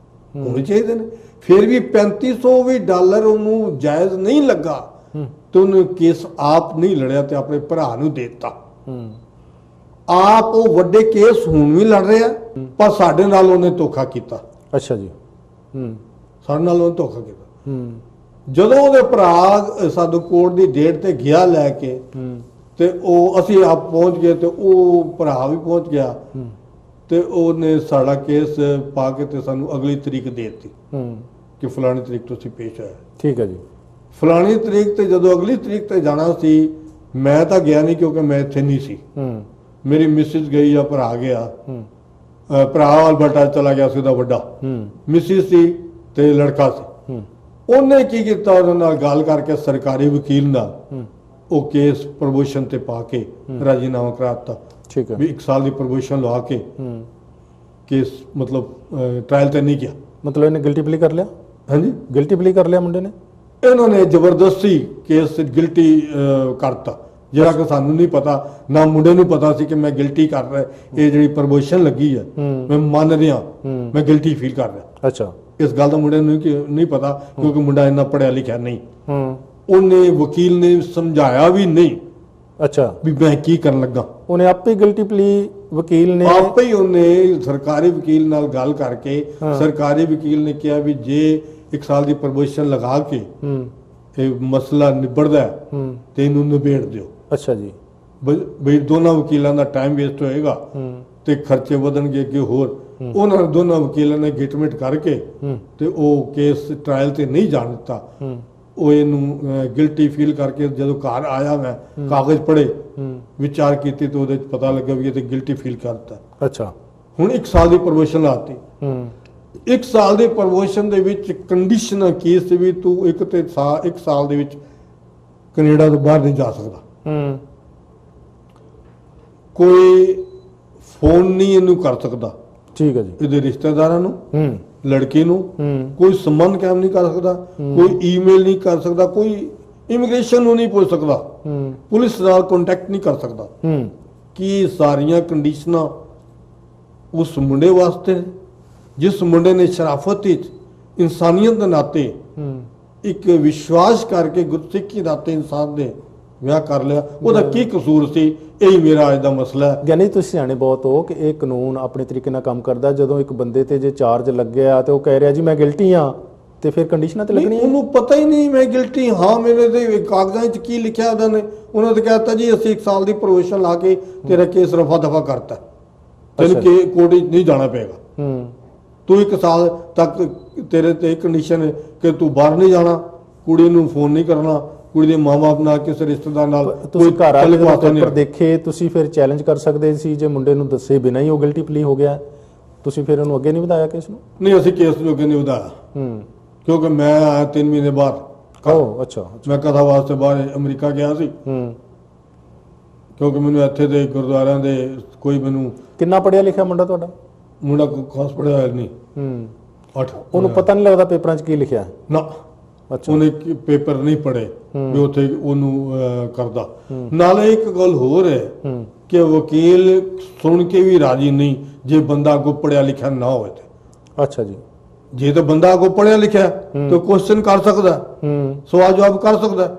ਹੋਣੇ ਚਾਹੀਦੇ ਨੇ। ਫਿਰ ਵੀ $3500 ਵੀ ਉਹਨੂੰ ਜਾਇਜ਼ ਨਹੀਂ ਲੱਗਾ ਤੇ ਉਹਨੇ ਕੇਸ ਆਪ ਨਹੀਂ ਲੜਿਆ ਤੇ ਆਪਣੇ ਭਰਾ ਨੂੰ ਦੇ ਦਿੱਤਾ। ਆਪ ਉਹ ਵੱਡੇ ਕੇਸ ਹੁਣ ਵੀ ਲੜ ਰਿਹਾ, ਪਰ ਸਾਡੇ ਨਾਲ ਉਹਨੇ ਧੋਖਾ ਕੀਤਾ। ਅੱਛਾ ਜੀ। ਸਾਡੇ ਨਾਲ ਉਹਨੇ ਧੋਖਾ ਕੀਤਾ। ਜਦੋਂ ਉਹਦੇ ਭਰਾ ਸਾਨੂੰ ਕੋਰਟ ਦੀ ਡੇਟ ਤੇ ਗਿਆ ਲੈ ਕੇ, ਤੇ ਉਹ ਅਸੀਂ ਆਪ ਪਹੁੰਚ ਗਏ ਤੇ ਉਹ ਭਰਾ ਵੀ ਪਹੁੰਚ ਗਿਆ ਤੇ ਉਹਨੇ ਸਾਡਾ ਕੇਸ ਪਾ ਕੇ ਤੇ ਸਾਨੂੰ ਅਗਲੀ ਤਰੀਕ ਦੇ ਦਿੱਤੀ ਕਿ ਫਲਾਣੀ ਤਰੀਕ ਤੁਸੀਂ ਪੇਸ਼ ਆਇਆ। ਠੀਕ ਹੈ ਜੀ। ਫਲਾਣੀ ਤਰੀਕ ਤੇ ਜਦੋਂ ਅਗਲੀ ਤਰੀਕ ਤੇ ਜਾਣਾ ਸੀ, ਮੈਂ ਤਾਂ ਗਿਆ ਨਹੀਂ ਕਿਉਂਕਿ ਮੈਂ ਇੱਥੇ ਨਹੀਂ ਸੀ। ਮੇਰੀ ਮਿਸਿਸ ਗਈ ਜਾਂ ਭਰਾ ਗਿਆ, ਭਰਾ ਅਲਬਰਟਾ ਚਲਾ ਗਿਆ ਸੀ ਉਹਦਾ ਵੱਡਾ, ਮਿਸਿਸ ਸੀ ਤੇ ਲੜਕਾ ਸੀ। ਉਹਨੇ ਕੀ ਕੀਤਾ, ਉਹਨਾਂ ਨਾਲ ਗੱਲ ਕਰਕੇ ਸਰਕਾਰੀ ਵਕੀਲ ਨਾਲ ਉਹ ਕੇਸ ਪ੍ਰਮੋਸ਼ਨ ਤੇ ਪਾ ਕੇ ਰਾਜੀਨਾਮਾ ਕਰਾ ਦਿੱਤਾ। ਠੀਕ ਹੈ। ਵੀ 1 ਸਾਲ ਦੀ ਪ੍ਰਮੋਸ਼ਨ ਲਵਾ ਕੇ ਕੇਸ ਮਤਲਬ ਟ੍ਰਾਇਲ ਤੇ ਨਹੀਂ ਗਿਆ। ਮਤਲਬ ਇਹਨੇ ਗਿਲਟੀ ਪਲੀ ਕਰ ਲਿਆ? ਹਾਂਜੀ, ਗਿਲਟੀ ਪਲੀ ਕਰ ਲਿਆ ਮੁੰਡੇ ਨੇ। ਇਹਨਾਂ ਨੇ ਜ਼ਬਰਦਸਤੀ ਕੇਸ ਗਿਲਟੀ ਕਰਤਾ, ਜਿਹੜਾ ਕਿ ਸਾਨੂੰ ਨਹੀਂ ਪਤਾ, ਨਾ ਮੁੰਡੇ ਨੂੰ ਪਤਾ ਸੀ ਕਿ ਮੈਂ ਗਿਲਟੀ ਕਰ ਰਿਹਾ। ਇਹ ਜਿਹੜੀ ਪ੍ਰਮੋਸ਼ਨ ਲੱਗੀ ਹੈ ਮੈਂ ਮੰਨ ਰਿਹਾ, ਮੈਂ ਗਿਲਟੀ ਫੀਲ ਕਰ ਰਿਹਾ। ਅੱਛਾ। ਇਸ ਗੱਲ ਦਾ ਮੁੰਡੇ ਨੂੰ ਨਹੀਂ ਪਤਾ ਕਿਉਂਕਿ ਮੁੰਡਾ ਇੰਨਾ ਪੜ੍ਹਿਆ ਲਿਖਿਆ ਨਹੀਂ। ਉਹਨੇ ਵਕੀਲ ਨੇ ਸਮਝਾਇਆ ਵੀ ਨਹੀਂ। ਅੱਛਾ। ਵੀ ਮੈਂ ਕੀ ਕਰਨ ਲੱਗਾ। ਉਹਨੇ ਆਪੇ ਗਿਲਟੀ ਪਲੀ, ਵਕੀਲ ਨੇ ਆਪੇ ਹੀ ਉਹਨੇ ਸਰਕਾਰੀ ਵਕੀਲ ਨਾਲ ਗੱਲ ਕਰਕੇ, ਸਰਕਾਰੀ ਵਕੀਲ ਨੇ ਕਿਹਾ ਵੀ ਜੇ 1 ਸਾਲ ਦੀ ਪ੍ਰਮੋਸ਼ਨ ਲਗਾ ਕੇ ਇਹ ਮਸਲਾ ਨਿਬੜਦਾ ਤੇ ਇਹਨੂੰ ਨਿਬੇੜ ਦਿਓ। ਅੱਛਾ ਜੀ। ਬਈ ਦੋਨਾਂ ਵਕੀਲਾਂ ਦਾ ਟਾਈਮ ਵੇਸਟ ਹੋਏਗਾ ਤੇ ਖਰਚੇ ਵਧਣਗੇ ਅੱਗੇ ਹੋਰ। ਉਹਨਾਂ ਦੋਨਾਂ ਵਕੀਲਾਂ ਨੇ ਗਿਟਮਿਟ ਕਰਕੇ ਤੇ ਉਹ ਕੇਸ ਟ੍ਰਾਇਲ ਤੇ ਨਹੀਂ ਜਾਣ ਦਿੱਤਾ। ਉਹ ਇਹਨੂੰ ਗਿਲਟੀ ਫੀਲ ਕਰਕੇ ਜਦੋਂ ਘਰ ਆਇਆ, ਮੈਂ ਕਾਗਜ਼ ਪੜ੍ਹੇ, ਵਿਚਾਰ ਕੀਤੀ ਤੇ ਉਹਦੇ ਚ ਪਤਾ ਲੱਗਾ ਵੀ ਇਹ ਤੇ ਗਿਲਟੀ ਫੀਲ ਕਰਤਾ। ਅੱਛਾ। ਹੁਣ 1 ਸਾਲ ਦੀ ਪ੍ਰਮੋਸ਼ਨ ਲਾਤੀ। 1 ਸਾਲ ਦੀ ਪ੍ਰਮੋਸ਼ਨ ਦੇ ਵਿੱਚ ਕੰਡੀਸ਼ਨ ਕੀ ਸੀ ਵੀ ਤੂੰ 1 ਸਾਲ ਦੇ ਵਿੱਚ ਕੈਨੇਡਾ ਤੋਂ ਬਾਹਰ ਨਹੀਂ ਜਾ ਸਕਦਾ। ਕੋਈ ਫੋਨ ਨਹੀਂ ਇਹਨੂੰ ਕਰ ਸਕਦਾ। ਠੀਕ ਹੈ ਜੀ। ਇਹਦੇ ਰਿਸ਼ਤੇਦਾਰਾਂ ਨੂੰ, ਲੜਕੀ ਨੂੰ ਕੋਈ ਸੰਬੰਧ ਕਾਇਮ ਨਹੀਂ ਕਰ ਸਕਦਾ, ਕੋਈ ਈਮੇਲ ਨਹੀਂ ਕਰ ਸਕਦਾ, ਕੋਈ ਇਮੀਗ੍ਰੇਸ਼ਨ ਨੂੰ ਨਹੀਂ ਪੁੱਛ ਸਕਦਾ, ਪੁਲਿਸ ਨਾਲ ਕੰਟੈਕਟ ਨਹੀਂ ਕਰ ਸਕਦਾ। ਕੀ ਸਾਰੀਆਂ ਕੰਡੀਸ਼ਨਾਂ ਉਸ ਮੁੰਡੇ ਵਾਸਤੇ, ਜਿਸ ਮੁੰਡੇ ਨੇ ਸ਼ਰਾਫਤ ਵਿੱਚ, ਇਨਸਾਨੀਅਤ ਦੇ ਨਾਤੇ, ਇੱਕ ਵਿਸ਼ਵਾਸ ਕਰਕੇ ਗੁਰਸਿੱਖੀ ਨਾਤੇ ਇਨਸਾਨ ਦੇ ਵਿਆਹ ਕਰ ਲਿਆ, ਉਹਦਾ ਕੀ ਕਸੂਰ ਸੀ? ਇਹੀ ਮੇਰਾ ਅੱਜ ਦਾ ਮਸਲਾ ਹੈ। ਗਿਆਨੀ ਤੁਸੀਂ ਸਿਆਣੇ ਬਹੁਤ ਹੋ ਕਿ ਇਹ ਕਾਨੂੰਨ ਆਪਣੇ ਤਰੀਕੇ ਨਾਲ ਕੰਮ ਕਰਦਾ। ਜਦੋਂ ਇੱਕ ਬੰਦੇ ਤੇ ਜੇ ਚਾਰਜ ਲੱਗਿਆ ਤੇ ਉਹ ਕਹਿ ਰਿਹਾ ਜੀ ਮੈਂ ਗਿਲਟੀ ਹਾਂ, ਤੇ ਫਿਰ ਕੰਡੀਸ਼ਨਾਂ ਤੇ ਲੱਗਣੀ। ਉਹਨੂੰ ਪਤਾ ਹੀ ਨਹੀਂ ਮੈਂ ਗਿਲਟੀ ਹਾਂ। ਮੇਰੇ ਤੇ ਕਾਗਜ਼ਾਂ 'ਚ ਕੀ ਲਿਖਿਆ ਉਹਨਾਂ ਨੇ? ਉਹਨਾਂ ਨੇ ਕਹਿਤਾ ਜੀ ਅਸੀਂ 1 ਸਾਲ ਦੀ ਪ੍ਰੋਬੇਸ਼ਨ ਲਾ ਕੇ ਤੇਰਾ ਕੇਸ ਰਫਾ ਦਫਾ ਕਰਤਾ, ਤੈਨੂੰ ਕੋਰਟ ਨਹੀਂ ਜਾਣਾ ਪਏਗਾ। ਤੂੰ 1 ਸਾਲ ਤੱਕ ਤੇਰੇ ਤੇ ਕੰਡੀਸ਼ਨ ਹੈ ਕਿ ਤੂੰ ਬਾਹਰ ਨਹੀਂ ਜਾਣਾ, ਕੁੜੀ ਨੂੰ ਫੋਨ ਨਹੀਂ ਕਰਨਾ, ਕੁੜੀ ਦੇ ਮਾਂ-ਬਾਪ ਨਾਲ, ਕਿਸੇ ਰਿਸ਼ਤੇਦਾਰ ਨਾਲ ਤੁਸੀਂ ਘਰ ਆ ਕੇ ਪੇਪਰ ਦੇਖੇ, ਤੁਸੀਂ ਫਿਰ ਚੈਲੰਜ ਕਰ ਸਕਦੇ ਸੀ ਜੇ ਮੁੰਡੇ ਨੂੰ ਦੱਸੇ ਬਿਨਾਂ ਹੀ ਉਹ ਗਿਲਟੀ ਪਲੀ ਹੋ ਗਿਆ ਤੁਸੀਂ ਫਿਰ ਉਹਨੂੰ ਅੱਗੇ ਨਹੀਂ ਵਧਾਇਆ ਕੇਸ ਨੂੰ? ਨਹੀਂ, ਅਸੀਂ ਕੇਸ ਨੂੰ ਅੱਗੇ ਨਹੀਂ ਵਧਾਇਆ ਕਿਉਂਕਿ ਮੈਂ ਆਇਆ 3 ਮਹੀਨੇ ਬਾਅਦ। ਅੱਛਾ। ਮੈਂ ਕਥਾ ਵਾਸਤੇ ਬਾਹਰ ਅਮਰੀਕਾ ਗਿਆ ਸੀ ਕਿਉਂਕਿ ਮੈਨੂੰ ਇੱਥੇ ਦੇ ਗੁਰਦੁਆਰਿਆਂ ਦੇ ਕੋਈ ਮੈਨੂੰ। ਕਿੰਨਾ ਪੜ੍ਹਿਆ ਲਿਖਿਆ ਮੁੰਡਾ ਤੁਹਾਡਾ? ਮੁੰਡਾ ਕੋਈ ਖਾਸ ਪੜ੍ਹਿਆ ਹੋਇਆ ਨਹੀਂ। 8 ਉਹਨੂੰ ਪਤਾ ਨਹੀਂ ਲੱਗਦਾ ਪੇਪਰਾਂ 'ਚ ਕੀ ਲਿਖਿਆ ਨਾ। ਅੱਛਾ, ਉਹਨੇ ਪੇਪਰ ਨਹੀਂ ਪੜ੍ਹੇ ਵੀ ਉੱਥੇ ਉਹਨੂੰ ਕਰਦਾ। ਨਾਲੇ ਇੱਕ ਗੱਲ ਹੋਰ ਹੈ ਕਿ ਵਕੀਲ ਸੁਣ ਕੇ ਵੀ ਰਾਜੀ ਨਹੀਂ ਜੇ ਬੰਦਾ ਅੱਗੋਂ ਪੜ੍ਹਿਆ ਲਿਖਿਆ ਨਾ ਹੋਵੇ ਤੇ। ਅੱਛਾ ਜੀ। ਜੇ ਤਾਂ ਬੰਦਾ ਅੱਗੋਂ ਪੜ੍ਹਿਆ ਲਿਖਿਆ ਤਾਂ ਕੁਐਸਚਨ ਕਰ ਸਕਦਾ, ਸਵਾਲ ਜਵਾਬ ਕਰ ਸਕਦਾ।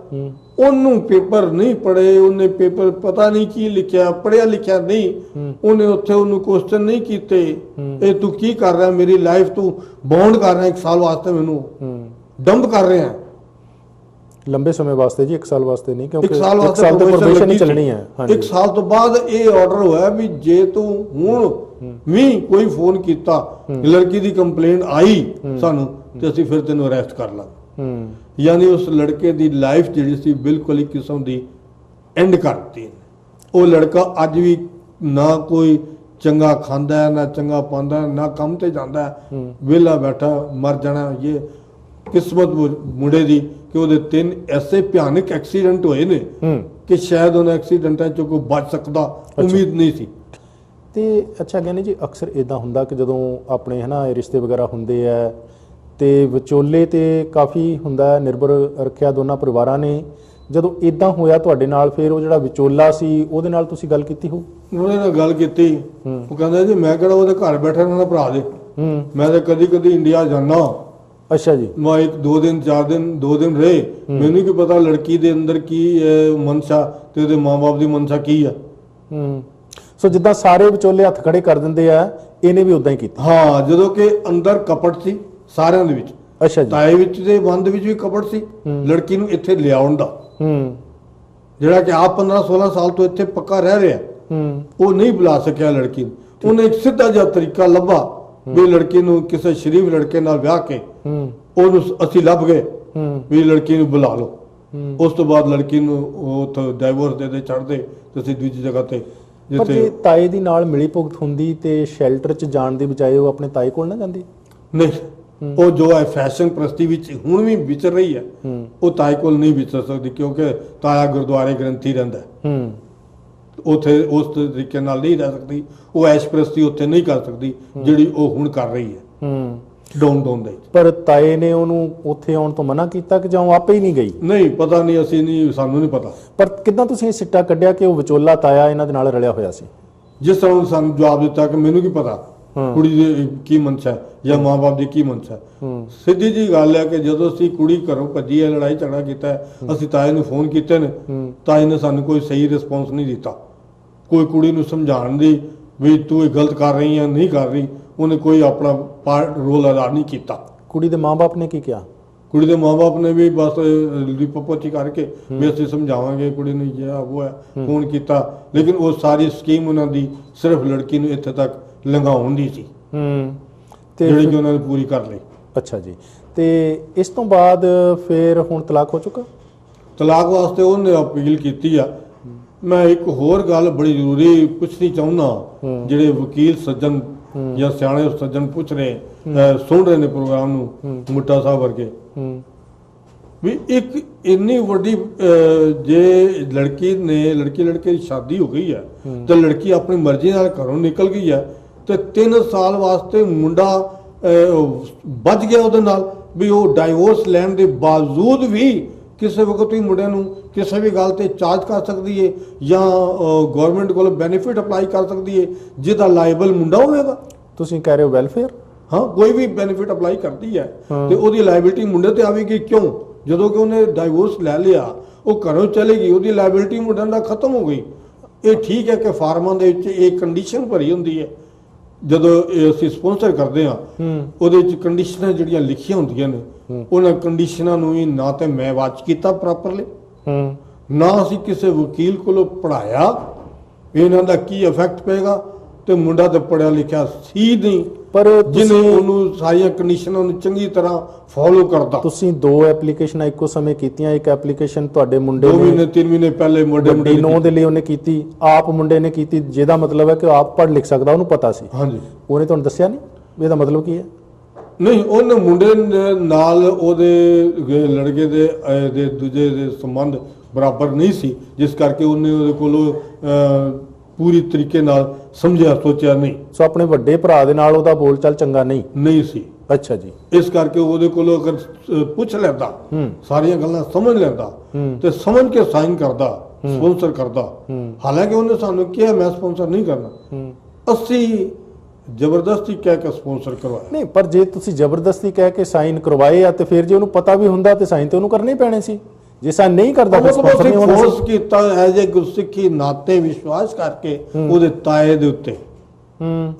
ਉਹਨੂੰ ਪੇਪਰ ਨਹੀਂ ਪੜ੍ਹੇ, ਉਹਨੇ ਪੇਪਰ ਪਤਾ ਨਹੀਂ ਕੀ ਲਿਖਿਆ, ਪੜ੍ਹਿਆ ਲਿਖਿਆ ਨਹੀਂ, ਉਹਨੇ ਉੱਥੇ ਉਹਨੂੰ ਕੁਐਸਚਨ ਨਹੀਂ ਕੀਤੇ ਇਹ ਤੂੰ ਕੀ ਕਰ ਰਿਹਾ, ਮੇਰੀ ਲਾਈਫ ਤੂੰ ਬਾਉਂਡ ਕਰ ਰਿਹਾ 1 ਸਾਲ ਵਾਸਤੇ, ਮੈਨੂੰ ਡੰਪ ਕਰ ਰਿਹਾ। ਲੰਬੇ ਸਮੇਂ ਵਾਸਤੇ ਜੀ, 1 ਸਾਲ ਵਾਸਤੇ ਨਹੀਂ, ਕਿਉਂਕਿ 1 ਸਾਲ ਤੇ ਵਾਸਤੇ ਪ੍ਰੋਬੇਸ਼ਨ ਹੀ ਚੱਲਣੀ ਹੈ। 1 ਸਾਲ ਤੋਂ ਬਾਅਦ ਇਹ ਆਰਡਰ ਹੋਇਆ ਵੀ ਜੇ ਤੂੰ ਹੁਣ ਵੀ ਕੋਈ ਫੋਨ ਕੀਤਾ, ਲੜਕੀ ਦੀ ਕੰਪਲੇਂਟ ਆਈ ਸਾਨੂੰ, ਤੇ ਅਸੀਂ ਫਿਰ ਤੈਨੂੰ ਅਰੈਸਟ ਕਰ ਲਾਂਗੇ। ਯਾਨੀ ਉਸ ਲੜਕੇ ਦੀ ਲਾਈਫ ਜਿਹੜੀ ਸੀ ਬਿਲਕੁਲ ਇੱਕ ਕਿਸਮ ਦੀ ਐਂਡ ਕਰਤੀ। ਉਹ ਲੜਕਾ ਅੱਜ ਵੀ ਨਾ ਕੋਈ ਚੰਗਾ ਖਾਂਦਾ ਨਾ ਚੰਗਾ ਪਾਉਂਦਾ, ਨਾ ਕੰਮ ਤੇ ਜਾਂਦਾ, ਵਿਹਲਾ ਬੈਠਾ ਮਰ ਜਾਣਾ। ਇਹ ਕਿਸਮਤ ਮੁੰਡੇ ਦੀ ਕਿ ਉਹਦੇ 3 ਐਸੇ ਭਿਆਨਕ ਐਕਸੀਡੈਂਟ ਹੋਏ ਨੇ ਕਿ ਸ਼ਾਇਦ ਉਹਨਾਂ ਐਕਸੀਡੈਂਟਾਂ ਚੋਂ ਕੋਈ ਬਚ ਸਕਦਾ, ਉਮੀਦ ਨਹੀਂ ਸੀ। ਤੇ ਅੱਛਾ ਗਿਆਨੀ ਜੀ, ਅਕਸਰ ਇਦਾਂ ਹੁੰਦਾ ਕਿ ਜਦੋਂ ਆਪਣੇ ਇਹ ਰਿਸ਼ਤੇ ਵਗੈਰਾ ਹੁੰਦੇ ਆ ਤੇ ਵਿਚੋਲੇ ਤੇ ਕਾਫੀ ਹੁੰਦਾ ਨਿਰਭਰ ਰੱਖਿਆ ਦੋਨਾਂ ਪਰਿਵਾਰਾਂ ਨੇ। ਜਦੋਂ ਇਦਾਂ ਹੋਇਆ ਤੁਹਾਡੇ ਨਾਲ, ਫਿਰ ਉਹ ਜਿਹੜਾ ਵਿਚੋਲਾ ਸੀ ਉਹਦੇ ਨਾਲ ਤੁਸੀਂ ਗੱਲ ਕੀਤੀ ਹੋ? ਉਹਦੇ ਨਾਲ ਗੱਲ ਕੀਤੀ, ਉਹ ਕਹਿੰਦਾ ਜੀ ਮੈਂ ਕਿਹੜਾ ਉਹਦੇ ਘਰ ਬੈਠਾ ਰਹਿਣਾ ਭਰਾ ਦੇ, ਮੈਂ ਤਾਂ ਕਦੀ ਕਦੀ ਇੰਡੀਆ ਜਾਣਾ। ਅੱਛਾ ਜੀ। ਮੈਂ 1-2 ਦਿਨ 4 ਦਿਨ 2 ਦਿਨ ਰਹੇ, ਮੈਨੂੰ ਕੀ ਪਤਾ ਲੜਕੀ ਦੇ ਅੰਦਰ ਕੀ ਮਨਸ਼ਾ ਤੇ ਉਹਦੇ ਮਾਂ-ਬਾਪ ਦੀ ਮਨਸ਼ਾ ਕੀ ਆ। ਸੋ ਜਿੱਦਾਂ ਸਾਰੇ ਵਿਚੋਲੇ ਹੱਥ ਖੜੇ ਕਰ ਦਿੰਦੇ ਆ, ਇਹਨੇ ਵੀ ਉਦਾਂ ਹੀ ਕੀਤਾ। ਹਾਂ, ਜਦੋਂ ਕਿ ਅੰਦਰ ਕਪਟ ਸੀ ਸਾਰਿਆਂ ਦੇ ਵਿੱਚ। ਅੱਛਾ ਜੀ। ਤਾਏ ਵਿੱਚ ਤੇ ਬੰਦ ਵਿੱਚ ਵੀ ਕਪਟ ਸੀ ਲੜਕੀ ਨੂੰ ਇੱਥੇ ਲਿਆਉਣ ਦਾ। ਜਿਹੜਾ ਕਿ ਆਪ 15-16 ਸਾਲ ਤੋਂ ਇੱਥੇ ਪੱਕਾ ਰਹਿ ਰਿਹਾ, ਉਹ ਨਹੀਂ ਬੁਲਾ ਸਕਿਆ ਲੜਕੀ ਨੂੰ। ਉਹਨੇ ਇੱਕ ਸਿੱਧਾ ਜਿਹਾ ਤਰੀਕਾ ਲੱਭਾ ਵੀ ਲੜਕੀ ਨੂੰ ਕਿਸੇ ਸ਼ਰੀਫ ਲੜਕੇ ਨਾਲ ਵਿਆਹ ਕੇ ਉਹਨੂੰ ਅਸੀਂ ਲੱਭ ਗਏ ਵੀ ਲੜਕੀ ਨੂੰ ਬੁਲਾ ਲਓ। ਉਸ ਤੋਂ ਬਾਅਦ ਲੜਕੀ ਨੂੰ ਉਹ ਡਾਈਵੋਰਸ ਦੇ ਛੱਡਦੇ ਤੇ ਅਸੀਂ ਦੂਜੀ ਜਗ੍ਹਾ ਤੇ। ਪਰ ਜੇ ਤਾਏ ਦੀ ਨਾਲ ਮਿਲੀ ਭੁਗਤ ਹੁੰਦੀ ਤੇ ਸ਼ੈਲਟਰ 'ਚ ਜਾਣ ਦੀ ਬਜਾਏ ਉਹ ਆਪਣੇ ਤਾਏ ਕੋਲ ਨਾ ਜਾਂਦੀ? ਨਹੀਂ, ਉਹ ਜੋ ਹੈ ਫੈਸ਼ਨ ਪ੍ਰਸਤੀ ਵਿੱਚ ਹੁਣ ਵੀ ਵਿਚਰ ਰਹੀ ਹੈ, ਉਹ ਤਾਏ ਕੋਲ ਨਹੀਂ ਵਿਚਰ ਸਕਦੀ ਕਿਉਂਕਿ ਤਾਇਆ ਗੁਰਦੁਆਰੇ ਗ੍ਰੰਥੀ ਰਹਿੰਦਾ, ਉੱਥੇ ਉਸ ਤਰੀਕੇ ਨਾਲ ਨਹੀਂ ਰਹਿ ਸਕਦੀ। ਉਹ ਐਸ਼ ਪ੍ਰਸਤੀ ਉੱਥੇ ਨਹੀਂ ਕਰ ਸਕਦੀ ਜਿਹੜੀ ਉਹ ਹੁਣ ਕਰ ਰਹੀ ਹੈ ਡਾਊਨ ਦੇ। ਪਰ ਤਾਏ ਨੇ ਉਹਨੂੰ ਉੱਥੇ ਆਉਣ ਤੋਂ ਮਨਾ ਕੀਤਾ ਕਿ ਜਾਂ ਉਹ ਆਪੇ ਹੀ ਨਹੀਂ ਗਈ? ਨਹੀਂ, ਪਤਾ ਨਹੀਂ, ਅਸੀਂ ਨਹੀਂ, ਸਾਨੂੰ ਨਹੀਂ ਪਤਾ। ਪਰ ਕਿੱਦਾਂ ਤੁਸੀਂ ਇਹ ਸਿੱਟਾ ਕੱਢਿਆ ਕਿ ਉਹ ਵਿਚੋਲਾ ਤਾਇਆ ਇਹਨਾਂ ਦੇ ਨਾਲ ਰਲਿਆ ਹੋਇਆ ਸੀ? ਜਿਸ ਤਰ੍ਹਾਂ ਸਾਨੂੰ ਜਵਾਬ ਦਿੱਤਾ ਕਿ ਮੈਨੂੰ ਕੀ ਪਤਾ ਕੁੜੀ ਦੀ ਕੀ ਮਨਸ਼ਾ ਜਾਂ ਮਾਂ-ਬਾਪ ਦੀ ਕੀ ਮਨਸ਼ਾ। ਸਿੱਧੀ ਜੀ ਗੱਲ ਹੈ ਕਿ ਜਦੋਂ ਅਸੀਂ ਕੁੜੀ ਘਰੋਂ ਭੱਜੀ ਹੈ, ਲੜਾਈ ਝਗੜਾ ਕੀਤਾ, ਅਸੀਂ ਤਾਏ ਨੂੰ ਫੋਨ ਕੀਤੇ ਨੇ, ਤਾਏ ਨੇ ਸਾਨੂੰ ਕੋਈ ਸਹੀ ਰਿਸਪੌਂਸ ਨਹੀਂ ਦਿੱਤਾ। ਕੋਈ ਕੁੜੀ ਨੂੰ ਸਮਝਾਉਣ ਦੀ ਵੀ ਤੂੰ ਇਹ ਗਲਤ ਕਰ ਰਹੀ ਹੈ, ਨਹੀਂ ਕਰ ਰਹੀ, ਉਹਨੇ ਕੋਈ ਆਪਣਾ ਰੋਲ ਅਦਾ ਨਹੀਂ ਕੀਤਾ। ਕੁੜੀ ਦੇ ਮਾਂ-ਬਾਪ ਨੇ ਕੀ ਕਿਹਾ? ਕੁੜੀ ਦੇ ਮਾਂ-ਬਾਪ ਨੇ ਵੀ ਬਸ ਲਿਪੋਪੋਚੀ ਕਰਕੇ ਵੀ ਅਸੀਂ ਸਮਝਾਵਾਂਗੇ ਕੁੜੀ ਨੂੰ, ਇਹ ਉਹ ਹੈ, ਫੋਨ ਕੀਤਾ। ਲੇਕਿਨ ਉਹ ਸਾਰੀ ਸਕੀਮ ਉਹਨਾਂ ਦੀ ਸਿਰਫ ਲੜਕੀ ਨੂੰ ਇੱਥੇ ਤੱਕ ਲੰਘਾਉਣ ਦੀ ਸੀ, ਜਿਹੜੀ ਕਿ ਉਹਨਾਂ ਨੇ ਪੂਰੀ ਕਰ ਲਈ। ਅੱਛਾ ਜੀ। ਤੇ ਇਸ ਤੋਂ ਬਾਅਦ ਫਿਰ ਹੁਣ ਤਲਾਕ ਹੋ ਚੁੱਕਾ? ਤਲਾਕ ਵਾਸਤੇ ਉਹਨੇ ਅਪੀਲ ਕੀਤੀ ਆ। ਮੈਂ ਇੱਕ ਹੋਰ ਗੱਲ ਬੜੀ ਜ਼ਰੂਰੀ ਪੁੱਛਣੀ ਚਾਹੁੰਦਾ, ਜਿਹੜੇ ਵਕੀਲ ਸੱਜਣ ਜਾਂ ਸਿਆਣੇ ਸੱਜਣ ਪੁੱਛ ਰਹੇ ਸੁਣ ਰਹੇ ਨੇ ਪ੍ਰੋਗਰਾਮ ਨੂੰ, ਮੁੱਟਾ ਸਾਹਿਬ ਵਰਗੇ, ਵੀ ਇੱਕ ਇੰਨੀ ਵੱਡੀ ਜੇ ਲੜਕੀ ਲੜਕੇ ਦੀ ਸ਼ਾਦੀ ਹੋ ਗਈ ਹੈ ਤੇ ਲੜਕੀ ਆਪਣੀ ਮਰਜ਼ੀ ਨਾਲ ਘਰੋਂ ਨਿਕਲ ਗਈ ਹੈ ਤੇ 3 ਸਾਲ ਵਾਸਤੇ ਮੁੰਡਾ ਬਚ ਗਿਆ ਉਹਦੇ ਨਾਲ, ਵੀ ਉਹ ਡਾਈਵੋਰਸ ਲੈਣ ਦੇ ਬਾਵਜੂਦ ਵੀ ਕਿਸੇ ਵਕਤ ਵੀ ਮੁੰਡੇ ਨੂੰ ਕਿਸੇ ਵੀ ਗੱਲ ਤੇ ਚਾਰਜ ਕਰ ਸਕਦੀ ਹੈ ਜਾਂ ਗਵਰਨਮੈਂਟ ਕੋਲ ਬੈਨੀਫਿਟ ਅਪਲਾਈ ਕਰ ਸਕਦੀ ਹੈ ਜਿਹਦਾ ਲਾਇਬਲ ਮੁੰਡਾ ਹੋਵੇਗਾ। ਤੁਸੀਂ ਕਹਿ ਰਹੇ ਹੋ ਵੈਲਫੇਅਰ? ਹਾਂ, ਕੋਈ ਵੀ ਬੈਨੀਫਿਟ ਅਪਲਾਈ ਕਰਦੀ ਹੈ ਤੇ ਉਹਦੀ ਲਾਇਬਿਲਿਟੀ ਮੁੰਡੇ ਤੇ ਆਵੇਗੀ। ਕਿਉਂ? ਜਦੋਂ ਕਿ ਉਹਨੇ ਡਾਈਵੋਰਸ ਲੈ ਲਿਆ, ਉਹ ਘਰੋਂ ਚਲੇ ਗਈ, ਉਹਦੀ ਲਾਇਬਿਲਿਟੀ ਮੁੰਡਿਆਂ ਦਾ ਖਤਮ ਹੋ ਗਈ। ਇਹ ਠੀਕ ਹੈ ਕਿ ਫਾਰਮਾਂ ਦੇ ਵਿੱਚ ਇਹ ਕੰਡੀਸ਼ਨ ਭਰੀ ਹੁੰਦੀ ਹੈ, ਜਦੋਂ ਅਸੀਂ ਸਪਾਂਸਰ ਕਰਦੇ ਹਾਂ ਉਹਦੇ ਵਿੱਚ ਕੰਡੀਸ਼ਨਾਂ ਜਿਹੜੀਆਂ ਲਿਖੀਆਂ ਹੁੰਦੀਆਂ ਨੇ, ਉਹਨਾਂ ਕੰਡੀਸ਼ਨਾਂ ਨੂੰ ਵੀ ਨਾ ਤੇ ਮੈਂ ਵਾਚ ਕੀਤਾ ਪ੍ਰੋਪਰਲੀ, ਨਾ ਅਸੀਂ ਕਿਸੇ ਵਕੀਲ ਕੋਲੋਂ ਪੜ੍ਹਾਇਆ ਵੀ ਇਹਨਾਂ ਦਾ ਕੀ ਇਫੈਕਟ ਪਏਗਾ, ਤੇ ਮੁੰਡਾ ਤੇ ਪੜਿਆ ਲਿਖਿਆ ਸੀ ਨਹੀਂ, ਪਰ ਜਿਹਨੇ ਤੁਸੀਂ ਉਹਨੂੰ ਸਾਰੀਆਂ ਕੰਡੀਸ਼ਨਾਂ ਨੂੰ ਚੰਗੀ ਤਰ੍ਹਾਂ ਫੋਲੋ ਕਰਦਾ। ਤੁਸੀਂ 2 ਐਪਲੀਕੇਸ਼ਨਾਂ ਇੱਕੋ ਸਮੇਂ ਕੀਤੀਆਂ। ਇੱਕ ਐਪਲੀਕੇਸ਼ਨ ਤੁਹਾਡੇ ਮੁੰਡੇ 2 ਮਹੀਨੇ ਨੇ 3 ਮਹੀਨੇ ਪਹਿਲੇ ਮੁੰਡੇ ਵੱਡੀ ਨੂੰਹ ਦੇ ਲਈ ਉਹਨੇ ਕੀਤੀ, ਆਪ ਮੁੰਡੇ ਨੇ ਕੀਤੀ, ਜਿਹਦਾ ਮਤਲਬ ਹੈ ਕਿ ਉਹ ਆਪ ਪੜ੍ਹ ਲਿਖ ਸਕਦਾ, ਉਹਨੂੰ ਪਤਾ ਸੀ। ਹਾਂਜੀ, ਉਹਨੇ ਤੁਹਾਨੂੰ ਦੱਸਿਆ ਨਹੀਂ ਵੀ ਇਹਦਾ ਮਤਲਬ ਕੀ ਹੈ? ਨਹੀਂ, ਉਹਨੇ ਮੁੰਡੇ ਨਾਲ ਉਹਦੇ ਲੜਕੇ ਦੇ ਦੂਜੇ ਦੇ ਸੰਬੰਧ ਬਰਾਬਰ ਨਹੀਂ ਸੀ, ਜਿਸ ਕਰਕੇ ਉਹਨੇ ਉਹਦੇ ਕੋਲੋਂ ਪੂਰੀ ਤਰੀਕੇ ਨਾਲ ਸਮਝਿਆ ਸੋਚਿਆ ਨਹੀਂ। ਸੋ ਆਪਣੇ ਵੱਡੇ ਭਰਾ ਦੇ ਨਾਲ ਉਹਦਾ ਬੋਲਚਾਲ ਚੰਗਾ ਨਹੀਂ ਸੀ। ਅੱਛਾ ਜੀ। ਇਸ ਕਰਕੇ ਉਹਦੇ ਕੋਲੋਂ ਅਗਰ ਪੁੱਛ ਲੈਂਦਾ, ਸਾਰੀਆਂ ਗੱਲਾਂ ਸਮਝ ਲੈਂਦਾ ਤੇ ਸਮਝ ਕੇ ਸਾਈਨ ਕਰਦਾ, ਸਪਾਂਸਰ ਕਰਦਾ। ਹਾਲਾਂਕਿ ਉਹਨੇ ਸਾਨੂੰ ਕਿਹਾ ਮੈਂ ਸਪਾਂਸਰ ਨਹੀਂ ਕਰਨਾ, ਅਸੀਂ ਜ਼ਬਰਦਸਤੀ ਕਹਿ ਕੇ ਸਪਾਂਸਰ ਕਰਵਾਇਆ। ਨਹੀਂ, ਪਰ ਜੇ ਤੁਸੀਂ ਜ਼ਬਰਦਸਤੀ ਕਹਿ ਕੇ ਸਾਈਨ ਕਰਵਾਏ ਆ ਤੇ ਫਿਰ ਜੇ ਉਹਨੂੰ ਪਤਾ ਵੀ ਹੁੰਦਾ ਤੇ ਸਾਈਨ ਤੇ ਉਹਨੂੰ ਕਰਨੇ ਹੀ ਪੈਣੇ ਸੀ। ਜੇ ਸਾਈਨ ਨਹੀਂ ਕਰਦਾ ਫਿਰ ਸਪਾਂਸਰ ਨਹੀਂ ਹੋਣਾ ਸੀ। ਫੋਰਸ ਕੀਤਾ ਐਜ਼ ਏ ਗੁਰਸਿੱਖੀ ਨਾਤੇ ਵਿਸ਼ਵਾਸ ਕਰਕੇ ਉਹਦੇ ਤਾਏ ਦੇ ਉੱਤੇ,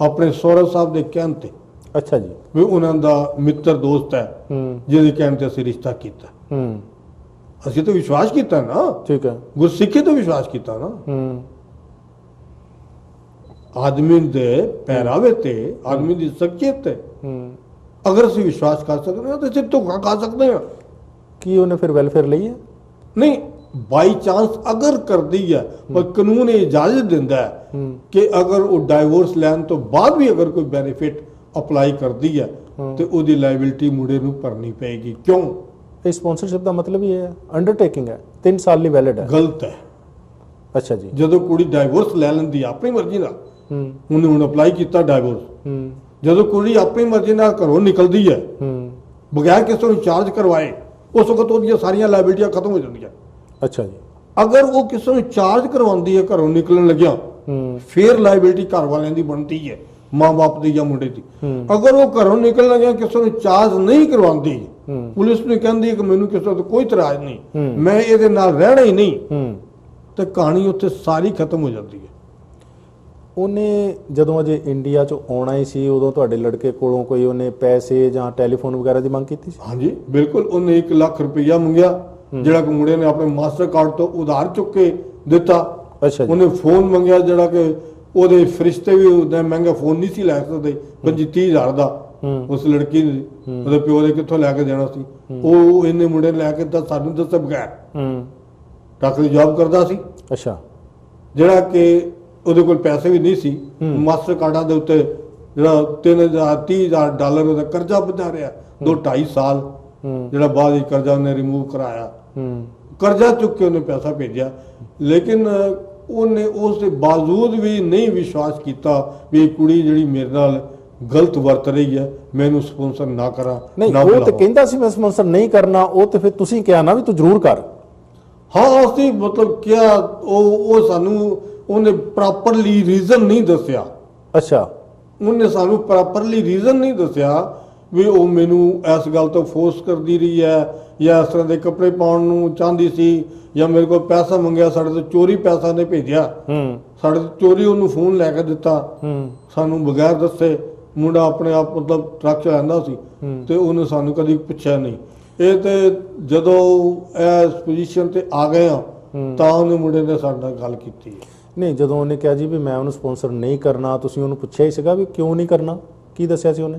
ਆਪਣੇ ਸੌਰਵ ਸਾਹਿਬ ਦੇ ਕਹਿਣ ਤੇ। ਅੱਛਾ ਜੀ। ਵੀ ਉਹਨਾਂ ਦਾ ਮਿੱਤਰ ਦੋਸਤ ਹੈ, ਜਿਹਦੇ ਕਹਿਣ ਤੇ ਅਸੀਂ ਰਿਸ਼ਤਾ ਕੀਤਾ। ਅਸੀਂ ਤਾਂ ਵਿਸ਼ਵਾਸ ਕੀਤਾ ਨਾ, ਠੀਕ ਹੈ, ਗੁਰਸਿੱਖੀ ਤੇ ਵਿਸ਼ਵਾਸ ਕੀਤਾ ਨਾ। ਆਦਮੀ ਦੇ ਪਹਿਰਾਵੇ ਤੇ, ਆਦਮੀ ਦੀ ਸ਼ਖਸੀਅਤ ਤੇ ਅਗਰ ਅਸੀਂ ਵਿਸ਼ਵਾਸ ਕਰ ਸਕਦੇ ਹਾਂ ਤਾਂ ਅਸੀਂ ਧੋਖਾ ਖਾ ਸਕਦੇ ਹਾਂ। ਕੀ ਉਹਨੇ ਫਿਰ ਵੈਲਫੇਅਰ ਲਈ ਹੈ? ਨਹੀਂ, ਬਾਈ ਚਾਂਸ ਅਗਰ ਕਰਦੀ ਹੈ, ਪਰ ਕਾਨੂੰਨ ਇਹ ਇਜਾਜ਼ਤ ਦਿੰਦਾ ਹੈ ਕਿ ਅਗਰ ਉਹ ਡਾਈਵੋਰਸ ਲੈਣ ਤੋਂ ਬਾਅਦ ਵੀ ਅਗਰ ਕੋਈ ਬੈਨੀਫਿਟ ਅਪਲਾਈ ਕਰਦੀ ਹੈ ਤੇ ਉਹਦੀ ਲਾਇਬਿਲਿਟੀ ਮੁੰਡੇ ਨੂੰ ਭਰਨੀ ਪਏਗੀ। ਕਿਉਂ? ਇਹ ਸਪਾਂਸਰਸ਼ਿਪ ਦਾ ਮਤਲਬ ਹੀ ਹੈ ਅੰਡਰਟੇਕਿੰਗ ਹੈ, 3 ਸਾਲ ਲਈ ਵੈਲਿਡ ਹੈ। ਗਲਤ ਹੈ। ਅੱਛਾ ਜੀ। ਜਦੋਂ ਕੁੜੀ ਡਾਈਵੋਰਸ ਲੈ ਲੈਂਦੀ ਆਪਣੀ ਮਰਜ਼ੀ ਨਾਲ, ਉਹਨੇ ਹੁਣ ਅਪਲਾਈ ਕੀਤਾ ਡਾਈਵੋਰਸ, ਜਦੋਂ ਕੁੜੀ ਆਪਣੀ ਮਰਜ਼ੀ ਨਾਲ ਘਰੋਂ ਨਿਕਲਦੀ ਹੈ ਬਗੈਰ ਕਿਸੇ ਨੂੰ ਚਾਰਜ ਕਰਵਾਏ, ਉਸ ਵਕਤ ਉਹਦੀਆਂ ਸਾਰੀਆਂ ਲਾਇਬਿਲਿਟੀਆਂ ਖਤਮ ਹੋ ਜਾਂਦੀਆਂ। ਅੱਛਾ ਜੀ। ਅਗਰ ਉਹ ਕਿਸੇ ਨੂੰ ਚਾਰਜ ਕਰਵਾਉਂਦੀ ਹੈ ਘਰੋਂ ਨਿਕਲਣ ਲੱਗਿਆ, ਫਿਰ ਲਾਇਬਿਲਿਟੀ ਘਰ ਵਾਲਿਆਂ ਦੀ ਬਣਦੀ ਹੈ, ਮਾਂ-ਬਾਪ ਦੀ ਜਾਂ ਮੁੰਡੇ ਦੀ। ਅਗਰ ਉਹ ਘਰੋਂ ਨਿਕਲਣ ਲੱਗਿਆ ਕਿਸੇ ਨੂੰ ਚਾਰਜ ਨਹੀਂ ਕਰਵਾਉਂਦੀ, ਪੁਲਿਸ ਨੂੰ ਕਹਿੰਦੀ ਕਿ ਮੈਨੂੰ ਕਿਸੇ ਤੋਂ ਕੋਈ ਇਤਰਾਜ਼ ਨਹੀਂ, ਮੈਂ ਇਹਦੇ ਨਾਲ ਰਹਿਣਾ ਹੀ ਨਹੀਂ, ਤੇ ਕਹਾਣੀ ਉੱਥੇ ਸਾਰੀ ਖਤਮ ਹੋ ਜਾਂਦੀ ਹੈ। ਉਹਨੇ ਜਦੋਂ ਅਜੇ ਇੰਡੀਆ ਚੋਂ ਆਉਣਾ ਹੀ ਸੀ, ਉਦੋਂ ਤੁਹਾਡੇ ਲੜਕੇ ਕੋਲੋਂ ਕੋਈ ਉਹਨੇ ਪੈਸੇ ਜਾਂ ਟੈਲੀਫੋਨ ਵਗੈਰਾ ਦੀ ਮੰਗ ਕੀਤੀ ਸੀ? ਹਾਂਜੀ, ਬਿਲਕੁਲ। ਉਹਨੇ 1 ਲੱਖ ਰੁਪਈਆ ਮੰਗਿਆ, ਜਿਹੜਾ ਕਿ ਮੁੰਡੇ ਨੇ ਆਪਣੇ ਮਾਸਟਰ ਕਾਰਡ ਤੋਂ ਉਧਾਰ ਚੁੱਕ ਕੇ ਦਿੱਤਾ। ਅੱਛਾ ਜੀ। ਉਹਨੇ ਫੋਨ ਮੰਗਿਆ, ਜਿਹੜਾ ਕਿ ਉਹਦੇ ਫਰਿਸ਼ਤੇ ਵੀ ਉਹਦਾ ਮਹਿੰਗਾ ਫੋਨ ਨਹੀਂ ਸੀ ਲੈ ਸਕਦੇ, 25-30 ਹਜ਼ਾਰ ਦਾ। ਉਸ ਲੜਕੀ ਨੇ, ਉਹਦੇ ਪਿਓ ਨੇ ਕਿੱਥੋਂ ਲੈ ਕੇ ਦੇਣਾ ਸੀ? ਉਹ ਇਹਨੇ ਮੁੰਡੇ ਨੇ ਲੈ ਕੇ ਤਾਂ ਸਾਨੂੰ ਦੱਸੇ ਬਗੈਰ ਡਾਕਟਰ ਦੀ ਜੌਬ ਕਰਦਾ ਸੀ। ਅੱਛਾ। ਜਿਹੜਾ ਕਿ ਉਹਦੇ ਕੋਲ ਪੈਸੇ ਵੀ ਨਹੀਂ ਸੀ, ਮਾਸਟਰ ਕਾਰਡਾਂ ਦੇ ਉੱਤੇ ਜਿਹੜਾ 3000 ਡਾਲਰ ਉਹਦਾ ਕਰਜ਼ਾ ਵਧਾ ਰਿਹਾ, 2-2.5 ਸਾਲ, ਜਿਹੜਾ ਬਾਅਦ ਵਿੱਚ ਕਰਜ਼ਾ ਉਹਨੇ ਰਿਮੂਵ ਕਰਾਇਆ। ਕਰਜ਼ਾ ਚੁੱਕ ਕੇ ਉਹਨੇ ਪੈਸਾ ਭੇਜਿਆ, ਲੇਕਿਨ ਉਹਨੇ ਉਸ ਦੇ ਬਾਵਜੂਦ ਵੀ ਨਹੀਂ ਵਿਸ਼ਵਾਸ ਕੀਤਾ ਵੀ ਇਹ ਕੁੜੀ ਜਿਹੜੀ ਮੇਰੇ ਨਾਲ ਗਲਤ ਵਰਤ ਰਹੀ ਹੈ, ਮੈਂ ਇਹਨੂੰ ਸਪਾਂਸਰ ਨਾ ਕਰਾਂ। ਨਹੀਂ, ਉਹ ਤੇ ਕਹਿੰਦਾ ਸੀ ਮੈਂ ਸਪਾਂਸਰ ਨਹੀਂ ਕਰਨਾ, ਉਹ ਤੇ ਫਿਰ ਤੁਸੀਂ ਕਿਹਾ ਨਾ ਵੀ ਤੂੰ ਜ਼ਰੂਰ ਕਰ। ਹਾਂ, ਅਸੀਂ ਮਤਲਬ ਕਿਹਾ, ਉਹ ਸਾਨੂੰ ਉਹਨੇ ਪ੍ਰੋਪਰਲੀ ਰੀਜ਼ਨ ਨਹੀਂ ਦੱਸਿਆ। ਅੱਛਾ। ਉਹਨੇ ਸਾਨੂੰ ਪ੍ਰੋਪਰਲੀ ਰੀਜ਼ਨ ਨਹੀਂ ਦੱਸਿਆ ਵੀ ਉਹ ਮੈਨੂੰ ਇਸ ਗੱਲ ਤੋਂ ਫੋਰਸ ਕਰਦੀ ਰਹੀ ਹੈ, ਜਾਂ ਇਸ ਤਰ੍ਹਾਂ ਦੇ ਕੱਪੜੇ ਪਾਉਣ ਨੂੰ ਚਾਹੁੰਦੀ ਸੀ, ਜਾਂ ਮੇਰੇ ਕੋਲ ਪੈਸਾ ਮੰਗਿਆ, ਸਾਡੇ ਤੋਂ ਚੋਰੀ ਪੈਸਾ ਨੇ ਭੇਜਿਆ, ਸਾਡੇ ਤੋਂ ਚੋਰੀ ਉਹਨੂੰ ਫੋਨ ਲੈ ਕੇ ਦਿੱਤਾ, ਸਾਨੂੰ ਬਗੈਰ ਦੱਸੇ। ਮੁੰਡਾ ਆਪਣੇ ਆਪ ਮਤਲਬ ਟਰੱਕ ਚਲਾਉਂਦਾ ਸੀ ਤੇ ਉਹਨੇ ਸਾਨੂੰ ਕਦੀ ਪੁੱਛਿਆ ਨਹੀਂ। ਇਹ ਤੇ ਜਦੋਂ ਇਸ ਪੋਜੀਸ਼ਨ ਤੇ ਆ ਗਏ ਆ ਤਾਂ ਉਹਨੇ ਮੁੰਡੇ ਨੇ ਸਾਡੇ ਨਾਲ ਗੱਲ ਕੀਤੀ। ਨਹੀਂ, ਜਦੋਂ ਉਹਨੇ ਕਿਹਾ ਜੀ ਵੀ ਮੈਂ ਉਹਨੂੰ ਸਪਾਂਸਰ ਨਹੀਂ ਕਰਨਾ, ਤੁਸੀਂ ਉਹਨੂੰ ਪੁੱਛਿਆ ਹੀ ਸੀਗਾ ਵੀ ਕਿਉਂ ਨਹੀਂ ਕਰਨਾ? ਕੀ ਦੱਸਿਆ ਸੀ ਉਹਨੇ?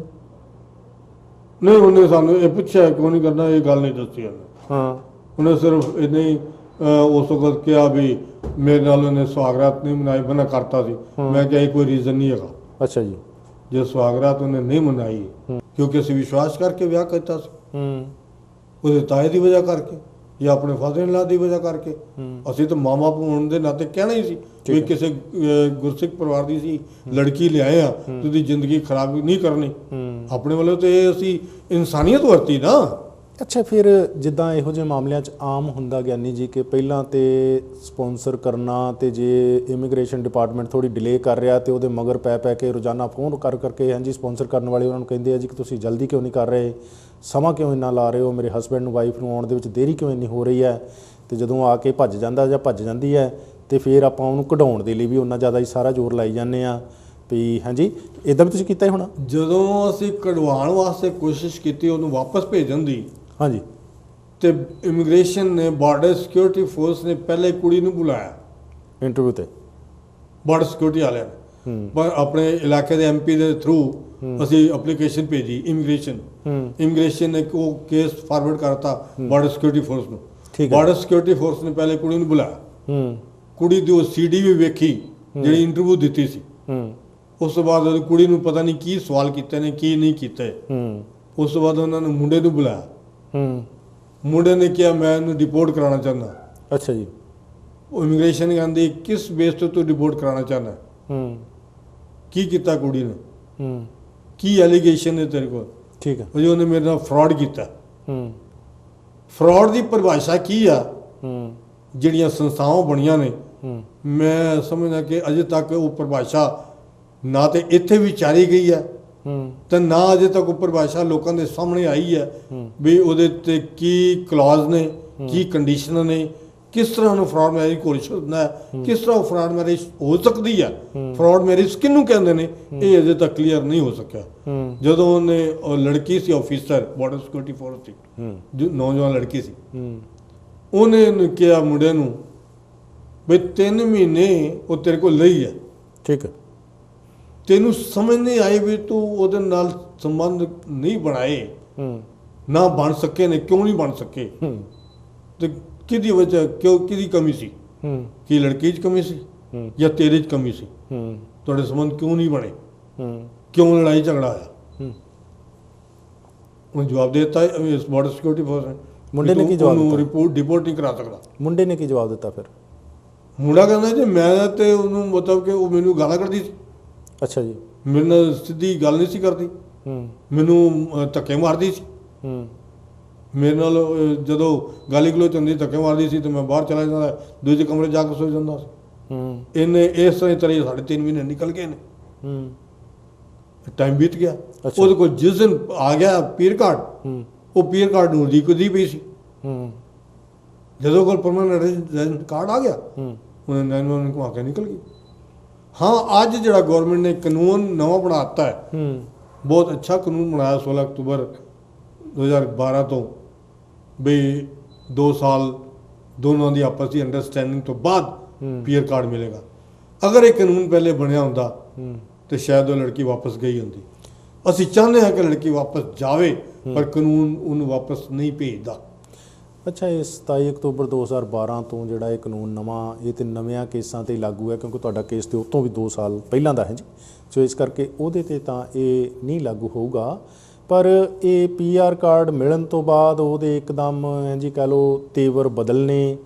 ਨਹੀਂ, ਉਹਨੇ ਸਾਨੂੰ ਇਹ ਪੁੱਛਿਆ ਕਿਉਂ ਨਹੀਂ ਕਰਨਾ, ਇਹ ਗੱਲ ਨਹੀਂ ਦੱਸੀ ਉਹਨੇ। ਹਾਂ, ਉਹਨੇ ਸਿਰਫ ਇੰਨੇ ਹੀ ਉਸ ਵਕਤ ਕਿਹਾ ਵੀ ਮੇਰੇ ਨਾਲ ਉਹਨੇ ਸੁਹਾਗਰਾਤ ਨਹੀਂ ਮਨਾਈ, ਮਨਾ ਕਰਤਾ ਸੀ। ਮੈਂ ਕਿਹਾ ਇਹ ਕੋਈ ਰੀਜ਼ਨ ਨਹੀਂ ਹੈਗਾ। ਅੱਛਾ ਜੀ। ਜੇ ਸੁਹਾਗਰਾਤ ਉਹਨੇ ਨਹੀਂ ਮਨਾਈ ਕਿਉਂਕਿ ਅਸੀਂ ਵਿਸ਼ਵਾਸ ਕਰਕੇ ਵਿਆਹ ਕੀਤਾ ਸੀ, ਉਹਦੇ ਤਾਏ ਦੀ ਵਜ੍ਹਾ ਕਰਕੇ ਜਾਂ ਆਪਣੇ ਫਾਦਰ ਇਨ ਲਾ ਦੀ ਵਜ੍ਹਾ ਕਰਕੇ, ਅਸੀਂ ਤਾਂ ਮਾਂ ਬਾਪ ਹੋਣ ਦੇ ਨਾਤੇ ਕਹਿਣਾ ਹੀ ਸੀ ਵੀ ਕਿਸੇ ਗੁਰਸਿੱਖ ਪਰਿਵਾਰ ਦੀ ਸੀ ਲੜਕੀ ਲਿਆਏ ਆ, ਉਹਦੀ ਜ਼ਿੰਦਗੀ ਖਰਾਬ ਨਹੀਂ ਕਰਨੀ। ਆਪਣੇ ਵੱਲੋਂ ਤੇ ਅਸੀਂ ਇਨਸਾਨੀਅਤ ਵਰਤੀ ਨਾ। ਅੱਛਾ, ਫਿਰ ਜਿੱਦਾਂ ਇਹੋ ਜਿਹੇ ਮਾਮਲਿਆਂ 'ਚ ਆਮ ਹੁੰਦਾ ਗਿਆਨੀ ਜੀ ਕਿ ਪਹਿਲਾਂ ਤੇ ਸਪਾਂਸਰ ਕਰਨਾ, ਤੇ ਜੇ ਇਮੀਗ੍ਰੇਸ਼ਨ ਡਿਪਾਰਟਮੈਂਟ ਥੋੜੀ ਡਿਲੇ ਕਰ ਰਿਹਾ ਤੇ ਉਹਦੇ ਮਗਰ ਪੈ ਕੇ ਰੋਜ਼ਾਨਾ ਫੋਨ ਕਰਕੇ ਹਾਂਜੀ ਸਪਾਂਸਰ ਕਰਨ ਵਾਲੇ ਉਹਨਾਂ ਨੂੰ ਕਹਿੰਦੇ ਆ ਜੀ ਕਿ ਤੁਸੀਂ ਜਲਦੀ ਕਿਉਂ ਨਹੀਂ ਕਰ ਰਹੇ, ਸਮਾਂ ਕਿਉਂ ਇੰਨਾ ਲਾ ਰਹੇ ਹੋ, ਮੇਰੇ ਹਸਬੈਂਡ ਨੂੰ ਵਾਈਫ ਨੂੰ ਆਉਣ ਦੇ ਵਿੱਚ ਦੇਰੀ ਕਿਉਂ ਇੰਨੀ ਹੋ ਰਹੀ ਹੈ। ਤੇ ਜਦੋਂ ਆ ਕੇ ਭੱਜ ਜਾਂਦਾ ਜਾਂ ਭੱਜ ਜਾਂਦੀ ਹੈ ਤੇ ਫਿਰ ਆਪਾਂ ਉਹਨੂੰ ਕਢਾਉਣ ਦੇ ਲਈ ਵੀ ਉਨਾ ਜ਼ਿਆਦਾ ਹੀ ਸਾਰਾ ਜ਼ੋਰ ਲਾਈ ਜਾਂਦੇ ਆ ਵੀ ਹਾਂਜੀ ਇਦਾਂ ਵੀ ਤੁਸੀਂ ਕੀਤਾ ਹੀ ਹੋਣਾ। ਜਦੋਂ ਅਸੀਂ ਕਢਵਾਉਣ ਵਾਸਤੇ ਕੋਸ਼ਿਸ਼ ਕੀਤੀ ਉਹਨੂੰ ਵਾਪਸ ਭੇਜਣ ਦੀ, ਹਾਂਜੀ, ਤੇ ਇਮੀਗ੍ਰੇਸ਼ਨ ਨੇ, ਬਾਰਡਰ ਸਿਕਿਉਰਿਟੀ ਫੋਰਸ ਨੇ ਪਹਿਲੇ ਕੁੜੀ ਨੂੰ ਬੁਲਾਇਆ ਇੰਟਰਵਿਊ ਤੇ, ਬਾਰਡਰ ਸਿਕਿਉਰਿਟੀ ਵਾਲਿਆਂ ਨੇ, ਪਰ ਆਪਣੇ ਇਲਾਕੇ ਦੇ ਐਮਪੀ ਦੇ ਥਰੂ ਅਸੀਂ ਐਪਲੀਕੇਸ਼ਨ ਭੇਜੀ ਇਮੀਗ੍ਰੇਸ਼ਨ ਨੇ ਉਹ ਕੇਸ ਫਾਰਵਰਡ ਕਰਤਾ ਬਾਰਡਰ ਸਿਕਿਉਰਿਟੀ ਫੋਰਸ ਨੂੰ। ਬਾਰਡਰ ਸਿਕਿਉਰਿਟੀ ਫੋਰਸ ਨੇ ਪਹਿਲੇ ਕੁੜੀ ਨੂੰ ਬੁਲਾਇਆ, ਕੁੜੀ ਦੀ ਉਹ ਸੀਡੀ ਵੀ ਵੇਖੀ ਜਿਹੜੀ ਇੰਟਰਵਿਊ ਦਿੱਤੀ ਸੀ। ਉਸ ਤੋਂ ਬਾਅਦ ਕੁੜੀ ਨੂੰ ਪਤਾ ਨਹੀਂ ਕੀ ਸਵਾਲ ਕੀਤੇ ਨੇ ਕੀ ਨਹੀਂ ਕੀਤੇ। ਉਸ ਤੋਂ ਬਾਅਦ ਉਹਨਾਂ ਨੇ ਮੁੰਡੇ ਨੂੰ ਬੁਲਾਇਆ, ਮੁੰਡੇ ਨੇ ਕਿਹਾ ਮੈਂ ਇਹਨੂੰ ਡਿਪੋਰਟ ਕਰਾਉਣਾ ਚਾਹੁੰਦਾ। ਅੱਛਾ ਜੀ। ਉਹ ਇਮੀਗ੍ਰੇਸ਼ਨ ਕਹਿੰਦੀ ਕਿਸ ਬੇਸ ਤੇ ਤੂੰ ਡਿਪੋਰਟ ਕਰਾਉਣਾ ਚਾਹੁੰਦਾ, ਕੀ ਕੀਤਾ ਕੁੜੀ ਨੇ, ਕੀ ਐਲੀਗੇਸ਼ਨ ਹੈ ਤੇਰੇ ਕੋਲ? ਠੀਕ ਹੈ ਉਹ ਉਹਨੇ ਮੇਰੇ ਨਾਲ ਫਰਾਡ ਕੀਤਾ। ਫਰਾਡ ਦੀ ਪਰਿਭਾਸ਼ਾ ਕੀ ਆ? ਜਿਹੜੀਆਂ ਸੰਸਥਾਵਾਂ ਬਣੀਆਂ ਨੇ ਮੈਂ ਸਮਝਦਾ ਕਿ ਅਜੇ ਤੱਕ ਉਹ ਪਰਿਭਾਸ਼ਾ ਨਾ ਤੇ ਇੱਥੇ ਵਿਚਾਰੀ ਗਈ ਹੈ ਤੇ ਨਾ ਅਜੇ ਤੱਕ ਉਹ ਪਰਿਭਾਸ਼ਾ ਲੋਕਾਂ ਦੇ ਸਾਹਮਣੇ ਆਈ ਹੈ ਵੀ ਉਹਦੇ ਤੇ ਕੀ ਕਲੌਜ਼ ਨੇ, ਕੀ ਕੰਡੀਸ਼ਨ ਨੇ, ਕਿਸ ਤਰ੍ਹਾਂ ਉਹਨੂੰ ਫਰਾਡ ਮੈਰਿਜ ਘੋਸ਼ਿਤ ਹੁੰਦਾ ਹੈ, ਕਿਸ ਤਰ੍ਹਾਂ ਉਹ ਫਰਾਡ ਮੈਰਿਜ ਹੋ ਸਕਦੀ ਹੈ, ਫਰਾਡ ਮੈਰਿਜ ਕਿਹਨੂੰ ਕਹਿੰਦੇ ਨੇ, ਇਹ ਅਜੇ ਤੱਕ ਕਲੀਅਰ ਨਹੀਂ ਹੋ ਸਕਿਆ। ਜਦੋਂ ਉਹਨੇ ਉਹ ਲੜਕੀ ਸੀ ਆਫੀਸਰ ਬਾਰਡਰ ਸਿਕਿਉਰਿਟੀ ਫੋਰਸ ਦੀ, ਜੋ ਨੌਜਵਾਨ ਲੜਕੀ ਸੀ, ਉਹਨੇ ਕਿਹਾ ਮੁੰਡੇ ਨੂੰ ਵੀ 3 ਮਹੀਨੇ ਉਹ ਤੇਰੇ ਕੋਲ ਲਈ ਹੈ, ਠੀਕ ਹੈ, ਤੈਨੂੰ ਸਮਝ ਨਹੀਂ ਆਈ ਵੀ ਤੂੰ ਉਹਦੇ ਨਾਲ ਸੰਬੰਧ ਨਹੀਂ ਬਣਾਏ, ਨਾ ਬਣ ਸਕੇ ਨੇ, ਕਿਉਂ ਨਹੀਂ ਬਣ ਸਕੇ ਤੇ ਕਿਹਦੀ ਵਜ੍ਹਾ, ਕਿਉਂ, ਕਿਹਦੀ ਕਮੀ ਸੀ, ਕੀ ਲੜਕੀ 'ਚ ਕਮੀ ਸੀ ਜਾਂ ਤੇਰੇ 'ਚ ਕਮੀ ਸੀ, ਤੁਹਾਡੇ ਸੰਬੰਧ ਕਿਉਂ ਨਹੀਂ ਬਣੇ, ਕਿਉਂ ਲੜਾਈ ਝਗੜਾ ਆਇਆ? ਉਹਨੇ ਜਵਾਬ ਦੇ ਦਿੱਤਾ ਇਸ ਬਾਰਡਰ ਸਿਕਿਉਰਿਟੀ ਫੋਰਸ ਨੇ। ਮੁੰਡੇ ਨੇ ਕੀ ਜਵਾਬ ਦਿੱਤਾ? ਰਿਪੋਰਟ ਡਿਪੋਰਟ ਨਹੀਂ ਕਰਾ ਸਕਦਾ। ਮੁੰਡੇ ਨੇ ਕੀ ਜਵਾਬ ਦਿੱਤਾ ਫਿਰ? ਮੁੰਡਾ ਕਹਿੰਦਾ ਜੀ ਮੈਂ ਤੇ ਉਹਨੂੰ ਮਤਲਬ ਕਿ ਉਹ ਮੈਨੂੰ ਗਾਲਾਂ ਕੱਢਦੀ ਸੀ। ਅੱਛਾ ਜੀ। ਮੇਰੇ ਨਾਲ ਸਿੱਧੀ ਗੱਲ ਨਹੀਂ ਸੀ ਕਰਦੀ, ਮੈਨੂੰ ਧੱਕੇ ਮਾਰਦੀ ਸੀ, ਮੇਰੇ ਨਾਲ ਜਦੋਂ ਗਾਲੀ ਗਲੋਚ ਹੁੰਦੀ ਧੱਕੇ ਮਾਰਦੀ ਸੀ ਤੇ ਮੈਂ ਬਾਹਰ ਚਲਾ ਜਾਂਦਾ, ਦੂਜੇ ਕਮਰੇ ਜਾ ਕੇ ਸੋ ਜਾਂਦਾ ਸੀ। ਇਹਨੇ ਇਸ ਤਰ੍ਹਾਂ ਸਾਡੇ 3 ਮਹੀਨੇ ਨਿਕਲ ਗਏ ਨੇ, ਟਾਈਮ ਬੀਤ ਗਿਆ। ਉਹਦੇ ਕੋਲ ਜਿਸ ਦਿਨ ਆ ਗਿਆ ਪੀਰ ਕਾਰਡ, ਉਹ ਪੀਰ ਕਾਰਡ ਨੂੰ ਲੀਕਦੀ ਪਈ ਸੀ। ਜਦੋਂ ਕੋਲ ਪਰਮਾਨੈਂਟ ਰੈਜ਼ੀਡੈਂਟ ਕਾਰਡ ਆ ਗਿਆ ਉਹਨੇ 911 ਘੁਮਾ ਕੇ ਨਿਕਲ ਗਈ। ਹਾਂ, ਅੱਜ ਜਿਹੜਾ ਗਵਰਨਮੈਂਟ ਨੇ ਕਾਨੂੰਨ ਨਵਾਂ ਬਣਾ ਦਿੱਤਾ ਹੈ, ਬਹੁਤ ਅੱਛਾ ਕਾਨੂੰਨ ਬਣਾਇਆ 16 ਅਕਤੂਬਰ 2012 ਤੋਂ, ਵੀ 2 ਸਾਲ ਦੋਨੋਂ ਦੀ ਆਪਸ ਦੀ ਅੰਡਰਸਟੈਂਡਿੰਗ ਤੋਂ ਬਾਅਦ ਪੀਆਰ ਕਾਰਡ ਮਿਲੇਗਾ। ਅਗਰ ਇਹ ਕਾਨੂੰਨ ਪਹਿਲੇ ਬਣਿਆ ਹੁੰਦਾ ਤੇ ਸ਼ਾਇਦ ਉਹ ਲੜਕੀ ਵਾਪਸ ਗਈ ਹੁੰਦੀ। ਅਸੀਂ ਚਾਹੁੰਦੇ ਹਾਂ ਕਿ ਲੜਕੀ ਵਾਪਸ ਜਾਵੇ, ਪਰ ਕਾਨੂੰਨ ਉਹਨੂੰ ਵਾਪਸ ਨਹੀਂ ਭੇਜਦਾ। ਅੱਛਾ, ਇਹ 27 ਅਕਤੂਬਰ 2012 ਤੋਂ ਜਿਹੜਾ ਇਹ ਕਾਨੂੰਨ ਨਵਾਂ, ਇਹ ਤੇ ਨਵਿਆਂ ਕੇਸਾਂ ਤੇ ਲਾਗੂ ਹੈ, ਕਿਉਂਕਿ ਤੁਹਾਡਾ ਕੇਸ ਤੇ ਉਸ ਤੋਂ ਵੀ 2 ਸਾਲ ਪਹਿਲਾਂ ਦਾ ਹੈ ਜੀ, ਸੋ ਇਸ ਕਰਕੇ ਉਹਦੇ ਤੇ ਤਾਂ ਇਹ ਨਹੀਂ ਲਾਗੂ ਹੋਊਗਾ। ਪਰ ਇਹ ਪੀਆਰ ਕਾਰਡ ਮਿਲਣ ਤੋਂ ਬਾਅਦ ਉਹਦੇ ਇੱਕਦਮ ਜੀ ਕਹਿ ਲਓ ਤੇਵਰ ਬਦਲਨੇ।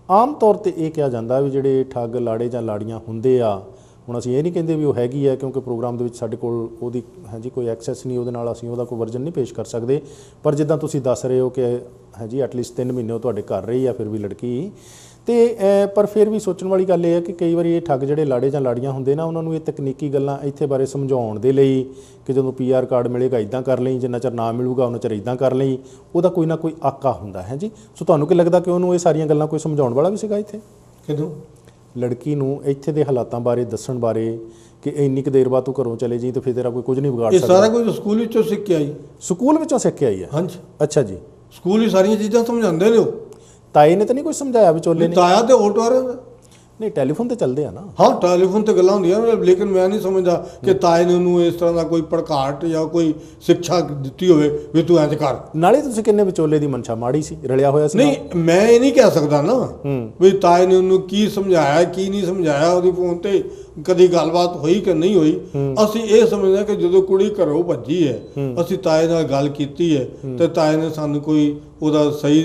ਆਮ ਤੌਰ ਤੇ ਇਹ ਕਿਹਾ ਜਾਂਦਾ ਵੀ ਜਿਹੜੇ ਠੱਗ ਲਾੜੇ ਜਾਂ ਲਾੜੀਆਂ ਹੁੰਦੇ ਆ, ਹੁਣ ਅਸੀਂ ਇਹ ਨਹੀਂ ਕਹਿੰਦੇ ਵੀ ਉਹ ਹੈਗੀ ਹੈ, ਕਿਉਂਕਿ ਪ੍ਰੋਗਰਾਮ ਦੇ ਵਿੱਚ ਸਾਡੇ ਕੋਲ ਉਹਦੀ ਜੀ ਕੋਈ ਐਕਸੈਸ ਨਹੀਂ, ਉਹਦੇ ਨਾਲ ਅਸੀਂ ਉਹਦਾ ਕੋਈ ਵਰਜਨ ਨਹੀਂ ਪੇਸ਼ ਕਰ ਸਕਦੇ। ਪਰ ਜਿੱਦਾਂ ਤੁਸੀਂ ਦੱਸ ਰਹੇ ਹੋ ਕਿ ਜੀ ਐਟਲੀਸਟ 3 ਮਹੀਨੇ ਉਹ ਤੁਹਾਡੇ ਘਰ ਰਹੀ ਆ ਫਿਰ ਵੀ ਲੜਕੀ, ਤੇ ਪਰ ਫਿਰ ਵੀ ਸੋਚਣ ਵਾਲੀ ਗੱਲ ਇਹ ਹੈ ਕਿ ਕਈ ਵਾਰੀ ਇਹ ਠੱਗ ਜਿਹੜੇ ਲਾੜੇ ਜਾਂ ਲਾੜੀਆਂ ਹੁੰਦੇ ਨਾ, ਉਹਨਾਂ ਨੂੰ ਇਹ ਤਕਨੀਕੀ ਗੱਲਾਂ ਇੱਥੇ ਬਾਰੇ ਸਮਝਾਉਣ ਦੇ ਲਈ ਕਿ ਜਦੋਂ ਪੀਆਰ ਕਾਰਡ ਮਿਲੇਗਾ ਇੱਦਾਂ ਕਰ ਲਈ, ਜਿੰਨਾ ਚਿਰ ਨਾ ਮਿਲੂਗਾ ਉਹਨਾਂ ਚਿਰ ਇੱਦਾਂ ਕਰ ਲਈ, ਉਹਦਾ ਕੋਈ ਨਾ ਕੋਈ ਆਕਾ ਹੁੰਦਾ ਹੈ ਜੀ। ਸੋ ਤੁਹਾਨੂੰ ਕੀ ਲੱਗਦਾ ਕਿ ਉਹਨੂੰ ਇਹ ਸਾਰੀਆਂ ਗੱਲਾਂ ਕੋਈ ਸਮਝਾਉਣ ਵਾਲਾ ਵੀ ਸੀਗਾ ਇੱਥੇ? ਕਿਦੋਂ ਲੜਕੀ ਨੂੰ ਇੱਥੇ ਦੇ ਹਾਲਾਤਾਂ ਬਾਰੇ ਦੱਸਣ ਬਾਰੇ ਕਿ ਇੰਨੀ ਕੁ ਦੇਰ ਬਾਅਦ ਤੂੰ ਘਰੋਂ ਚਲੇ ਜੀ ਤੇ ਫਿਰ ਤੇਰਾ ਕੋਈ ਕੁਝ ਨਹੀਂ ਵਿਗਾੜ ਸਕਦਾ। ਇਹ ਸਾਰਾ ਕੁਝ ਸਕੂਲ ਵਿੱਚੋਂ ਸਿੱਖ ਕੇ ਆਈ? ਸਕੂਲ ਵਿੱਚੋਂ ਸਿੱਖ ਕੇ ਆਈ ਹੈ? ਹਾਂਜੀ। ਅੱਛਾ ਜੀ। ਸਕੂਲ ਹੀ ਸਾਰੀਆਂ ਚੀਜ਼ਾਂ ਸਮਝਾਉਂਦੇ ਨੇ। ਉਹ ਤਾਏ ਨੇ ਤਾਂ ਨਹੀਂ ਕੁਝ ਸਮਝਾਇਆ ਵਿਚੋਲੇ ਨੇ? ਤਾਇਆ ਤੇ ਆਟੋ ਆ ਰਿਹਾ ਨਹੀਂ, ਟੈਲੀਫੋਨ ਤੇ ਚੱਲਦੇ ਆ ਨਾ। ਹਾਂ, ਟੈਲੀਫੋਨ ਤੇ ਗੱਲਾਂ ਹੁੰਦੀਆਂ, ਲੇਕਿਨ ਮੈਂ ਨਹੀਂ ਸਮਝਦਾ ਕਿ ਤਾਏ ਨੇ ਉਹਨੂੰ ਇਸ ਤਰ੍ਹਾਂ ਦਾ ਕੋਈ ਭੜਕਾਟ ਜਾਂ ਕੋਈ ਸਿੱਖਿਆ ਦਿੱਤੀ ਹੋਵੇ ਵੀ ਤੂੰ ਇੰਝ ਕਰ। ਨਾਲੇ ਤੁਸੀਂ ਕਿੰਨੇ ਵਿਚੋਲੇ ਦੀ ਮਨਸ਼ਾ ਮਾੜੀ ਸੀ, ਰਲਿਆ ਹੋਇਆ ਸੀ? ਨਹੀਂ, ਮੈਂ ਇਹ ਨਹੀਂ ਕਹਿ ਸਕਦਾ ਨਾ ਵੀ ਤਾਏ ਨੇ ਉਹਨੂੰ ਕੀ ਸਮਝਾਇਆ ਕੀ ਨਹੀਂ ਸਮਝਾਇਆ, ਉਹਦੀ ਫੋਨ ਤੇ ਕਦੀ ਗੱਲਬਾਤ ਹੋਈ ਕਿ ਨਹੀਂ ਹੋਈ। ਅਸੀਂ ਇਹ ਸਮਝਦੇ ਕਿ ਜਦੋਂ ਕੁੜੀ ਘਰੋਂ ਭੱਜੀ ਹੈ, ਅਸੀਂ ਤਾਏ ਨਾਲ ਗੱਲ ਕੀਤੀ ਹੈ ਤੇ ਤਾਏ ਨੇ ਸਾਨੂੰ ਕੋਈ ਉਹਦਾ ਸਹੀ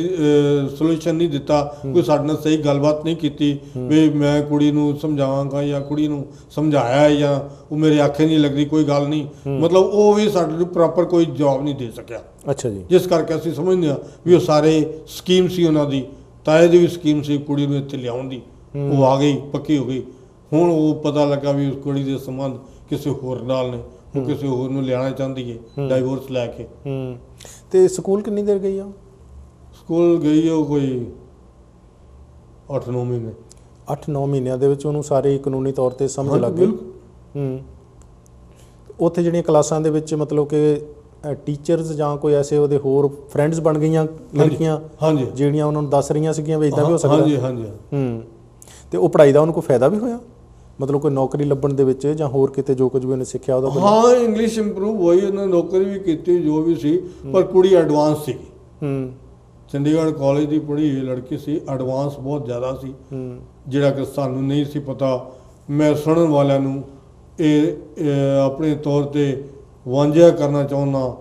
ਸੋਲੂਸ਼ਨ ਨਹੀਂ ਦਿੱਤਾ, ਕੋਈ ਸਾਡੇ ਨਾਲ ਸਹੀ ਗੱਲਬਾਤ ਨਹੀਂ ਕੀਤੀ ਵੀ ਮੈਂ ਕੁੜੀ ਨੂੰ ਸਮਝਾਵਾਂਗਾ ਜਾਂ ਕੁੜੀ ਨੂੰ ਸਮਝਾਇਆ ਜਾਂ ਉਹ ਮੇਰੇ ਆਖੇ ਨਹੀਂ ਲੱਗਦੀ, ਕੋਈ ਗੱਲ ਨਹੀਂ, ਮਤਲਬ ਉਹ ਵੀ ਸਾਡੇ ਨੂੰ ਪ੍ਰੋਪਰ ਕੋਈ ਜਵਾਬ ਨਹੀਂ ਦੇ ਸਕਿਆ। ਅੱਛਾ ਜੀ। ਜਿਸ ਕਰਕੇ ਅਸੀਂ ਸਮਝਦੇ ਹਾਂ ਵੀ ਉਹ ਸਾਰੇ ਸਕੀਮ ਸੀ ਉਹਨਾਂ ਦੀ, ਤਾਏ ਦੀ ਵੀ ਸਕੀਮ ਸੀ ਕੁੜੀ ਨੂੰ ਇੱਥੇ ਲਿਆਉਣ ਦੀ। ਉਹ ਆ ਗਈ, ਪੱਕੀ ਹੋ ਗਈ। ਹੁਣ ਉਹ ਪਤਾ ਲੱਗਾ ਵੀ ਉਸ ਕੁੜੀ ਦੇ ਸੰਬੰਧ ਕਿਸੇ ਹੋਰ ਨਾਲ ਨੇ, ਉਹ ਕਿਸੇ ਹੋਰ ਨੂੰ ਲਿਆਉਣਾ ਚਾਹੁੰਦੀ ਹੈ ਡਾਈਵੋਰਸ ਲੈ ਕੇ। ਤੇ ਸਕੂਲ ਕਿੰਨੀ ਦੇਰ ਗਈ ਆ? ਸਕੂਲ ਗਈ ਉਹ ਕੋਈ 8-9 ਮਹੀਨੇ। 8-9 ਮਹੀਨਿਆਂ ਦੇ ਵਿੱਚ ਉਹਨੂੰ ਸਾਰੇ ਕਾਨੂੰਨੀ ਤੌਰ ਤੇ ਸਮਝ ਲੱਗ ਗਈ। ਉੱਥੇ ਜਿਹੜੀਆਂ ਕਲਾਸਾਂ ਦੇ ਵਿੱਚ ਮਤਲਬ ਕਿ ਟੀਚਰਸ ਜਾਂ ਕੋਈ ਐਸੇ ਉਹਦੇ ਹੋਰ ਫਰੈਂਡਸ ਬਣ ਗਈਆਂ ਲੜਕੀਆਂ ਜਿਹੜੀਆਂ ਉਹਨਾਂ ਨੂੰ ਦੱਸ ਰਹੀਆਂ ਸੀਗੀਆਂ ਵੀ ਇਦਾਂ ਵੀ ਹੋ ਸਕਦਾ? ਹਾਂਜੀ। ਤੇ ਉਹ ਪੜ੍ਹਾਈ ਦਾ ਉਹਨੂੰ ਕੋਈ ਫਾਇਦਾ ਵੀ ਹੋਇਆ? ਮਤਲਬ ਕੋਈ ਨੌਕਰੀ ਲੱਭਣ ਦੇ ਵਿੱਚ ਜਾਂ ਹੋਰ ਕਿਤੇ ਜੋ ਕੁਝ ਵੀ ਉਹਨੇ ਸਿੱਖਿਆ ਉਹਦਾ ਕੋਈ? ਹਾਂ ਇੰਗਲਿਸ਼ ਇੰਪਰੂਵ ਹੋਈ, ਉਹਨੇ ਨੌਕਰੀ ਵੀ ਕੀਤੀ ਜੋ ਵੀ ਸੀ, ਪਰ ਕੁੜੀ ਐਡਵਾਂਸ ਸੀ। ਚੰਡੀਗੜ੍ਹ ਕਾਲਜ ਦੀ ਪੜ੍ਹੀ ਹੋਈ ਲੜਕੀ ਸੀ, ਐਡਵਾਂਸ ਬਹੁਤ ਜ਼ਿਆਦਾ ਸੀ, ਜਿਹੜਾ ਕਿ ਸਾਨੂੰ ਨਹੀਂ ਸੀ ਪਤਾ। ਮੈਂ ਸੁਣਨ ਵਾਲਿਆਂ ਨੂੰ ਇਹ ਆਪਣੇ ਤੌਰ ਤੇ ਵਾਂਝਿਆ ਕਰਨਾ ਚਾਹੁੰਦਾ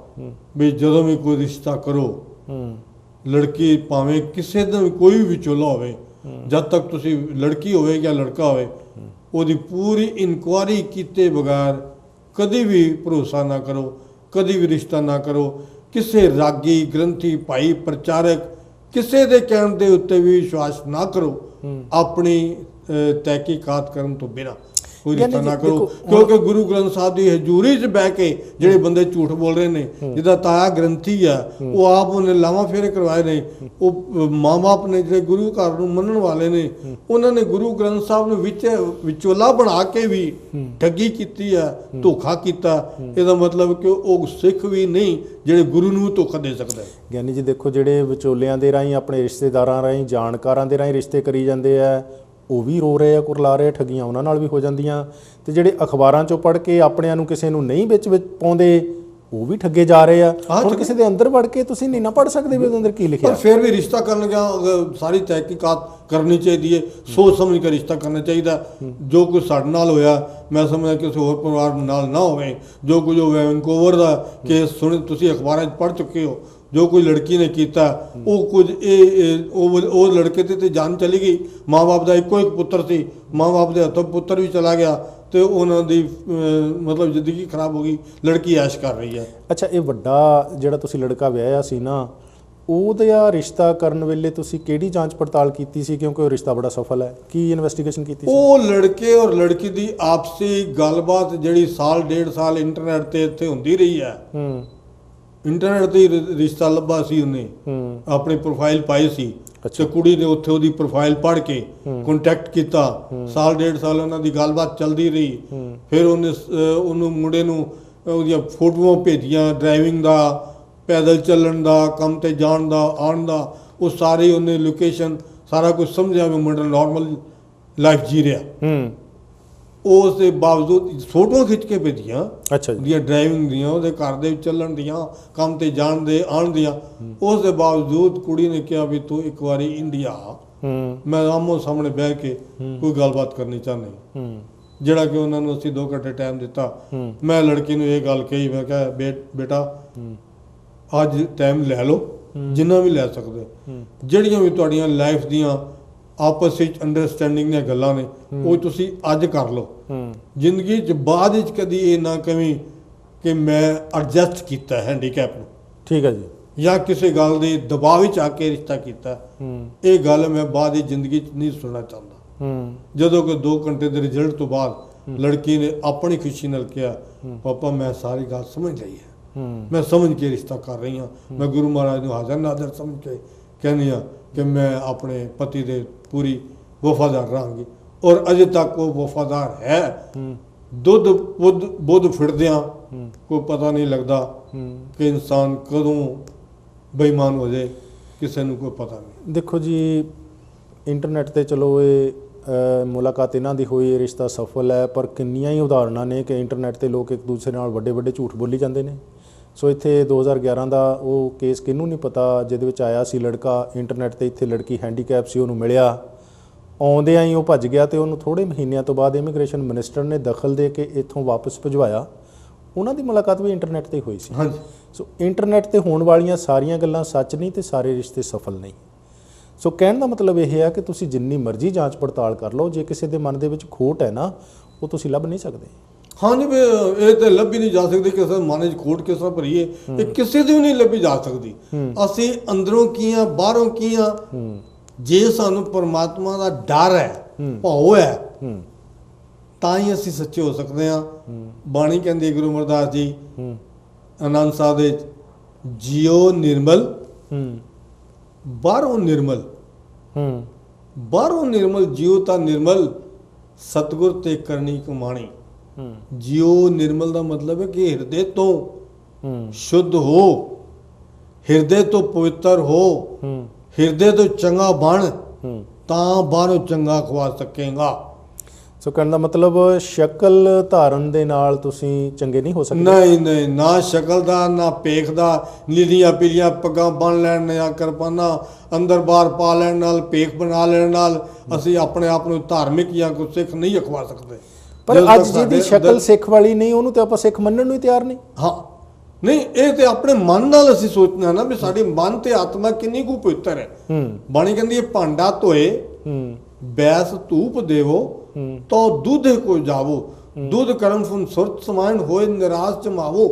ਵੀ ਜਦੋਂ ਵੀ ਕੋਈ ਰਿਸ਼ਤਾ ਕਰੋ, ਲੜਕੀ ਭਾਵੇਂ ਕਿਸੇ ਦਾ ਵੀ ਕੋਈ ਵੀ ਵਿਚੋਲਾ ਹੋਵੇ, ਜਦ ਤੱਕ ਤੁਸੀਂ ਲੜਕੀ ਹੋਵੇ ਜਾਂ ਲੜਕਾ ਹੋਵੇ, ਉਹਦੀ ਪੂਰੀ ਇਨਕੁਆਇਰੀ ਕੀਤੇ ਬਗੈਰ ਕਦੀ ਵੀ ਭਰੋਸਾ ਨਾ ਕਰੋ, ਕਦੀ ਵੀ ਰਿਸ਼ਤਾ ਨਾ ਕਰੋ। ਕਿਸੇ ਰਾਗੀ, ਗ੍ਰੰਥੀ, ਭਾਈ, ਪ੍ਰਚਾਰਕ, ਕਿਸੇ ਦੇ ਕਹਿਣ ਦੇ ਉੱਤੇ ਵੀ ਵਿਸ਼ਵਾਸ ਨਾ ਕਰੋ, ਆਪਣੀ ਤਹਿਕੀਕਾਤ ਕਰਨ ਤੋਂ ਬਿਨਾਂ ਕੋਈ ਰਿਸ਼ਤਾ ਨਾ ਕਰੋ। ਕਿਉਂਕਿ ਗੁਰੂ ਗ੍ਰੰਥ ਸਾਹਿਬ ਦੀ ਹਜ਼ੂਰੀ 'ਚ ਬਹਿ ਕੇ ਜਿਹੜੇ ਬੰਦੇ ਝੂਠ ਬੋਲ ਰਹੇ ਨੇ, ਜਿਹਦਾ ਤਾਇਆ ਗ੍ਰੰਥੀ ਆ, ਉਹ ਆਪ ਉਹਨੇ ਲਾਵਾਂ ਫੇਰੇ ਕਰਵਾਏ ਨੇ, ਉਹ ਮਾਂ-ਬਾਪ ਨੇ ਜਿਹੜੇ ਗੁਰੂ ਘਰ ਨੂੰ ਮੰਨਣ ਵਾਲੇ ਨੇ, ਉਹਨਾਂ ਨੇ ਗੁਰੂ ਗ੍ਰੰਥ ਸਾਹਿਬ ਨੂੰ ਵਿਚੋਲਾ ਬਣਾ ਕੇ ਵੀ ਠੱਗੀ ਕੀਤੀ ਆ, ਧੋਖਾ ਕੀਤਾ। ਇਹਦਾ ਮਤਲਬ ਕਿ ਉਹ ਸਿੱਖ ਵੀ ਨਹੀਂ ਜਿਹੜੇ ਗੁਰੂ ਨੂੰ ਧੋਖਾ ਦੇ ਸਕਦਾ। ਗਿਆਨੀ ਜੀ ਦੇਖੋ, ਜਿਹੜੇ ਵਿਚੋਲਿਆਂ ਦੇ ਰਾਹੀਂ, ਆਪਣੇ ਰਿਸ਼ਤੇਦਾਰਾਂ ਰਾਹੀਂ, ਜਾਣਕਾਰਾਂ ਦੇ ਰਾਹੀਂ ਰਿਸ਼ਤੇ ਕਰੀ ਜਾਂਦੇ ਆ, ਉਹ ਵੀ ਰੋ ਰਹੇ ਆ, ਕੁਰਲਾ ਰਹੇ, ਠੱਗੀਆਂ ਉਹਨਾਂ ਨਾਲ ਵੀ ਹੋ ਜਾਂਦੀਆਂ। ਤੇ ਜਿਹੜੇ ਅਖਬਾਰਾਂ 'ਚੋਂ ਪੜ੍ਹ ਕੇ ਆਪਣਿਆਂ ਨੂੰ ਕਿਸੇ ਨੂੰ ਨਹੀਂ ਵਿੱਚ ਪਾਉਂਦੇ, ਉਹ ਵੀ ਠੱਗੇ ਜਾ ਰਹੇ ਆ। ਹੁਣ ਕਿਸੇ ਦੇ ਅੰਦਰ ਵੜ ਕੇ ਤੁਸੀਂ ਨਹੀਂ ਨਾ ਪੜ੍ਹ ਸਕਦੇ ਵੀ ਉਹਦੇ ਅੰਦਰ ਕੀ ਲਿਖਿਆ। ਪਰ ਫਿਰ ਵੀ ਰਿਸ਼ਤਾ ਕਰਨ ਲੱਗਿਆ ਸਾਰੀ ਤਹਿਕੀਕਾਤ ਕਰਨੀ ਚਾਹੀਦੀ ਹੈ, ਸੋਚ ਸਮਝ ਕੇ ਰਿਸ਼ਤਾ ਕਰਨਾ ਚਾਹੀਦਾ। ਜੋ ਕੁਝ ਸਾਡੇ ਨਾਲ ਹੋਇਆ, ਮੈਂ ਸਮਝਦਾ ਕਿਸੇ ਹੋਰ ਪਰਿਵਾਰ ਨਾਲ ਨਾ ਹੋਵੇ। ਜੋ ਕੁਝ ਹੋਇਆ ਵੈਨਕੂਵਰ ਦਾ ਕੇਸ ਸੁਣ, ਤੁਸੀਂ ਅਖਬਾਰਾਂ 'ਚ ਪੜ੍ਹ ਚੁੱਕੇ ਹੋ, ਜੋ ਕੋਈ ਲੜਕੀ ਨੇ ਕੀਤਾ, ਉਹ ਕੁਝ ਉਹ ਲੜਕੇ ਤੇ ਜਾਨ ਚਲੀ ਗਈ। ਮਾਂ-ਬਾਪ ਦਾ ਇੱਕੋ ਇੱਕ ਪੁੱਤਰ ਸੀ, ਮਾਂ-ਬਾਪ ਦੇ ਹੱਥੋਂ ਪੁੱਤਰ ਵੀ ਚਲਾ ਗਿਆ ਤੇ ਉਹਨਾਂ ਦੀ ਮਤਲਬ ਜ਼ਿੰਦਗੀ ਖਰਾਬ ਹੋ ਗਈ। ਲੜਕੀ ਐਸ਼ ਕਰ ਰਹੀ ਹੈ। ਅੱਛਾ, ਇਹ ਵੱਡਾ ਜਿਹੜਾ ਤੁਸੀਂ ਲੜਕਾ ਵਿਆਹਿਆ ਸੀ ਨਾ, ਉਹਦਾ ਰਿਸ਼ਤਾ ਕਰਨ ਵੇਲੇ ਤੁਸੀਂ ਕਿਹੜੀ ਜਾਂਚ ਪੜਤਾਲ ਕੀਤੀ ਸੀ? ਕਿਉਂਕਿ ਉਹ ਰਿਸ਼ਤਾ ਬੜਾ ਸਫਲ ਹੈ, ਕੀ ਇਨਵੈਸਟੀਗੇਸ਼ਨ ਕੀਤੀ ਸੀ? ਉਹ ਲੜਕੇ ਔਰ ਲੜਕੀ ਦੀ ਆਪਸੀ ਗੱਲਬਾਤ ਜਿਹੜੀ ਸਾਲ ਡੇਢ ਸਾਲ ਇੰਟਰਨੈਟ ਤੇ ਇੱਥੇ ਹੁੰਦੀ ਰਹੀ ਹੈ। ਇੰਟਰਨੈਟ ਤੇ ਰਿਸ਼ਤਾ ਲੱਭਾ ਸੀ, ਉਹਨੇ ਆਪਣੀ ਪ੍ਰੋਫਾਈਲ ਪਾਈ ਸੀ ਤੇ ਕੁੜੀ ਨੇ ਉੱਥੇ ਉਹਦੀ ਪ੍ਰੋਫਾਈਲ ਪੜ੍ਹ ਕੇ ਕੰਟੈਕਟ ਕੀਤਾ। ਸਾਲ ਡੇਢ ਸਾਲ ਉਹਨਾਂ ਦੀ ਗੱਲਬਾਤ ਚੱਲਦੀ ਰਹੀ। ਫਿਰ ਉਹਨੂੰ ਮੁੰਡੇ ਨੂੰ ਉਹਦੀਆਂ ਫੋਟੋਆਂ ਭੇਜੀਆਂ, ਡਰਾਈਵਿੰਗ ਦਾ, ਪੈਦਲ ਚੱਲਣ ਦਾ, ਕੰਮ ਤੇ ਜਾਣ ਦਾ, ਆਉਣ ਦਾ, ਉਹ ਸਾਰੇ ਉਹਨੇ ਲੋਕੇਸ਼ਨ ਸਾਰਾ ਕੁਝ ਸਮਝਿਆ ਵੀ ਮੁੰਡਾ ਨਾਰਮਲ ਲਾਈਫ ਜੀ ਰਿਹਾ। ਉਸ ਦੇ ਬਾਵਜੂਦ ਫੋਟੋਆਂ ਖਿੱਚ ਕੇ ਭੇਜੀਆਂ ਉਹਦੀਆਂ ਡਰਾਈਵਿੰਗ ਦੀਆਂ, ਉਹਦੇ ਘਰ ਦੇ ਚੱਲਣ ਦੀਆਂ, ਕੰਮ ਤੇ ਜਾਣ ਦੇ, ਆਉਣ ਦੀਆਂ। ਉਸ ਦੇ ਬਾਵਜੂਦ ਕੁੜੀ ਨੇ ਕਿਹਾ ਵੀ ਤੂੰ ਇੱਕ ਵਾਰੀ ਇੰਡੀਆ ਆ, ਮੈਂ ਆਮੋ ਸਾਹਮਣੇ ਬਹਿ ਕੇ ਕੋਈ ਗੱਲਬਾਤ ਕਰਨੀ ਚਾਹੁੰਦੀ। ਜਿਹੜਾ ਕਿ ਉਹਨਾਂ ਨੂੰ ਅਸੀਂ 2 ਘੰਟੇ ਟਾਈਮ ਦਿੱਤਾ। ਮੈਂ ਲੜਕੀ ਨੂੰ ਇਹ ਗੱਲ ਕਹੀ, ਮੈਂ ਕਿਹਾ ਬੇਟਾ ਅੱਜ ਟਾਈਮ ਲੈ ਲਓ, ਜਿੰਨਾ ਵੀ ਲੈ ਸਕਦੇ। ਜਿਹੜੀਆਂ ਵੀ ਤੁਹਾਡੀਆਂ ਲਾਈਫ ਦੀਆਂ ਆਪਸ ਵਿੱਚ ਅੰਡਰਸਟੈਂਡਿੰਗ ਦੀਆਂ ਗੱਲਾਂ ਨੇ, ਉਹ ਤੁਸੀਂ ਅੱਜ ਕਰ ਲਓ। ਜ਼ਿੰਦਗੀ 'ਚ ਬਾਅਦ ਵਿੱਚ ਕਦੀ ਇਹ ਨਾ ਕਵੀਂ ਕਿ ਮੈਂ ਐਡਜਸਟ ਕੀਤਾ ਹੈਂਡੀਕੈਪ ਨੂੰ, ਠੀਕ ਹੈ ਜੀ, ਜਾਂ ਕਿਸੇ ਗੱਲ ਦੇ ਦਬਾਅ ਵਿੱਚ ਆ ਕੇ ਰਿਸ਼ਤਾ ਕੀਤਾ। ਇਹ ਗੱਲ ਮੈਂ ਬਾਅਦ ਦੀ ਜ਼ਿੰਦਗੀ 'ਚ ਨਹੀਂ ਸੁਣਨਾ ਚਾਹੁੰਦਾ। ਜਦੋਂ ਕਿ 2 ਘੰਟੇ ਦੇ ਰਿਜ਼ਲਟ ਤੋਂ ਬਾਅਦ ਲੜਕੀ ਨੇ ਆਪਣੀ ਖੁਸ਼ੀ ਨਾਲ ਕਿਹਾ, ਪਾਪਾ ਮੈਂ ਸਾਰੀ ਗੱਲ ਸਮਝ ਲਈ ਹੈ, ਮੈਂ ਸਮਝ ਕੇ ਰਿਸ਼ਤਾ ਕਰ ਰਹੀ ਹਾਂ। ਮੈਂ ਗੁਰੂ ਮਹਾਰਾਜ ਨੂੰ ਹਾਜ਼ਰ ਨਾਜ਼ਰ ਸਮਝ ਕੇ ਕਹਿੰਦੀ ਹਾਂ ਕਿ ਮੈਂ ਆਪਣੇ ਪਤੀ ਦੇ ਪੂਰੀ ਵਫਾਦਾਰ ਰਹਾਂਗੀ। ਔਰ ਅਜੇ ਤੱਕ ਉਹ ਵਫਾਦਾਰ ਹੈ। ਦੁੱਧ ਬੁੱਧ ਫਿਰਦਿਆਂ ਕੋਈ ਪਤਾ ਨਹੀਂ ਲੱਗਦਾ ਕਿ ਇਨਸਾਨ ਕਦੋਂ ਬੇਈਮਾਨ ਹੋ ਜਾਏ, ਕਿਸੇ ਨੂੰ ਕੋਈ ਪਤਾ ਨਹੀਂ। ਦੇਖੋ ਜੀ, ਇੰਟਰਨੈਟ ਤੇ ਚਲੋ ਇਹ ਮੁਲਾਕਾਤ ਇਹਨਾਂ ਦੀ ਹੋਈ, ਇਹ ਰਿਸ਼ਤਾ ਸਫਲ ਹੈ, ਪਰ ਕਿੰਨੀਆਂ ਹੀ ਉਦਾਹਰਨਾਂ ਨੇ ਕਿ ਇੰਟਰਨੈਟ ਤੇ ਲੋਕ ਇੱਕ ਦੂਸਰੇ ਨਾਲ ਵੱਡੇ ਵੱਡੇ ਝੂਠ ਬੋਲੀ ਜਾਂਦੇ ਨੇ। ਸੋ ਇੱਥੇ 2011 ਦਾ ਉਹ ਕੇਸ ਕਿਹਨੂੰ ਨਹੀਂ ਪਤਾ, ਜਿਹਦੇ ਵਿੱਚ ਆਇਆ ਸੀ ਲੜਕਾ ਇੰਟਰਨੈਟ ਤੇ, ਇੱਥੇ ਲੜਕੀ ਹੈਂਡੀਕੈਪ ਸੀ, ਉਹਨੂੰ ਮਿਲਿਆ, ਆਉਂਦਿਆਂ ਹੀ ਉਹ ਭੱਜ ਗਿਆ ਤੇ ਉਹਨੂੰ ਥੋੜ੍ਹੇ ਮਹੀਨਿਆਂ ਤੋਂ ਬਾਅਦ ਇਮੀਗ੍ਰੇਸ਼ਨ ਮਿਨਿਸਟਰ ਨੇ ਦਖਲ ਦੇ ਕੇ ਇੱਥੋਂ ਵਾਪਸ ਭਿਜਵਾਇਆ। ਉਹਨਾਂ ਦੀ ਮੁਲਾਕਾਤ ਵੀ ਇੰਟਰਨੈਟ ਤੇ ਹੋਈ ਸੀ। ਹਾਂਜੀ। ਸੋ ਇੰਟਰਨੈਟ ਤੇ ਹੋਣ ਵਾਲੀਆਂ ਸਾਰੀਆਂ ਗੱਲਾਂ ਸੱਚ ਨਹੀਂ ਤੇ ਸਾਰੇ ਰਿਸ਼ਤੇ ਸਫਲ ਨਹੀਂ। ਸੋ ਕਹਿਣ ਦਾ ਮਤਲਬ ਇਹ ਹੈ ਕਿ ਤੁਸੀਂ ਜਿੰਨੀ ਮਰਜ਼ੀ ਜਾਂਚ ਪੜਤਾਲ ਕਰ ਲਓ, ਜੇ ਕਿਸੇ ਦੇ ਮਨ ਦੇ ਵਿੱਚ ਖੋਟ ਹੈ ਨਾ, ਉਹ ਤੁਸੀਂ ਲੱਭ ਨਹੀਂ ਸਕਦੇ। ਹਾਂਜੀ, ਇਹ ਤਾਂ ਲੱਭੀ ਨਹੀਂ ਜਾ ਸਕਦੀ। ਕਿਸੇ ਦੇ ਮਨ 'ਚ ਖੋਟ ਕਿਸ ਤਰ੍ਹਾਂ ਭਰੀਏ, ਇਹ ਕਿਸੇ ਦੀ ਵੀ ਨਹੀਂ ਲੱਭੀ ਜਾ ਸਕਦੀ। ਅਸੀਂ ਅੰਦਰੋਂ ਕੀ ਆ, ਬਾਹਰੋਂ ਕੀ ਆ, ਜੇ ਸਾਨੂੰ ਪਰਮਾਤਮਾ ਦਾ ਡਰ ਹੈ, ਭਾਉ ਹੈ, ਤਾਂ ਹੀ ਅਸੀਂ ਸੱਚੇ ਹੋ ਸਕਦੇ ਹਾਂ। ਬਾਣੀ ਕਹਿੰਦੀ, ਗੁਰੂ ਅਮਰਦਾਸ ਜੀ ਆਨੰਦ ਸਾਹਿਬ ਦੇ, ਜਿਉ ਨਿਰਮਲ ਬਾਹਰੋਂ ਨਿਰਮਲ, ਬਾਹਰੋਂ ਨਿਰਮਲ ਜਿਉ ਤਾਂ ਨਿਰਮਲ, ਸਤਿਗੁਰ ਤੇ ਕਰਨੀ ਕਮਾਣੀ। ਜਿਉ ਨਿਰਮਲ ਦਾ ਮਤਲਬ ਹੈ ਕਿ ਹਿਰਦੇ ਤੋਂ ਸ਼ੁੱਧ ਹੋ, ਹਿਰਦੇ ਤੋਂ ਪਵਿੱਤਰ ਹੋ, ਹਿਰਦੇ ਤੋਂ ਚੰਗਾ ਬਣ, ਤਾਂ ਬਾਹਰੋਂ ਚੰਗਾ ਖਵਾ ਸਕੇਗਾ। ਸੋ ਕਹਿਣ ਦਾ ਮਤਲਬ ਸ਼ਕਲ ਧਾਰਨ ਦੇ ਨਾਲ ਤੁਸੀਂ ਚੰਗੇ ਨਹੀਂ ਹੋ ਸਕਦੇ। ਨਹੀਂ ਨਹੀਂ, ਨਾ ਸ਼ਕਲ ਦਾ ਨਾ ਪੇਖ ਦਾ, ਨੀਲੀਆਂ ਪੀਲੀਆਂ ਪੱਗਾਂ ਬੰਨ ਲੈਣ ਜਾਂ ਕਿਰਪਾਨਾਂ ਅੰਦਰ ਬਾਹਰ ਪਾ ਲੈਣ ਨਾਲ, ਪੇਖ ਬਣਾ ਲੈਣ ਨਾਲ ਅਸੀਂ ਆਪਣੇ ਆਪ ਨੂੰ ਧਾਰਮਿਕ ਜਾਂ ਕੋਈ ਸਿੱਖ ਨਹੀਂ ਅਖਵਾ ਸਕਦੇ। ਪਰ ਅੱਜ ਜਿਹਦੀ ਸ਼ਕਲ ਸਿੱਖ ਵਾਲੀ ਨਹੀਂ ਉਹਨੂੰ ਤੇ ਆਪਾਂ ਸਿੱਖ ਮੰਨਣ ਨੂੰ ਹੀ ਤਿਆਰ ਨਹੀਂ। ਹਾਂ ਨਹੀਂ, ਇਹ ਤੇ ਆਪਣੇ ਮਨ ਨਾਲ ਅਸੀਂ ਸੋਚਣਾ ਨਾ ਵੀ ਸਾਡੀ ਮਨ ਤੇ ਆਤਮਾ ਕਿੰਨੀ ਕੁ ਪਵਿੱਤਰ ਹੈ। ਬਾਣੀ ਕਹਿੰਦੀ ਹੈ ਭਾਂਡਾ ਧੋਏ ਬੈਸ ਧੂਪ ਦੇਵੋ ਤੋ ਦੁੱਧ ਕੋ ਜਾਵੋ, ਦੁੱਧ ਕਰਮ ਫੁਨ ਸੁਰਤ ਸਮਾਨ ਹੋਏ ਨਿਰਾਸ਼ ਚਮਾਵੋ।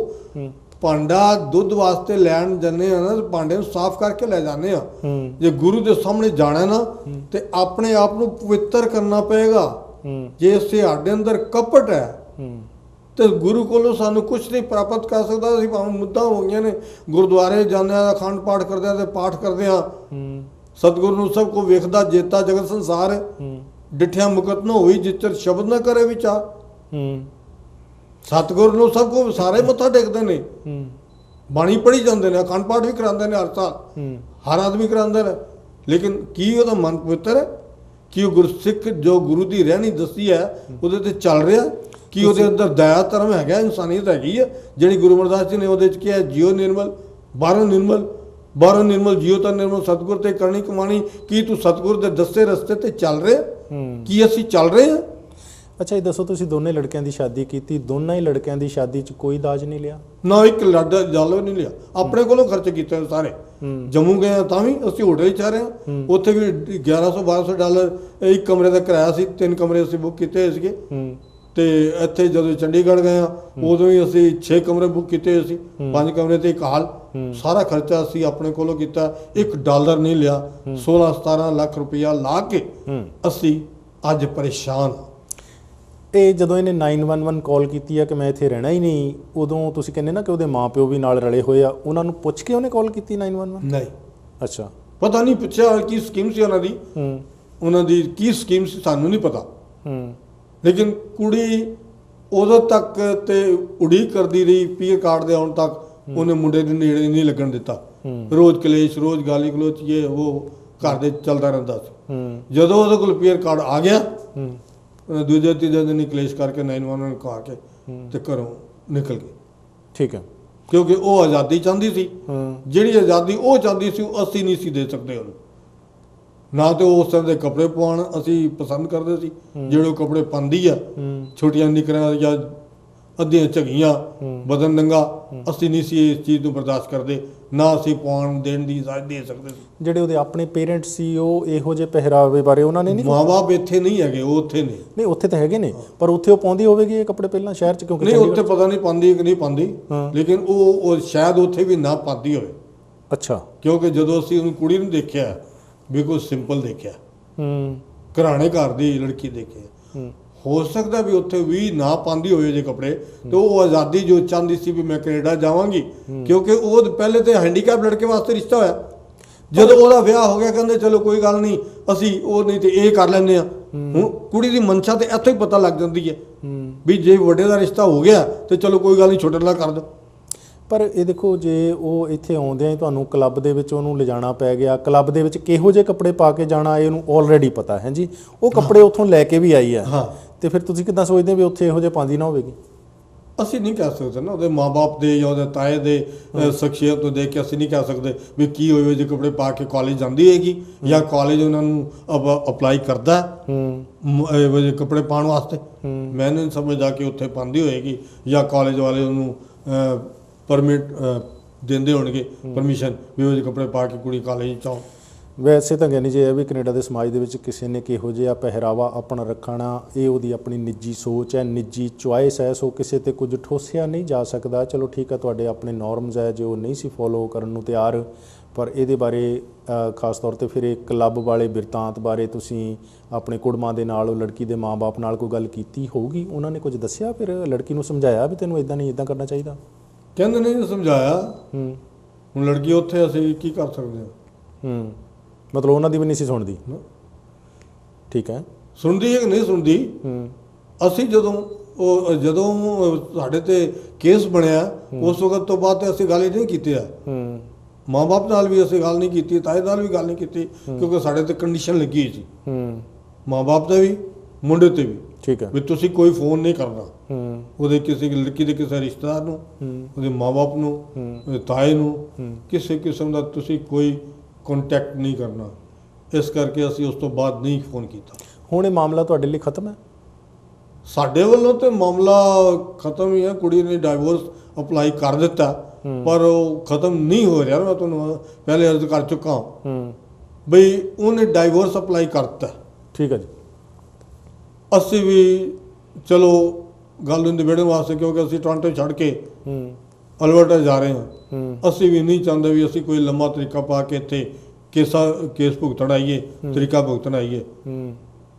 ਭਾਂਡਾ ਦੁੱਧ ਵਾਸਤੇ ਲੈਣ ਜਾਂਦੇ ਆ ਨਾ, ਭਾਂਡੇ ਨੂੰ ਸਾਫ਼ ਕਰਕੇ ਲੈ ਜਾਂਦੇ ਆ। ਜੇ ਗੁਰੂ ਦੇ ਸਾਹਮਣੇ ਜਾਣਾ ਨਾ ਤੇ ਆਪਣੇ ਆਪ ਨੂੰ ਪਵਿੱਤਰ ਕਰਨਾ ਪਏਗਾ। ਜੇ ਸਾਡੇ ਅੰਦਰ ਕਪਟ ਹੈ ਤੇ ਗੁਰੂ ਕੋਲੋਂ ਸਾਨੂੰ ਕੁਝ ਨਹੀਂ ਪ੍ਰਾਪਤ ਕਰ ਸਕਦਾ। ਅਸੀਂ ਭਾਵੇਂ ਮੁੱਦਾ ਹੋ ਗਈਆਂ ਨੇ, ਗੁਰਦੁਆਰੇ ਜਾਂਦੇ ਆ, ਅਖੰਡ ਪਾਠ ਕਰਦੇ ਆ ਤੇ ਪਾਠ ਕਰਦੇ ਆ, ਸਤਿਗੁਰੂ ਨੂੰ ਸਭ ਕੋ ਵੇਖਦਾ ਜੇਤਾ ਜਗਤ ਸੰਸਾਰ, ਡਿਠਿਆ ਮੁਕਤ ਨਾ ਹੋਈ ਜਿਚਰ ਸ਼ਬਦ ਨਾ ਕਰੇ ਵਿਚਾਰ। ਸਤਿਗੁਰੂ ਨੂੰ ਸਭ ਕੋ ਸਾਰੇ ਮੱਥਾ ਟੇਕਦੇ ਨੇ, ਬਾਣੀ ਪੜ੍ਹੀ ਜਾਂਦੇ ਨੇ, ਅਖੰਡ ਪਾਠ ਵੀ ਕਰਾਉਂਦੇ ਨੇ ਹਰ ਸਾਲ, ਹਰ ਆਦਮੀ ਕਰਾਉਂਦੇ ਨੇ, ਲੇਕਿਨ ਕੀ ਉਹਦਾ ਮਨ ਪਵਿੱਤਰ ਹੈ? ਕੀ ਉਹ ਗੁਰਸਿੱਖ ਜੋ ਗੁਰੂ ਦੀ ਰਹਿਣੀ ਦੱਸੀ ਹੈ ਉਹਦੇ ਤੇ ਚੱਲ ਰਿਹਾ? ਕੀ ਉਹਦੇ ਅੰਦਰ ਦਇਆ ਧਰਮ ਹੈਗਾ, ਇਨਸਾਨੀਅਤ ਹੈਗੀ ਹੈ ਜਿਹੜੀ ਗੁਰੂ ਅਮਰਦਾਸ ਜੀ ਨੇ ਉਹਦੇ ਚ ਕਿਹਾ ਜਿਉ ਨਿਰਮਲ ਬਾਹਰੋਂ ਨਿਰਮਲ ਜਿਉ ਤਾਂ ਨਿਰਮਲ ਸਤਿਗੁਰ ਤੇ ਕਰਨੀ ਕਮਾਣੀ। ਕੀ ਤੂੰ ਸਤਿਗੁਰ ਦੇ ਦੱਸੇ ਰਸਤੇ ਤੇ ਚੱਲ ਰਿਹਾ? ਕੀ ਅਸੀਂ ਚੱਲ ਰਹੇ ਹਾਂ? ਅੱਛਾ ਇਹ ਦੱਸੋ, ਤੁਸੀਂ ਦੋਨੇ ਲੜਕਿਆਂ ਦੀ ਸ਼ਾਦੀ ਕੀਤੀ, ਦੋਨਾਂ ਹੀ ਲੜਕਿਆਂ ਦੀ ਸ਼ਾਦੀ 'ਚ ਕੋਈ ਦਾਜ ਨਹੀਂ ਲਿਆ? ਨਾ ਇੱਕ ਲਾਡਾ ਜਾਲੋ ਨਹੀਂ ਲਿਆ, ਆਪਣੇ ਕੋਲੋਂ ਖਰਚ ਕੀਤੇ ਸਾਰੇ। ਜੰਮੂ ਗਏ ਤਾਂ ਵੀ ਅਸੀਂ ਹੋਟਲ 'ਚ ਰਹੇ ਹਾਂ, ਉੱਥੇ ਵੀ $1100-1200 ਇੱਕ ਕਮਰੇ ਦਾ ਕਿਰਾਇਆ ਸੀ। 3 ਕਮਰੇ ਅਸੀਂ ਬੁੱਕ ਕੀਤੇ ਹੋਏ ਸੀਗੇ। ਤੇ ਇੱਥੇ ਜਦੋਂ ਚੰਡੀਗੜ੍ਹ ਗਏ ਆ ਉਦੋਂ ਵੀ ਅਸੀਂ 6 ਕਮਰੇ ਬੁੱਕ ਕੀਤੇ ਹੋਏ ਸੀ, 5 ਕਮਰੇ ਤੇ ਇੱਕ ਹਾਲ। ਸਾਰਾ ਖਰਚਾ ਅਸੀਂ ਆਪਣੇ ਕੋਲੋਂ ਕੀਤਾ, $1 ਨਹੀਂ ਲਿਆ। 16-17 ਲੱਖ ਰੁਪਇਆ ਲਾ ਕੇ ਅਸੀਂ ਅੱਜ ਪਰੇਸ਼ਾਨ। ਤੇ ਜਦੋਂ ਇਹਨੇ 911 ਕਾਲ ਕੀਤੀ ਆ ਕਿ ਮੈਂ ਇੱਥੇ ਰਹਿਣਾ ਹੀ ਨਹੀਂ, ਉਦੋਂ ਤੁਸੀਂ ਕਹਿੰਦੇ ਨਾ ਕਿ ਉਹਦੇ ਮਾਪਿਓ ਵੀ ਨਾਲ ਰਲੇ ਹੋਏ ਆ, ਉਹਨਾਂ ਨੂੰ ਪੁੱਛ ਕੇ ਉਹਨੇ ਕਾਲ ਕੀਤੀ 911? ਨਹੀਂ। ਅੱਛਾ, ਪਤਾ ਨਹੀਂ ਪੁੱਛਿਆ ਕੀ ਸਕੀਮ ਸੀ ਉਹਨਾਂ ਦੀ, ਉਹਨਾਂ ਦੀ ਕੀ ਸਕੀਮ ਸੀ ਸਾਨੂੰ ਨਹੀਂ ਪਤਾ। ਲੇਕਿਨ ਕੁੜੀ ਉਦੋਂ ਤੱਕ ਤੇ ਉਡੀਕ ਕਰਦੀ ਰਹੀ ਪੀਅਰ ਕਾਰਡ ਦੇ ਆਉਣ ਤੱਕ। ਉਹਨੇ ਮੁੰਡੇ ਦੇ ਨੇੜੇ ਨਹੀਂ ਲੱਗਣ ਦਿੱਤਾ। ਰੋਜ਼ ਕਲੇਸ਼, ਰੋਜ਼ ਗਾਲੀ ਗਲੋਚ, ਇਹ ਉਹ ਘਰ ਦੇ ਚੱਲਦਾ ਰਹਿੰਦਾ ਸੀ। ਜਦੋਂ ਉਹਦੇ ਕੋਲ ਪੀਅਰ ਕਾਰਡ ਆ ਗਿਆ, ਦੂਜੇ ਤੀਜੇ ਦਿਨ ਹੀ ਕਲੇਸ਼ ਕਰਕੇ 911 ਕਹਾ ਕੇ ਤੇ ਘਰੋਂ ਨਿਕਲ ਗਈ। ਠੀਕ ਹੈ, ਕਿਉਂਕਿ ਉਹ ਆਜ਼ਾਦੀ ਚਾਹੁੰਦੀ ਸੀ। ਜਿਹੜੀ ਆਜ਼ਾਦੀ ਉਹ ਚਾਹੁੰਦੀ ਸੀ ਉਹ ਅਸੀਂ ਨਹੀਂ ਸੀ ਦੇ ਸਕਦੇ ਉਹਨੂੰ। ਨਾ ਤੇ ਉਸ ਤਰ੍ਹਾਂ ਦੇ ਕੱਪੜੇ ਪਾਉਣ ਅਸੀਂ ਪਸੰਦ ਕਰਦੇ ਸੀ ਜਿਹੜੇ ਉਹ ਕੱਪੜੇ ਪਾਉਂਦੀ ਆ, ਛੋਟੀਆਂ ਨਿਕਰਾਂ ਜਾਂ ਅੱਧੀਆਂ ਝੱਗੀਆਂ, ਬਦਨ ਨੰਗਾ। ਅਸੀਂ ਨਹੀਂ ਸੀ ਇਸ ਚੀਜ਼ ਨੂੰ ਬਰਦਾਸ਼ਤ ਕਰਦੇ, ਨਾ ਅਸੀਂ ਪਾਉਣ ਦੇਣ ਦੀ ਇਜਾਜ਼ਤ ਦੇ ਸਕਦੇ ਸੀ। ਜਿਹੜੇ ਉਹਦੇ ਆਪਣੇ ਪੇਰੈਂਟਸ ਸੀ ਉਹ ਇਹੋ ਜਿਹੇ ਪਹਿਰਾਵੇ ਬਾਰੇ ਉਹਨਾਂ ਨੇ ਨਹੀਂ? ਮਾਂ-ਬਾਪ ਇੱਥੇ ਨਹੀਂ ਹੈਗੇ, ਉਹ ਉੱਥੇ ਨੇ। ਨਹੀਂ, ਉੱਥੇ ਤਾਂ ਹੈਗੇ ਨੇ, ਪਰ ਉੱਥੇ ਉਹ ਪਾਉਂਦੀ ਹੋਵੇਗੀ ਇਹ ਕੱਪੜੇ ਪਹਿਲਾਂ ਸ਼ਹਿਰ 'ਚ? ਕਿਉਂਕਿ ਨਹੀਂ, ਉੱਥੇ ਪਤਾ ਨਹੀਂ ਪਾਉਂਦੀ ਕਿ ਨਹੀਂ ਪਾਉਂਦੀ, ਲੇਕਿਨ ਉਹ ਸ਼ਾਇਦ ਉੱਥੇ ਵੀ ਨਾ ਪਾਉਂਦੀ ਹੋਵੇ। ਅੱਛਾ, ਕਿਉਂਕਿ ਜਦੋਂ ਅਸੀਂ ਉਹਨੂੰ ਕੁੜੀ ਨੂੰ ਦੇਖਿਆ ਬਿਲਕੁਲ ਸਿੰਪਲ ਦੇਖਿਆ, ਘਰਾਣੇ ਘਰ ਦੀ ਲੜਕੀ ਦੇਖੀ। ਹੋ ਸਕਦਾ ਵੀ ਉੱਥੇ ਵੀ ਨਾ ਪਾਉਂਦੀ ਹੋਵੇ ਜੇ ਕੱਪੜੇ, ਤੇ ਉਹ ਆਜ਼ਾਦੀ ਜੋ ਚਾਹੁੰਦੀ ਸੀ ਵੀ ਮੈਂ ਕੈਨੇਡਾ ਜਾਵਾਂਗੀ, ਕਿਉਂਕਿ ਉਹ ਪਹਿਲੇ ਤੇ ਹੈਂਡੀਕੈਪ ਲੜਕੇ ਵਾਸਤੇ ਰਿਸ਼ਤਾ ਹੋਇਆ। ਜਦੋਂ ਉਹਦਾ ਵਿਆਹ ਹੋ ਗਿਆ ਕਹਿੰਦੇ ਚਲੋ ਕੋਈ ਗੱਲ ਨਹੀਂ, ਅਸੀਂ ਉਹ ਨਹੀਂ ਤੇ ਇਹ ਕਰ ਲੈਂਦੇ ਆ। ਹੁਣ ਕੁੜੀ ਦੀ ਮਨਸ਼ਾ ਤੇ ਇੱਥੋਂ ਹੀ ਪਤਾ ਲੱਗ ਜਾਂਦੀ ਹੈ ਵੀ ਜੇ ਵੱਡੇ ਦਾ ਰਿਸ਼ਤਾ ਹੋ ਗਿਆ ਤੇ ਚਲੋ ਕੋਈ ਗੱਲ ਨਹੀਂ, ਛੋਟੇ ਦਾ ਕਰ ਦਿਓ। ਪਰ ਇਹ ਦੇਖੋ, ਜੇ ਉਹ ਇੱਥੇ ਆਉਂਦਿਆਂ ਹੀ ਤੁਹਾਨੂੰ ਕਲੱਬ ਦੇ ਵਿੱਚ ਉਹਨੂੰ ਲਿਜਾਣਾ ਪੈ ਗਿਆ, ਕਲੱਬ ਦੇ ਵਿੱਚ ਕਿਹੋ ਜਿਹੇ ਕੱਪੜੇ ਪਾ ਕੇ ਜਾਣਾ ਇਹਨੂੰ ਆਲਰੇਡੀ ਪਤਾ ਹੈ ਜੀ, ਉਹ ਕੱਪੜੇ ਉੱਥੋਂ ਲੈ ਕੇ ਵੀ ਆਈ ਹੈ, ਤੇ ਫਿਰ ਤੁਸੀਂ ਕਿੱਦਾਂ ਸੋਚਦੇ ਵੀ ਉੱਥੇ ਇਹੋ ਜਿਹੇ ਪਾਉਂਦੀ ਨਾ ਹੋਵੇਗੀ? ਅਸੀਂ ਨਹੀਂ ਕਹਿ ਸਕਦੇ ਨਾ, ਉਹਦੇ ਮਾਂ-ਬਾਪ ਦੇ ਜਾਂ ਉਹਦੇ ਤਾਏ ਦੇ ਸ਼ਖਸੀਅਤ ਨੂੰ ਦੇਖ ਕੇ ਅਸੀਂ ਨਹੀਂ ਕਹਿ ਸਕਦੇ ਵੀ ਕੀ ਹੋਏ ਜਿਹੇ ਕੱਪੜੇ ਪਾ ਕੇ ਕਾਲਜ ਜਾਂਦੀ ਹੈਗੀ ਜਾਂ ਕਾਲਜ ਉਹਨਾਂ ਨੂੰ ਅਪਲਾਈ ਕਰਦਾ ਇਹੋ ਜਿਹੇ ਕੱਪੜੇ ਪਾਉਣ ਵਾਸਤੇ। ਮੈਂ ਨਹੀਂ ਸਮਝਦਾ ਕਿ ਉੱਥੇ ਪਾਉਂਦੀ ਹੋਏਗੀ ਜਾਂ ਕਾਲਜ ਵਾਲੇ ਉਹਨੂੰ ਪਰਮਿਟ ਦਿੰਦੇ ਹੋਣਗੇ, ਪਰਮਿਸ਼ਨ ਵੀ ਉਹ ਜਿਹੇ ਕੱਪੜੇ ਪਾ ਕੇ ਕੁੜੀ ਕਾਲਜ 'ਚ ਆਉ। ਵੈਸੇ ਤਾਂ ਗਿਆਨੀ ਜੀ ਇਹ ਵੀ ਕੈਨੇਡਾ ਦੇ ਸਮਾਜ ਦੇ ਵਿੱਚ ਕਿਸੇ ਨੇ ਕਿਹੋ ਜਿਹਾ ਪਹਿਰਾਵਾ ਆਪਣਾ ਰੱਖਣਾ ਇਹ ਉਹਦੀ ਆਪਣੀ ਨਿੱਜੀ ਸੋਚ ਹੈ, ਨਿੱਜੀ ਚੁਆਇਸ ਹੈ, ਸੋ ਕਿਸੇ ਤੇ ਕੁਝ ਠੋਸਿਆ ਨਹੀਂ ਜਾ ਸਕਦਾ। ਚਲੋ ਠੀਕ ਹੈ, ਤੁਹਾਡੇ ਆਪਣੇ ਨੋਰਮਸ ਹੈ ਜੋ ਨਹੀਂ ਸੀ ਫੋਲੋ ਕਰਨ ਨੂੰ ਤਿਆਰ, ਪਰ ਇਹਦੇ ਬਾਰੇ ਖਾਸ ਤੌਰ ਤੇ ਫਿਰ ਇਹ ਕਲੱਬ ਵਾਲੇ ਬਿਰਤਾਂਤ ਬਾਰੇ ਤੁਸੀਂ ਆਪਣੇ ਕੁੜਮਾਂ ਦੇ ਨਾਲ, ਉਹ ਲੜਕੀ ਦੇ ਮਾਂ-ਬਾਪ ਨਾਲ ਕੋਈ ਗੱਲ ਕੀਤੀ ਹੋਊਗੀ? ਉਹਨਾਂ ਨੇ ਕੁਝ ਦੱਸਿਆ, ਫਿਰ ਲੜਕੀ ਨੂੰ ਸਮਝਾਇਆ ਵੀ ਤੈਨੂੰ ਇਦਾਂ ਨਹੀਂ ਇਦਾਂ ਕਰਨਾ ਚਾਹੀਦਾ? ਕਹਿੰਦੇ ਨਹੀਂ ਸਮਝਾਇਆ। ਹੁਣ ਲੜਕੀ ਉੱਥੇ ਅਸੀਂ ਕੀ ਕਰ ਸਕਦੇ ਹਾਂ? ਮਤਲਬ ਉਹਨਾਂ ਦੀ ਵੀ ਨਹੀਂ ਸੀ ਸੁਣਦੀ? ਠੀਕ ਹੈ, ਸੁਣਦੀ ਹੈ ਕਿ ਨਹੀਂ ਸੁਣਦੀ? ਅਸੀਂ ਜਦੋਂ ਸਾਡੇ ਤੇ ਕੇਸ ਬਣਿਆ ਉਸ ਵਕਤ ਤੋਂ ਬਾਅਦ ਤੇ ਅਸੀਂ ਗੱਲ ਹੀ ਨਹੀਂ ਕੀਤੀ ਆ। ਮਾਂ-ਬਾਪ ਨਾਲ ਵੀ ਅਸੀਂ ਗੱਲ ਨਹੀਂ ਕੀਤੀ, ਤਾਏ ਨਾਲ ਵੀ ਗੱਲ ਨਹੀਂ ਕੀਤੀ, ਕਿਉਂਕਿ ਸਾਡੇ ਤੇ ਕੰਡੀਸ਼ਨ ਲੱਗੀ ਹੋਈ ਸੀ, ਮਾਂ-ਬਾਪ ਤੇ ਵੀ ਮੁੰਡੇ ਤੇ ਵੀ। ਠੀਕ ਹੈ ਵੀ ਤੁਸੀਂ ਕੋਈ ਫੋਨ ਨਹੀਂ ਕਰਨਾ ਹੂੰ ਉਹਦੇ ਕਿਸੇ ਲੜਕੀ ਦੇ ਕਿਸੇ ਰਿਸ਼ਤੇਦਾਰ ਨੂੰ, ਉਹਦੇ ਮਾਂ-ਬਾਪ ਨੂੰ, ਉਹਦੇ ਤਾਏ ਨੂੰ, ਕਿਸੇ ਕਿਸਮ ਦਾ ਤੁਸੀਂ ਕੋਈ ਕੰਟੈਕਟ ਨਹੀਂ ਕਰਨਾ। ਇਸ ਕਰਕੇ ਅਸੀਂ ਉਸ ਤੋਂ ਬਾਅਦ ਨਹੀਂ ਫੋਨ ਕੀਤਾ। ਹੁਣ ਇਹ ਮਾਮਲਾ ਤੁਹਾਡੇ ਲਈ ਖਤਮ ਹੈ? ਸਾਡੇ ਵੱਲੋਂ ਤੇ ਮਾਮਲਾ ਖਤਮ ਹੀ ਹੈ। ਕੁੜੀ ਨੇ ਡਾਈਵੋਰਸ ਅਪਲਾਈ ਕਰ ਦਿੱਤਾ, ਪਰ ਉਹ ਖਤਮ ਨਹੀਂ ਹੋ ਰਿਹਾ। ਮੈਂ ਤੁਹਾਨੂੰ ਪਹਿਲੇ ਅਰਜ਼ ਕਰ ਚੁੱਕਾ ਬਈ ਉਹਨੇ ਡਾਈਵੋਰਸ ਅਪਲਾਈ ਕਰਤਾ। ਠੀਕ ਹੈ ਜੀ। ਅਸੀਂ ਵੀ ਚਲੋ ਗੱਲ ਨੂੰ ਨਿਬੇੜਨ ਵਾਸਤੇ, ਕਿਉਂਕਿ ਅਸੀਂ ਟੋਰਾਂਟੋ ਛੱਡ ਕੇ ਅਲਬਰਟਾ ਜਾ ਰਹੇ ਹਾਂ, ਅਸੀਂ ਵੀ ਨਹੀਂ ਚਾਹੁੰਦੇ ਵੀ ਅਸੀਂ ਕੋਈ ਲੰਮਾ ਤਰੀਕਾ ਪਾ ਕੇ ਇੱਥੇ ਕੇਸ ਭੁਗਤਣ ਆਈਏ, ਤਰੀਕਾ ਭੁਗਤਣ ਆਈਏ।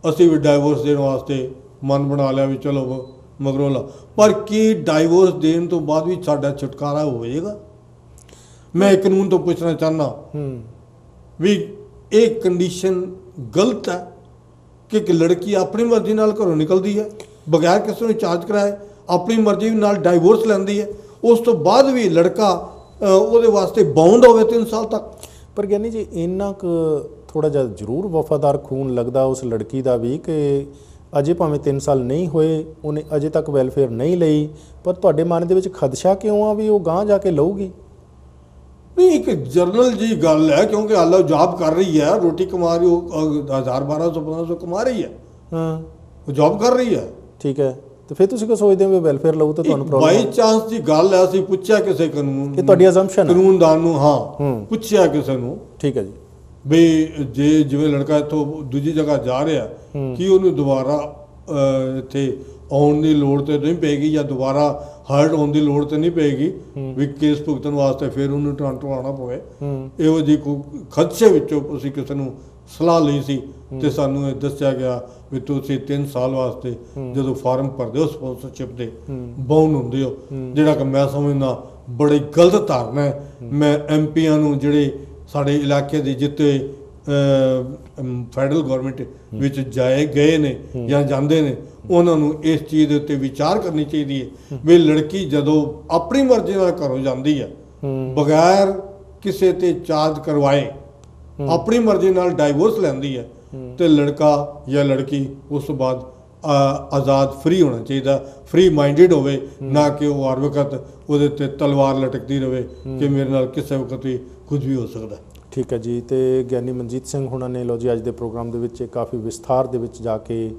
ਅਸੀਂ ਵੀ ਡਾਈਵੋਰਸ ਦੇਣ ਵਾਸਤੇ ਮਨ ਬਣਾ ਲਿਆ ਵੀ ਚਲੋ ਮਗਰੋਂ ਲਾ। ਪਰ ਕੀ ਡਾਈਵੋਰਸ ਦੇਣ ਤੋਂ ਬਾਅਦ ਵੀ ਸਾਡਾ ਛੁਟਕਾਰਾ ਹੋਵੇਗਾ? ਮੈਂ ਕਾਨੂੰਨ ਤੋਂ ਪੁੱਛਣਾ ਚਾਹੁੰਦਾ ਵੀ ਇਹ ਕੰਡੀਸ਼ਨ ਗਲਤ ਹੈ ਕਿ ਇੱਕ ਲੜਕੀ ਆਪਣੀ ਮਰਜ਼ੀ ਨਾਲ ਘਰੋਂ ਨਿਕਲਦੀ ਹੈ, ਬਗੈਰ ਕਿਸੇ ਨੂੰ ਚਾਰਜ ਕਰਾਏ, ਆਪਣੀ ਮਰਜ਼ੀ ਨਾਲ ਡਾਈਵੋਰਸ ਲੈਂਦੀ ਹੈ, ਉਸ ਤੋਂ ਬਾਅਦ ਵੀ ਲੜਕਾ ਉਹਦੇ ਵਾਸਤੇ ਬਾਉਂਡ ਹੋਵੇ 3 ਸਾਲ ਤੱਕ। ਪਰ ਗਿਆਨੀ ਜੀ ਇੰਨਾ ਕੁ ਥੋੜ੍ਹਾ ਜਿਹਾ ਜ਼ਰੂਰ ਵਫਾਦਾਰ ਖੂਨ ਲੱਗਦਾ ਉਸ ਲੜਕੀ ਦਾ ਵੀ ਕਿ ਅਜੇ ਭਾਵੇਂ 3 ਸਾਲ ਨਹੀਂ ਹੋਏ, ਉਹਨੇ ਅਜੇ ਤੱਕ ਵੈਲਫੇਅਰ ਨਹੀਂ ਲਈ, ਪਰ ਤੁਹਾਡੇ ਮਨ ਦੇ ਵਿੱਚ ਖਦਸ਼ਾ ਕਿਉਂ ਆ ਵੀ ਉਹ ਗਾਂਹ ਜਾ ਕੇ ਲਊਗੀ? ਨਹੀਂ, ਇੱਕ ਜਰਨਲ ਜੀ ਗੱਲ ਹੈ, ਕਿਉਂਕਿ ਹਾਲੇ ਜੌਬ ਕਰ ਰਹੀ ਹੈ, ਰੋਟੀ ਕਮਾ ਰਹੀ, ਉਹ 1000 1200 1500 ਕਮਾ ਰਹੀ ਹੈ। ਹਾਂ, ਉਹ ਜੌਬ ਕਰ ਰਹੀ ਹੈ। ਠੀਕ ਹੈ, ਤੇ ਫਿਰ ਤੁਸੀਂ ਕੀ ਸੋਚਦੇ ਹੋ ਵੀ ਵੈਲਫੇਅਰ ਲਊ ਤਾਂ ਤੁਹਾਨੂੰ ਪ੍ਰੋਬਲਮ? ਬਾਈ ਚਾਂਸ ਦੀ ਗੱਲ ਹੈ, ਅਸੀਂ ਪੁੱਛਿਆ ਕਿਸੇ ਕਾਨੂੰਨ, ਇਹ ਤੁਹਾਡੀ ਅਜ਼ੰਪਸ਼ਨ ਹੈ, ਕਾਨੂੰਨਦਾਨ ਨੂੰ। ਹਾਂ, ਪੁੱਛਿਆ ਕਿਸੇ ਨੂੰ। ਠੀਕ ਹੈ ਜੀ। ਵੀ ਜੇ ਜਿਵੇਂ ਲੜਕਾ ਇੱਥੋਂ ਦੂਜੀ ਜਗ੍ਹਾ ਜਾ ਰਿਹਾ, ਕੀ ਉਹਨੂੰ ਦੁਬਾਰਾ ਇੱਥੇ ਆਉਣ ਦੀ ਲੋੜ ਤੇ ਨਹੀਂ ਪਏਗੀ, ਜਾਂ ਦੁਬਾਰਾ ਹਰਟ ਹੋਣ ਦੀ ਲੋੜ ਤੇ ਨਹੀਂ ਪਏਗੀ ਵੀ ਕੇਸ ਭੁਗਤਣ ਵਾਸਤੇ ਫਿਰ ਉਹਨੂੰ ਟੋਰਾਂਟੋ ਆਉਣਾ ਪਵੇ? ਇਹੋ ਜਿਹੀ ਕੋਈ ਖਦਸ਼ੇ ਵਿੱਚੋਂ ਅਸੀਂ ਕਿਸੇ ਨੂੰ ਸਲਾਹ ਲਈ ਸੀ, ਤੇ ਸਾਨੂੰ ਇਹ ਦੱਸਿਆ ਗਿਆ ਵੀ ਤੁਸੀਂ 3 ਸਾਲ ਵਾਸਤੇ ਜਦੋਂ ਫਾਰਮ ਭਰਦੇ ਹੋ ਸਪਾਂਸਰਸ਼ਿਪ ਦੇ, ਬਾਉਂਡ ਹੁੰਦੇ ਹੋ, ਜਿਹੜਾ ਕਿ ਮੈਂ ਸਮਝਦਾ ਬੜੀ ਗਲਤ ਧਾਰਨਾ ਹੈ। ਮੈਂ ਐਮਪੀਆਂ ਨੂੰ ਜਿਹੜੇ ਸਾਡੇ ਇਲਾਕੇ ਦੇ ਜਿੱਤੇ ਫੈਡਰਲ ਗਵਰਨਮੈਂਟ ਵਿੱਚ ਗਏ ਨੇ ਜਾਂ ਜਾਂਦੇ ਨੇ, ਉਹਨਾਂ ਨੂੰ ਇਸ ਚੀਜ਼ ਦੇ ਉੱਤੇ ਵਿਚਾਰ ਕਰਨੀ ਚਾਹੀਦੀ ਹੈ ਵੀ ਲੜਕੀ ਜਦੋਂ ਆਪਣੀ ਮਰਜ਼ੀ ਨਾਲ ਘਰੋਂ ਜਾਂਦੀ ਹੈ, ਬਗੈਰ ਕਿਸੇ ਤੇ ਚਾਰਜ ਕਰਵਾਏ, ਆਪਣੀ ਮਰਜ਼ੀ ਨਾਲ ਡਾਈਵੋਰਸ ਲੈਂਦੀ ਹੈ, ਤੇ ਲੜਕਾ ਜਾਂ ਲੜਕੀ ਉਸ ਤੋਂ ਬਾਅਦ ਆਜ਼ਾਦ ਫ੍ਰੀ ਹੋਣਾ ਚਾਹੀਦਾ, ਫ੍ਰੀ ਮਾਈਂਡਡ ਹੋਵੇ, ਨਾ ਕਿ ਉਹ ਹਰ ਵਕਤ ਉਹਦੇ ਤੇ ਤਲਵਾਰ ਲਟਕਦੀ ਰਹੇ ਕਿ ਮੇਰੇ ਨਾਲ ਕਿਸੇ ਵਕਤ ਵੀ ਕੁਝ ਵੀ ਹੋ ਸਕਦਾ। ਠੀਕ ਹੈ ਜੀ। ਤੇ ਗਿਆਨੀ ਮਨਜੀਤ ਸਿੰਘ ਹੁਣਾਂ ਨੇ ਲੋ ਜੀ ਅੱਜ ਦੇ ਪ੍ਰੋਗਰਾਮ ਦੇ ਵਿੱਚ ਕਾਫੀ ਵਿਸਥਾਰ ਦੇ ਵਿੱਚ ਜਾ ਕੇ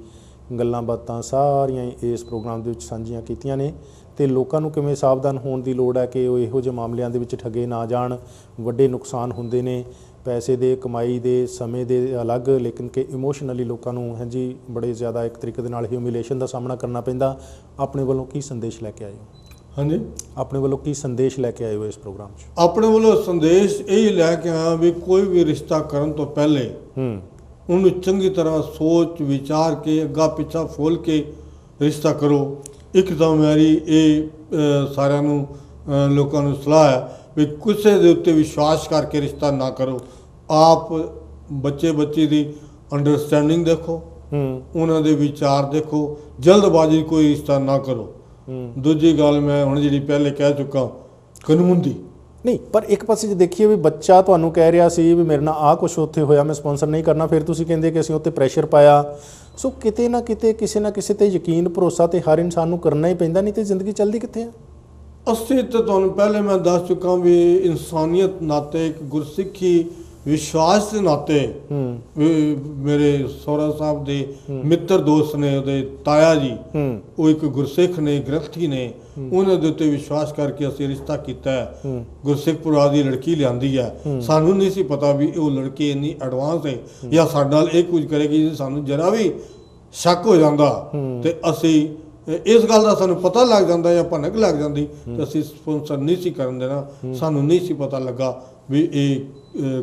ਗੱਲਾਂ ਬਾਤਾਂ ਸਾਰੀਆਂ ਇਸ ਪ੍ਰੋਗਰਾਮ ਦੇ ਵਿੱਚ ਸਾਂਝੀਆਂ ਕੀਤੀਆਂ ਨੇ, ਤੇ ਲੋਕਾਂ ਨੂੰ ਕਿਵੇਂ ਸਾਵਧਾਨ ਹੋਣ ਦੀ ਲੋੜ ਹੈ ਕਿ ਉਹ ਇਹੋ ਜਿਹੇ ਮਾਮਲਿਆਂ ਦੇ ਵਿੱਚ ਠੱਗੇ ਨਾ ਜਾਣ। ਵੱਡੇ ਨੁਕਸਾਨ ਹੁੰਦੇ ਨੇ, ਪੈਸੇ ਦੇ, ਕਮਾਈ ਦੇ, ਸਮੇਂ ਦੇ ਅਲੱਗ, ਲੇਕਿਨ ਕਿ ਇਮੋਸ਼ਨਲੀ ਲੋਕਾਂ ਨੂੰ ਹੈ ਜੀ ਬੜੇ ਜ਼ਿਆਦਾ ਇੱਕ ਤਰੀਕੇ ਦੇ ਨਾਲ ਹਿਊਮਿਲੇਸ਼ਨ ਦਾ ਸਾਹਮਣਾ ਕਰਨਾ ਪੈਂਦਾ। ਆਪਣੇ ਵੱਲੋਂ ਕੀ ਸੰਦੇਸ਼ ਲੈ ਕੇ ਆਏ ਹੋ? ਹਾਂਜੀ, ਆਪਣੇ ਵੱਲੋਂ ਕੀ ਸੰਦੇਸ਼ ਲੈ ਕੇ ਆਏ ਹੋ ਇਸ ਪ੍ਰੋਗਰਾਮ 'ਚ? ਆਪਣੇ ਵੱਲੋਂ ਸੰਦੇਸ਼ ਇਹ ਲੈ ਕੇ ਆਇਆ ਵੀ ਕੋਈ ਵੀ ਰਿਸ਼ਤਾ ਕਰਨ ਤੋਂ ਪਹਿਲੇ ਉਹਨੂੰ ਚੰਗੀ ਤਰ੍ਹਾਂ ਸੋਚ ਵਿਚਾਰ ਕੇ ਅੱਗਾ ਪਿੱਛਾ ਫੋਲ ਕੇ ਰਿਸ਼ਤਾ ਕਰੋ। ਇੱਕ ਤਾਂ ਮੇਰੀ ਇਹ ਸਾਰਿਆਂ ਨੂੰ ਲੋਕਾਂ ਨੂੰ ਸਲਾਹ ਹੈ ਵੀ ਕਿਸੇ ਦੇ ਉੱਤੇ ਵਿਸ਼ਵਾਸ ਕਰਕੇ ਰਿਸ਼ਤਾ ਨਾ ਕਰੋ। ਆਪ ਬੱਚੇ ਦੀ ਅੰਡਰਸਟੈਂਡਿੰਗ ਦੇਖੋ, ਉਹਨਾਂ ਦੇ ਵਿਚਾਰ ਦੇਖੋ, ਜਲਦਬਾਜ਼ੀ ਕੋਈ ਰਿਸ਼ਤਾ ਨਾ ਕਰੋ। ਦੂਜੀ ਗੱਲ ਮੈਂ ਹੁਣ ਜਿਹੜੀ ਪਹਿਲੇ ਕਹਿ ਚੁੱਕਾ, ਕਾਨੂੰਨ ਦੀ ਨਹੀਂ, ਪਰ ਇੱਕ ਪਾਸੇ ਜੇ ਦੇਖੀਏ ਵੀ ਬੱਚਾ ਤੁਹਾਨੂੰ ਕਹਿ ਰਿਹਾ ਸੀ ਵੀ ਮੇਰੇ ਨਾਲ ਆਹ ਕੁਛ ਉੱਥੇ ਹੋਇਆ, ਮੈਂ ਸਪਾਂਸਰ ਨਹੀਂ ਕਰਨਾ, ਫਿਰ ਤੁਸੀਂ ਕਹਿੰਦੇ ਕਿ ਅਸੀਂ ਉੱਤੇ ਪ੍ਰੈਸ਼ਰ ਪਾਇਆ। ਸੋ ਕਿਤੇ ਨਾ ਕਿਤੇ ਕਿਸੇ ਨਾ ਕਿਸੇ ਤੇ ਯਕੀਨ ਭਰੋਸਾ ਤੇ ਹਰ ਇਨਸਾਨ ਨੂੰ ਕਰਨਾ ਹੀ ਪੈਂਦਾ, ਨਹੀਂ ਤੇ ਜ਼ਿੰਦਗੀ ਚੱਲਦੀ ਕਿੱਥੇ ਆ? ਅਸੀਂ ਤਾਂ ਤੁਹਾਨੂੰ ਪਹਿਲੇ ਮੈਂ ਦੱਸ ਚੁੱਕਾ ਵੀ ਇਨਸਾਨੀਅਤ ਨਾਤੇ, ਇੱਕ ਗੁਰਸਿੱਖੀ ਵਿਸ਼ਵਾਸ ਦੇ ਨਾਤੇ, ਮੇਰੇ ਸਹੁਰਾ ਸਾਹਿਬ ਦੇ ਮਿੱਤਰ ਦੋਸਤ ਨੇ, ਉਹਦੇ ਤਾਇਆ ਜੀ, ਉਹ ਇੱਕ ਗੁਰਸਿੱਖ ਨੇ, ਗ੍ਰੰਥੀ ਨੇ, ਉਹਨਾਂ ਦੇ ਉੱਤੇ ਵਿਸ਼ਵਾਸ ਕਰਕੇ ਅਸੀਂ ਰਿਸ਼ਤਾ ਕੀਤਾ ਹੈ। ਗੁਰਸਿੱਖ ਪਰਿਵਾਰ ਦੀ ਲੜਕੀ ਲਿਆਂਦੀ ਹੈ। ਸਾਨੂੰ ਨਹੀਂ ਸੀ ਪਤਾ ਵੀ ਉਹ ਲੜਕੀ ਇੰਨੀ ਐਡਵਾਂਸ ਹੈ ਜਾਂ ਸਾਡੇ ਨਾਲ ਇਹ ਕੁਝ ਕਰੇਗੀ। ਜੇ ਸਾਨੂੰ ਜਰਾ ਵੀ ਸ਼ੱਕ ਹੋ ਜਾਂਦਾ ਤੇ ਅਸੀਂ ਇਸ ਗੱਲ ਦਾ ਸਾਨੂੰ ਪਤਾ ਲੱਗ ਜਾਂਦਾ ਜਾਂ ਭਨਕ ਲੱਗ ਜਾਂਦੀ ਤੇ ਅਸੀਂ ਸਪਾਂਸਰ ਨਹੀਂ ਸੀ ਕਰਨ ਦੇਣਾ। ਸਾਨੂੰ ਨਹੀਂ ਸੀ ਪਤਾ ਲੱਗਾ ਵੀ ਇਹ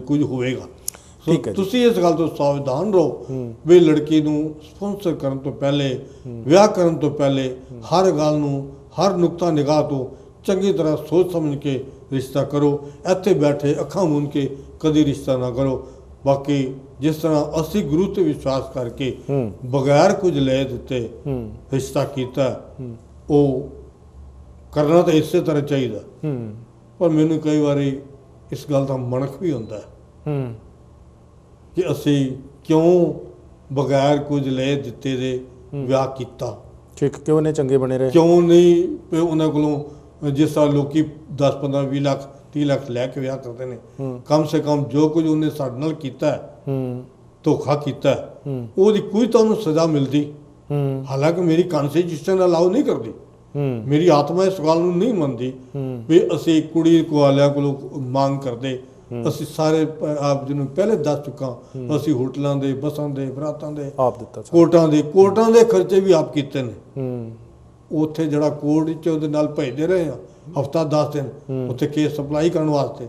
ਕੁਝ ਹੋਵੇਗਾ। ਤੁਸੀਂ ਇਸ ਗੱਲ ਤੋਂ ਸਾਵਧਾਨ ਰਹੋ ਵੀ ਲੜਕੀ ਨੂੰ ਸਪਾਂਸਰ ਕਰਨ ਤੋਂ ਪਹਿਲੇ, ਵਿਆਹ ਕਰਨ ਤੋਂ ਪਹਿਲੇ ਹਰ ਗੱਲ ਨੂੰ, ਹਰ ਨੁਕਤਾ ਨਿਗਾਹ ਤੋਂ ਚੰਗੀ ਤਰ੍ਹਾਂ ਸੋਚ ਸਮਝ ਕੇ ਰਿਸ਼ਤਾ ਕਰੋ। ਇੱਥੇ ਬੈਠੇ ਅੱਖਾਂ ਮੂੰਦ ਕੇ ਕਦੀ ਰਿਸ਼ਤਾ ਨਾ ਕਰੋ। ਬਾਕੀ ਜਿਸ ਤਰ੍ਹਾਂ ਅਸੀਂ ਗੁਰੂ ਤੇ ਵਿਸ਼ਵਾਸ ਕਰਕੇ ਬਗੈਰ ਕੁਝ ਲੈ ਦਿੱਤੇ ਰਿਸ਼ਤਾ ਕੀਤਾ, ਉਹ ਕਰਨਾ ਤਾਂ ਇਸੇ ਤਰ੍ਹਾਂ ਚਾਹੀਦਾ। ਪਰ ਮੈਨੂੰ ਕਈ ਵਾਰੀ ਇਸ ਗੱਲ ਦਾ ਮਨਖ ਵੀ ਹੁੰਦਾ ਹੈ ਕਿ ਅਸੀਂ ਕਿਉਂ ਬਗੈਰ ਕੁਝ ਲੈ ਦਿੱਤੇ ਦੇ ਵਿਆਹ ਕੀਤਾ। ਠੀਕ, ਕਿਉਂ ਨੇ ਚੰਗੇ ਬਣੇ ਰਹੇ? ਕਿਉਂ ਨਹੀਂ ਵੀ ਉਹਨਾਂ ਕੋਲੋਂ ਜਿਸ ਤਰ੍ਹਾਂ ਲੋਕੀ 10 15 20 ਲੱਖ 30 ਲੱਖ ਲੈ ਕੇ ਵਿਆਹ ਕਰਦੇ ਨੇ, ਕਮ ਸੇ ਕਮ ਜੋ ਕੁਝ ਉਹਨੇ ਸਾਡੇ ਨਾਲ ਕੀਤਾ ਹੈ, ਧੋਖਾ ਕੀਤਾ ਹੈ, ਉਹਦੀ ਕੋਈ ਤਾਂ ਉਹਨੂੰ ਸਜ਼ਾ ਮਿਲਦੀ। ਹਾਲਾਂਕਿ ਮੇਰੀ ਕੌਨਸਟੀਟਿਊਸ਼ਨ ਅਲਾਉ ਨਹੀਂ ਕਰਦੀ, ਮੇਰੀ ਆਤਮਾ ਇਸ ਗੱਲ ਨੂੰ ਨਹੀਂ ਮੰਨਦੀ ਵੀ ਅਸੀਂ ਕੁੜੀ ਵਾਲਿਆਂ ਕੋਲੋਂ ਮੰਗ ਕਰਦੇ। ਅਸੀਂ ਸਾਰੇ ਆਪ ਜਿਹਨੂੰ ਪਹਿਲੇ ਦੱਸ ਚੁੱਕਾ, ਅਸੀਂ ਹੋਟਲਾਂ ਦੇ, ਬੱਸਾਂ ਦੇ, ਬਰਾਤਾਂ ਦੇ, ਆਪ ਦਿੱਤਾ, ਕੋਰਟਾਂ ਦੇ ਖਰਚੇ ਵੀ ਆਪ ਕੀਤੇ ਨੇ। ਉੱਥੇ ਜਿਹੜਾ ਕੋਰਟ ਵਿੱਚ ਉਹਦੇ ਨਾਲ ਭੇਜਦੇ ਰਹੇ ਆ ਹਫਤਾ 10 ਦਿਨ ਉੱਥੇ ਕੇਸ ਸਪਲਾਈ ਕਰਨ ਵਾਸਤੇ,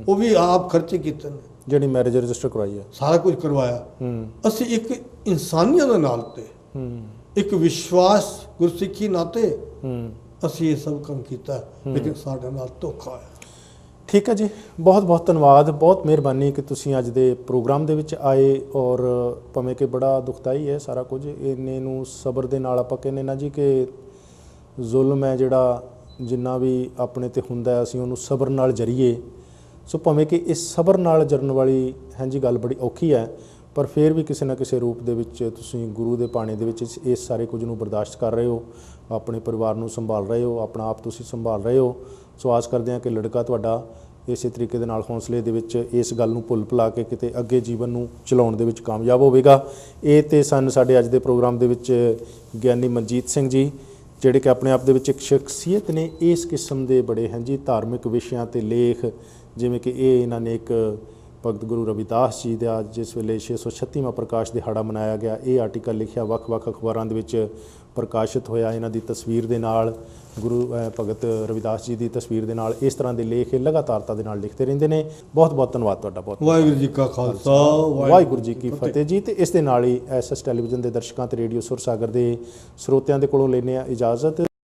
ਉਹ ਵੀ ਆਪ ਖਰਚੇ ਕੀਤੇ ਨੇ। ਜਿਹੜੀ ਮੈਰਿਜ ਰਜਿਸਟਰ ਕਰਵਾਈ ਹੈ, ਸਾਰਾ ਕੁਝ ਕਰਵਾਇਆ। ਅਸੀਂ ਇੱਕ ਇਨਸਾਨੀਅਤ ਦੇ ਨਾਲ ਤੇ ਇੱਕ ਵਿਸ਼ਵਾਸ ਗੁਰਸਿੱਖੀ ਨਾਤੇ ਅਸੀਂ ਇਹ ਸਭ ਕੰਮ ਕੀਤਾ, ਲੇਕਿਨ ਸਾਡੇ ਨਾਲ ਧੋਖਾ ਹੋਇਆ। ਠੀਕ ਹੈ ਜੀ, ਬਹੁਤ ਬਹੁਤ ਧੰਨਵਾਦ, ਬਹੁਤ ਮਿਹਰਬਾਨੀ ਕਿ ਤੁਸੀਂ ਅੱਜ ਦੇ ਪ੍ਰੋਗਰਾਮ ਦੇ ਵਿੱਚ ਆਏ। ਔਰ ਭਾਵੇਂ ਕਿ ਬੜਾ ਦੁਖਦਾਈ ਹੈ ਸਾਰਾ ਕੁਝ, ਇੰਨੇ ਨੂੰ ਸਬਰ ਦੇ ਨਾਲ ਆਪਾਂ ਕਹਿੰਦੇ ਨਾ ਜੀ ਕਿ ਜ਼ੁਲਮ ਹੈ ਜਿਹੜਾ ਜਿੰਨਾ ਵੀ ਆਪਣੇ ਤੇ ਹੁੰਦਾ ਅਸੀਂ ਉਹਨੂੰ ਸਬਰ ਨਾਲ ਜਰੀਏ। ਸੋ ਭਾਵੇਂ ਕਿ ਇਸ ਸਬਰ ਨਾਲ ਜਰਨ ਵਾਲੀ ਹਾਂਜੀ ਗੱਲ ਬੜੀ ਔਖੀ ਹੈ, ਪਰ ਫਿਰ ਵੀ ਕਿਸੇ ਨਾ ਕਿਸੇ ਰੂਪ ਦੇ ਵਿੱਚ ਤੁਸੀਂ ਗੁਰੂ ਦੇ ਪਾਣੇ ਦੇ ਵਿੱਚ ਇਸ ਸਾਰੇ ਕੁਝ ਨੂੰ ਬਰਦਾਸ਼ਤ ਕਰ ਰਹੇ ਹੋ, ਆਪਣੇ ਪਰਿਵਾਰ ਨੂੰ ਸੰਭਾਲ ਰਹੇ ਹੋ, ਆਪਣਾ ਆਪ ਤੁਸੀਂ ਸੰਭਾਲ ਰਹੇ ਹੋ। ਸੋ ਆਸ ਕਰਦੇ ਹਾਂ ਕਿ ਲੜਕਾ ਤੁਹਾਡਾ ਇਸੇ ਤਰੀਕੇ ਦੇ ਨਾਲ ਹੌਸਲੇ ਦੇ ਵਿੱਚ ਇਸ ਗੱਲ ਨੂੰ ਭੁੱਲ ਭੁਲਾ ਕੇ ਕਿਤੇ ਅੱਗੇ ਜੀਵਨ ਨੂੰ ਚਲਾਉਣ ਦੇ ਵਿੱਚ ਕਾਮਯਾਬ ਹੋਵੇਗਾ। ਇਹ ਤੇ ਸਨ ਸਾਡੇ ਅੱਜ ਦੇ ਪ੍ਰੋਗਰਾਮ ਦੇ ਵਿੱਚ ਗਿਆਨੀ ਮਨਜੀਤ ਸਿੰਘ ਜੀ, ਜਿਹੜੇ ਕਿ ਆਪਣੇ ਆਪ ਦੇ ਵਿੱਚ ਇੱਕ ਸ਼ਖਸੀਅਤ ਨੇ ਇਸ ਕਿਸਮ ਦੇ ਬੜੇ ਹਾਂਜੀ ਧਾਰਮਿਕ ਵਿਸ਼ਿਆਂ 'ਤੇ ਲੇਖ, ਜਿਵੇਂ ਕਿ ਇਹਨਾਂ ਨੇ ਇੱਕ ਭਗਤ ਗੁਰੂ ਰਵਿਦਾਸ ਜੀ ਦਾ ਜਿਸ ਵੇਲੇ 636ਵਾਂ ਪ੍ਰਕਾਸ਼ ਦਿਹਾੜਾ ਮਨਾਇਆ ਗਿਆ, ਇਹ ਆਰਟੀਕਲ ਲਿਖਿਆ, ਵੱਖ-ਵੱਖ ਅਖਬਾਰਾਂ ਦੇ ਵਿੱਚ ਪ੍ਰਕਾਸ਼ਿਤ ਹੋਇਆ। ਇਹਨਾਂ ਦੀ ਤਸਵੀਰ ਦੇ ਨਾਲ ਗੁਰੂ ਭਗਤ ਰਵਿਦਾਸ ਜੀ ਦੀ ਤਸਵੀਰ ਦੇ ਨਾਲ ਇਸ ਤਰ੍ਹਾਂ ਦੇ ਲੇਖ ਇਹ ਲਗਾਤਾਰਤਾ ਦੇ ਨਾਲ ਲਿਖਦੇ ਰਹਿੰਦੇ ਨੇ। ਬਹੁਤ ਬਹੁਤ ਧੰਨਵਾਦ ਤੁਹਾਡਾ। ਬਹੁਤ ਵਾਹਿਗੁਰੂ ਜੀ ਕਾ ਖਾਲਸਾ, ਵਾਹਿਗੁਰੂ ਜੀ ਕੀ ਫਤਿਹ ਜੀ। ਤੇ ਇਸ ਦੇ ਨਾਲ ਹੀ ਐਸਐਸ ਟੈਲੀਵਿਜ਼ਨ ਦੇ ਦਰਸ਼ਕਾਂ ਤੇ ਰੇਡੀਓ ਸੁਰ ਸਾਗਰ ਦੇ ਸਰੋਤਿਆਂ ਦੇ ਕੋਲੋਂ ਲੈਂਦੇ ਹਾਂ ਇਜਾਜ਼ਤ।